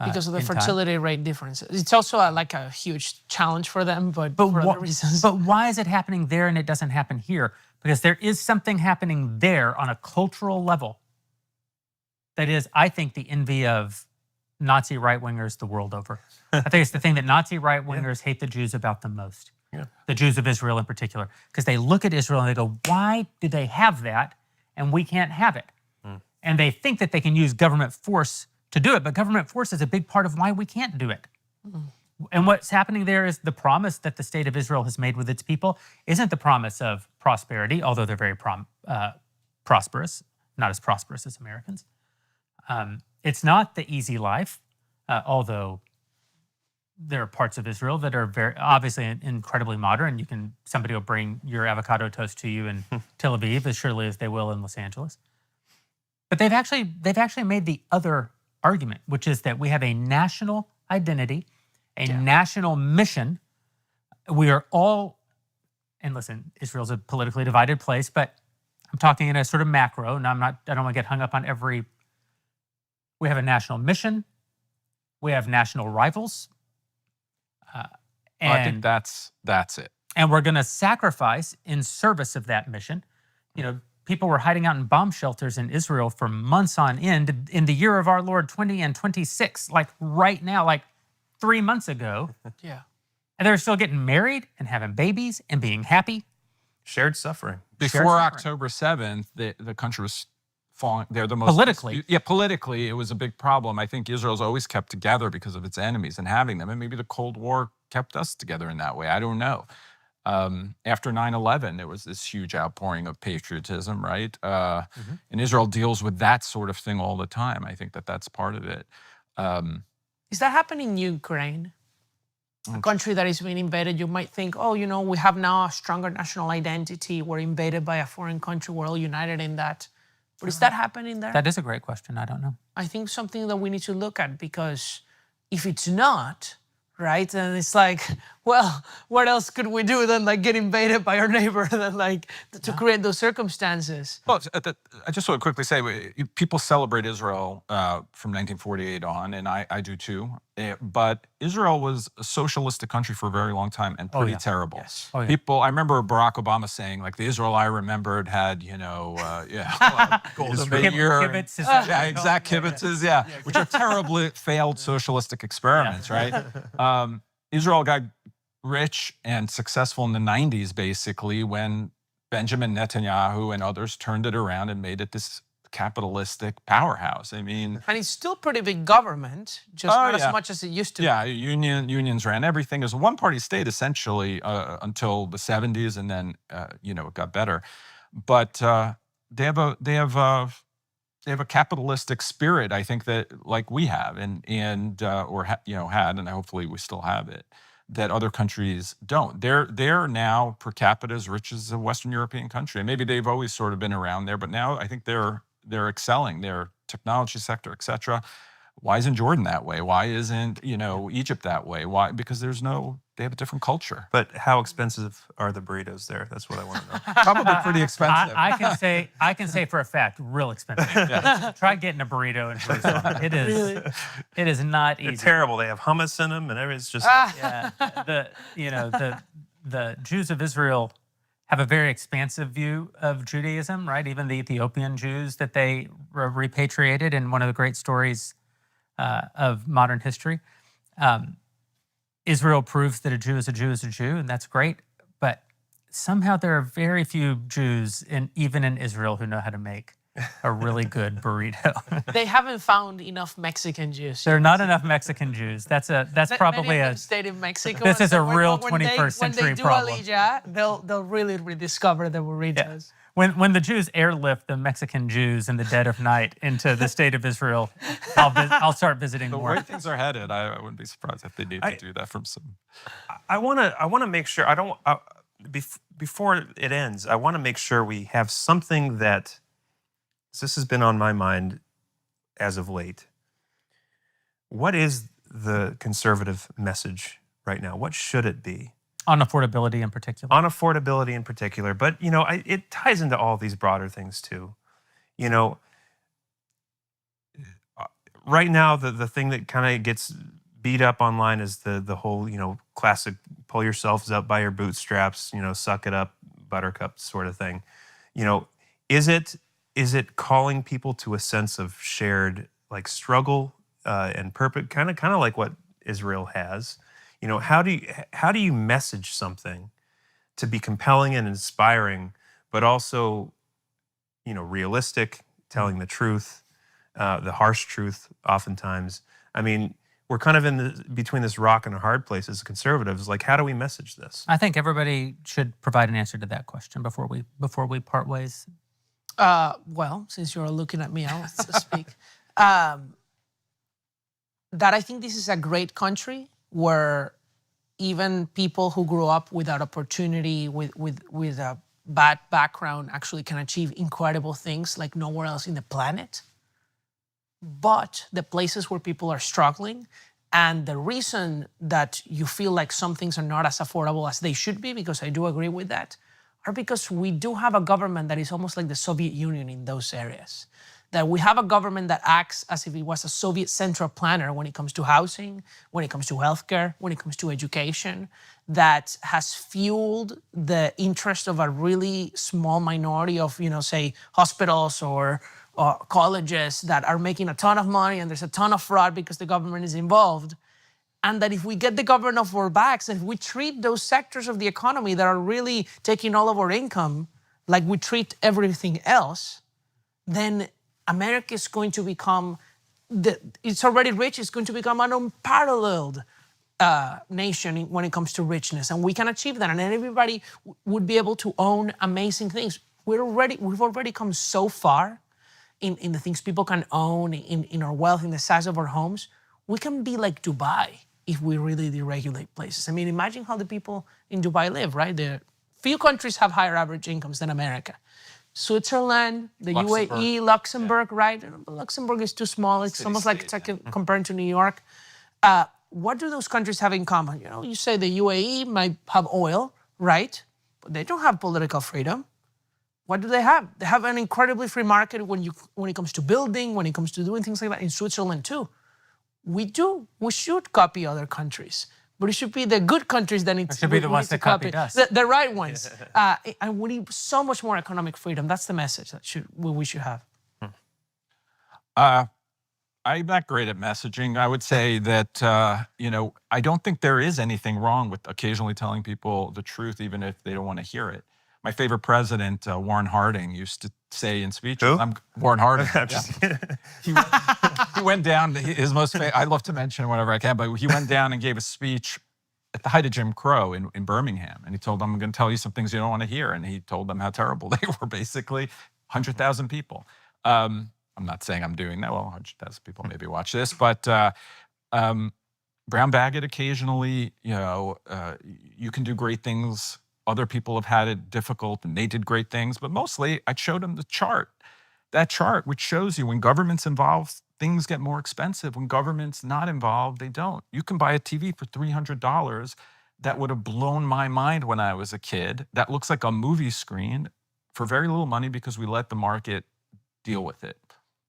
B: Because of the fertility rate differences. It's also like a huge challenge for them, but for other reasons.
A: But why is it happening there and it doesn't happen here? Because there is something happening there on a cultural level that is, I think, the envy of Nazi right-wingers the world over. I think it's the thing that Nazi right-wingers hate the Jews about the most.
C: Yeah.
A: The Jews of Israel in particular. Because they look at Israel and they go, why do they have that and we can't have it? And they think that they can use government force to do it, but government force is a big part of why we can't do it. And what's happening there is the promise that the state of Israel has made with its people isn't the promise of prosperity, although they're very prosperous, not as prosperous as Americans. It's not the easy life, although there are parts of Israel that are very obviously incredibly modern. Somebody will bring your avocado toast to you in Tel Aviv as surely as they will in Los Angeles. But they've actually made the other argument, which is that we have a national identity, a national mission. We are all, and listen, Israel's a politically divided place, but I'm talking in a sort of macro, and I don't want to get hung up on every. We have a national mission. We have national rivals.
D: I think that's it.
A: And we're going to sacrifice in service of that mission. People were hiding out in bomb shelters in Israel for months on end in the year of our Lord 20 and 26, like right now, like 3 months ago.
B: Yeah.
A: And they're still getting married and having babies and being happy.
C: Shared suffering.
D: Before October 7th, the country was falling. They're the most
A: Politically.
D: Politically, it was a big problem. I think Israel's always kept together because of its enemies and having them. And maybe the Cold War kept us together in that way. I don't know. After 9/11, there was this huge outpouring of patriotism, right? And Israel deals with that sort of thing all the time. I think that's part of it.
B: Is that happening in Ukraine? A country that is being invaded, you might think, we have now a stronger national identity. We're invaded by a foreign country. We're all united in that. But is that happening there?
A: That is a great question. I don't know.
B: I think something that we need to look at, because if it's not, right, then it's like Well, what else could we do than like get invaded by our neighbor than like to create those circumstances?
D: Well, I just want to quickly say, people celebrate Israel from 1948 on, and I do too. But Israel was a socialistic country for a very long time and pretty terrible.
B: Yes.
A: Oh, yeah.
D: People, I remember Barack Obama saying, like, the Israel I remembered had, golden year.
A: Kibbutz is-
D: Yeah, exact kibbutzes, which are terribly failed socialistic experiments, right? Israel got rich and successful in the 90s, basically, when Benjamin Netanyahu and others turned it around and made it this capitalistic powerhouse. I mean,
B: And it's still pretty big government, just not as much as it used to.
D: yeah, unions ran everything. It was a one-party state essentially until the 70s, and then it got better. But they have a capitalistic spirit, I think, that like we have, and had, and hopefully we still have it, that other countries don't. They're now per capita as rich as a Western European country. And maybe they've always sort of been around there, but now I think they're excelling. Their technology sector, et cetera. Why isn't Jordan that way? Why isn't Egypt that way? Why? Because they have a different culture.
C: But how expensive are the burritos there? That's what I want to know.
D: Probably pretty expensive.
A: I can say for a fact, real expensive. Try getting a burrito in Jerusalem. It is not easy.
C: They're terrible. They have hummus in them, and everything's just.
A: Yeah, the Jews of Israel have a very expansive view of Judaism, right? Even the Ethiopian Jews that they repatriated in one of the great stories of modern history. Israel proves that a Jew is a Jew is a Jew, and that's great. But somehow there are very few Jews, even in Israel, who know how to make a really good burrito.
B: They haven't found enough Mexican Jews.
A: There are not enough Mexican Jews. That's probably
B: Many of
A: a.
B: them stayed in Mexico.
A: This
B: and
A: is
B: so
A: a real
B: when
A: 21st century
B: when they
A: problem.
B: do Aliyah, they'll really rediscover the burritos.
A: When the Jews airlift the Mexican Jews in the dead of night into the state of Israel, I'll start visiting
D: The
A: more.
D: way things are headed, I wouldn't be surprised if they need to do that from some.
C: I want to make sure before it ends. I want to make sure we have something that. This has been on my mind as of late. What is the conservative message right now? What should it be?
A: On affordability in particular.
C: On affordability in particular, but it ties into all these broader things too. Right now the thing that kind of gets beat up online is the whole classic pull yourselves up by your bootstraps, suck it up, buttercup sort of thing. Is it calling people to a sense of shared like struggle and purpose, kind of like what Israel has? How do you message something to be compelling and inspiring, but also realistic, telling the truth, the harsh truth oftentimes? I mean, we're kind of between this rock and a hard place as conservatives. Like, how do we message this?
A: I think everybody should provide an answer to that question before we part ways.
B: Well, since you're looking at me, I'll speak. That I think this is a great country where even people who grew up without opportunity, with a bad background, actually can achieve incredible things like nowhere else in the planet. But the places where people are struggling, and the reason that you feel like some things are not as affordable as they should be, because I do agree with that, are because we do have a government that is almost like the Soviet Union in those areas. That we have a government that acts as if it was a Soviet central planner when it comes to housing, when it comes to healthcare, when it comes to education, that has fueled the interest of a really small minority of, say, hospitals or colleges that are making a ton of money, and there's a ton of fraud because the government is involved. And that if we get the government off our backs, and if we treat those sectors of the economy that are really taking all of our income like we treat everything else, then America is going to become, it's already rich, it's going to become an unparalleled nation when it comes to richness. And we can achieve that. And everybody would be able to own amazing things. We've already come so far in the things people can own, in our wealth, in the size of our homes. We can be like Dubai if we really deregulate places. I mean, imagine how the people in Dubai live, right? Few countries have higher average incomes than America. Switzerland, the UAE, Luxembourg, right? Luxembourg is too small. It's almost like comparing to New York. what do those countries have in common? You know, you say the UAE might have oil, right? But they don't have political freedom. What do they have? They have an incredibly free market when it comes to building, when it comes to doing things like that. In Switzerland too. We should copy other countries, but it should be the good countries that need to
A: should be the ones that copied us.
B: The right ones. And we need so much more economic freedom. That's the message that we should have.
D: I'm not great at messaging. I would say that, I don't think there is anything wrong with occasionally telling people the truth, even if they don't want to hear it. My favorite president, Warren Harding, used to say in speeches,
C: Who?
D: Warren Harding.
C: I'm just kidding.
D: He went down, his most I love to mention whenever I can, but he went down and gave a speech at the height of Jim Crow in Birmingham. And he told them, I'm going to tell you some things you don't want to hear. And he told them how terrible they were, basically. 100,000 people. I'm not saying I'm doing that. Well, 100,000 people maybe watch this. But brown bag it occasionally. You can do great things. Other people have had it difficult and they did great things. But mostly, I showed them the chart. That chart, which shows you when government's involved, things get more expensive. When government's not involved, they don't. You can buy a TV for $300 that would have blown my mind when I was a kid. That looks like a movie screen for very little money because we let the market deal with it.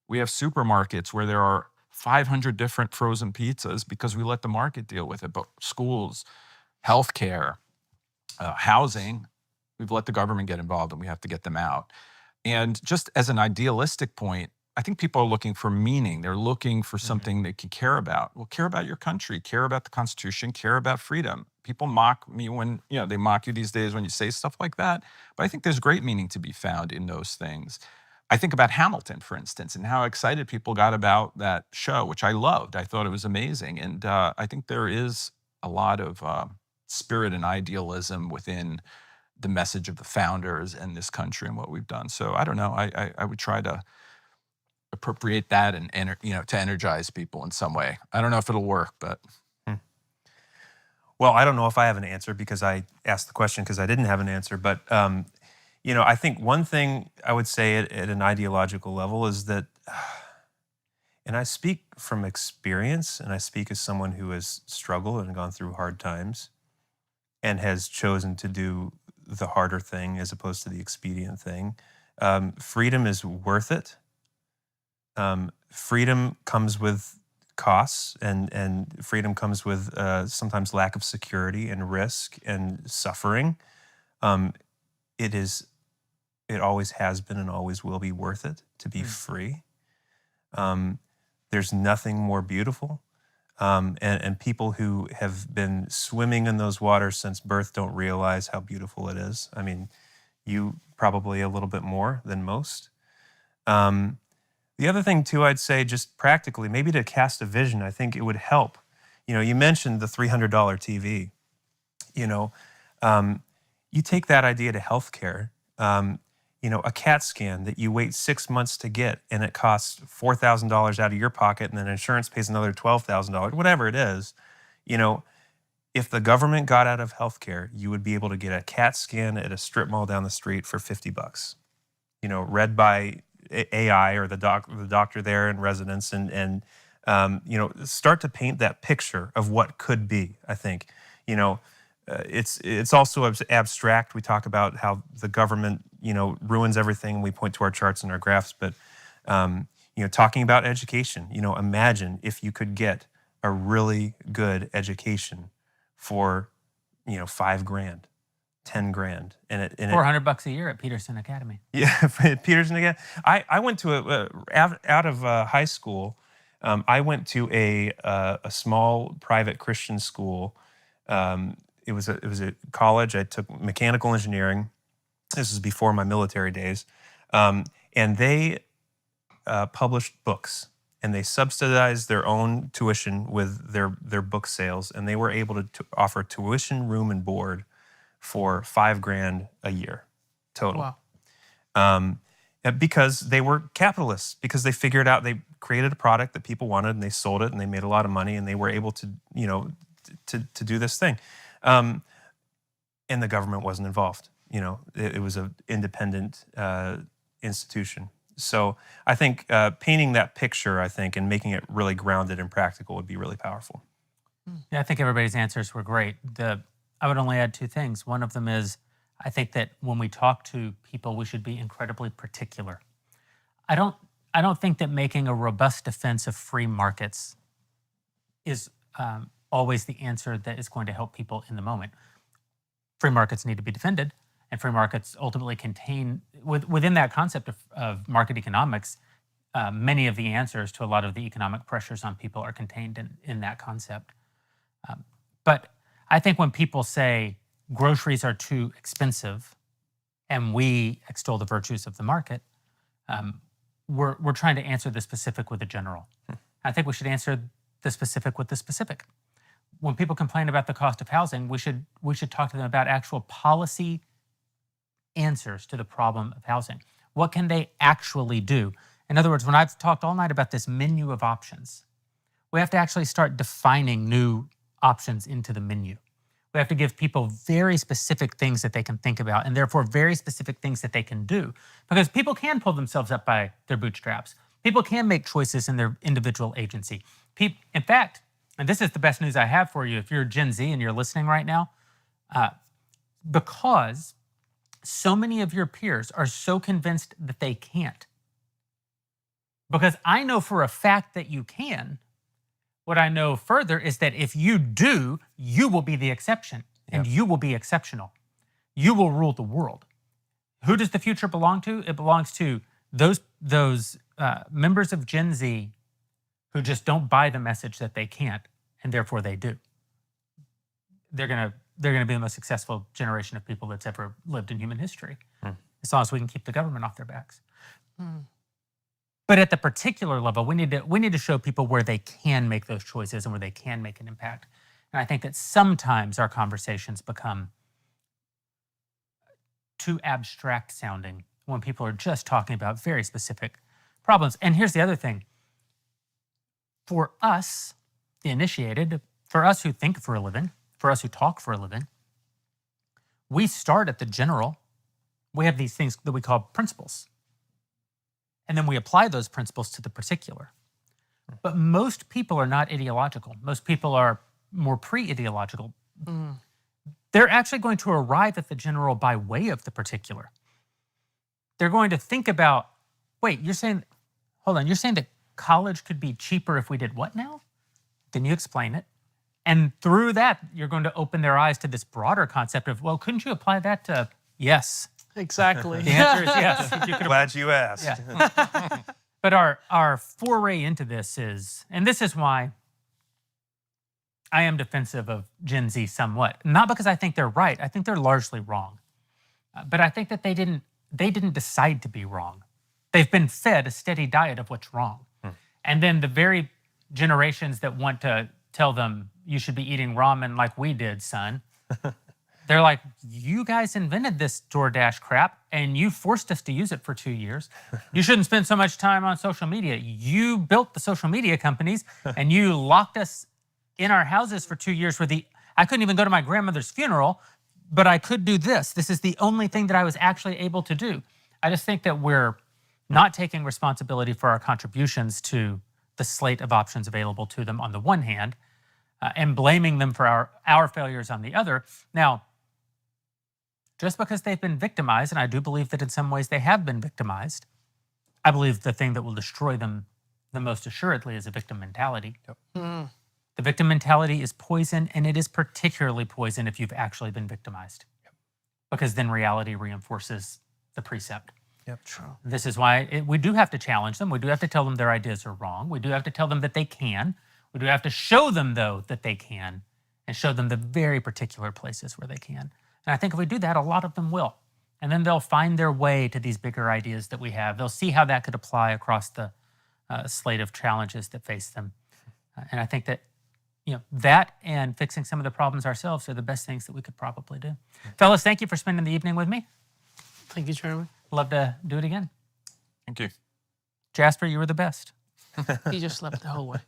D: We have supermarkets where there are 500 different frozen pizzas because we let the market deal with it. But schools, healthcare, housing, we've let the government get involved and we have to get them out. And just as an idealistic point, I think people are looking for meaning. They're looking for something they can care about. Well, care about your country, care about the Constitution, care about freedom. People mock me when, they mock you these days when you say stuff like that. But I think there's great meaning to be found in those things. I think about Hamilton, for instance, and how excited people got about that show, which I loved. I thought it was amazing. And I think there is a lot of spirit and idealism within the message of the founders and this country and what we've done. So I don't know. I would try to appropriate that and to energize people in some way. I don't know if it'll work, but.
C: Well, I don't know if I have an answer because I asked the question because I didn't have an answer. But, I think one thing I would say at an ideological level is that, and I speak from experience, and I speak as someone who has struggled and gone through hard times and has chosen to do the harder thing as opposed to the expedient thing. Freedom is worth it. Freedom comes with costs, and freedom comes with sometimes lack of security and risk and suffering. It always has been and always will be worth it to be free. There's nothing more beautiful. And people who have been swimming in those waters since birth don't realize how beautiful it is. I mean, you probably a little bit more than most. The other thing too, I'd say just practically, maybe to cast a vision, I think it would help. You mentioned the $300 TV. You take that idea to healthcare. A CAT scan that you wait 6 months to get and it costs $4,000 out of your pocket and then insurance pays another $12,000, whatever it is. If the government got out of healthcare, you would be able to get a CAT scan at a strip mall down the street for $50. Read by AI or the doctor there in residence, and start to paint that picture of what could be. I think it's also abstract. We talk about how the government ruins everything. We point to our charts and our graphs, but talking about education. Imagine if you could get a really good education for $5,000, $10,000, and it
A: $400 a year at Peterson Academy.
C: Yeah, Peterson again. I went to out of high school. I went to a small private Christian school. It was a college. I took mechanical engineering. This was before my military days, and they published books, and they subsidized their own tuition with their book sales, and they were able to offer tuition, room, and board for $5,000 a year total.
B: Wow.
C: Because they were capitalists, because they figured out, they created a product that people wanted and they sold it and they made a lot of money and they were able to, to do this thing. And the government wasn't involved. It was an independent institution. So I think painting that picture, and making it really grounded and practical would be really powerful.
A: Yeah, I think everybody's answers were great. I would only add two things. One of them is I think that when we talk to people, we should be incredibly particular. I don't think that making a robust defense of free markets is always the answer that is going to help people in the moment. Free markets need to be defended, and free markets ultimately contain, within that concept of market economics, many of the answers to a lot of the economic pressures on people are contained in that concept. But I think when people say groceries are too expensive and we extol the virtues of the market, we're trying to answer the specific with the general. I think we should answer the specific with the specific. When people complain about the cost of housing, we should talk to them about actual policy answers to the problem of housing. What can they actually do? In other words, when I've talked all night about this menu of options, we have to actually start defining new options into the menu. We have to give people very specific things that they can think about, and therefore very specific things that they can do. Because people can pull themselves up by their bootstraps. People can make choices in their individual agency. In fact, and this is the best news I have for you if you're Gen Z and you're listening right now, because so many of your peers are so convinced that they can't. Because I know for a fact that you can. What I know further is that if you do, you will be the exception, and you will be exceptional. You will rule the world. Who does the future belong to? It belongs to those members of Gen Z who just don't buy the message that they can't, and therefore they do. They're gonna be the most successful generation of people that's ever lived in human history, as long as we can keep the government off their backs. But at the particular level, we need to show people where they can make those choices and where they can make an impact. And I think that sometimes our conversations become too abstract sounding when people are just talking about very specific problems. And here's the other thing. For us, the initiated, for us who think for a living, for us who talk for a living, we start at the general. We have these things that we call principles. And then we apply those principles to the particular. But most people are not ideological. Most people are more pre-ideological. They're actually going to arrive at the general by way of the particular. They're going to think about, wait, you're saying that college could be cheaper if we did what now? Can you explain it? And through that, you're going to open their eyes to this broader concept of, well, couldn't you apply that to, yes.
B: Exactly.
A: The answer is yes.
C: Glad you asked.
A: Yeah. But our foray into this is, and this is why I am defensive of Gen Z somewhat. Not because I think they're right. I think they're largely wrong. But I think that they didn't decide to be wrong. They've been fed a steady diet of what's wrong. And then the very generations that want to tell them, you should be eating ramen like we did, son. They're like, you guys invented this DoorDash crap and you forced us to use it for 2 years. You shouldn't spend so much time on social media. You built the social media companies and you locked us in our houses for 2 years I couldn't even go to my grandmother's funeral, but I could do this. This is the only thing that I was actually able to do. I just think that we're not taking responsibility for our contributions to the slate of options available to them on the one hand, and blaming them for our failures on the other. Now, just because they've been victimized, and I do believe that in some ways they have been victimized, I believe the thing that will destroy them the most assuredly is a victim mentality. The victim mentality is poison, and it is particularly poison if you've actually been victimized. Because then reality reinforces the precept.
B: True.
A: This is why we do have to challenge them. We do have to tell them their ideas are wrong. We do have to tell them that they can. We do have to show them, though, that they can, and show them the very particular places where they can. And I think if we do that, a lot of them will. And then they'll find their way to these bigger ideas that we have. They'll see how that could apply across the slate of challenges that face them. And I think that that and fixing some of the problems ourselves are the best things that we could probably do. Fellas, thank you for spending the evening with me.
B: Thank you, Jeremy.
A: Love to do it again.
D: Thank you.
A: Jasper, you were the best.
B: He just slept the whole way.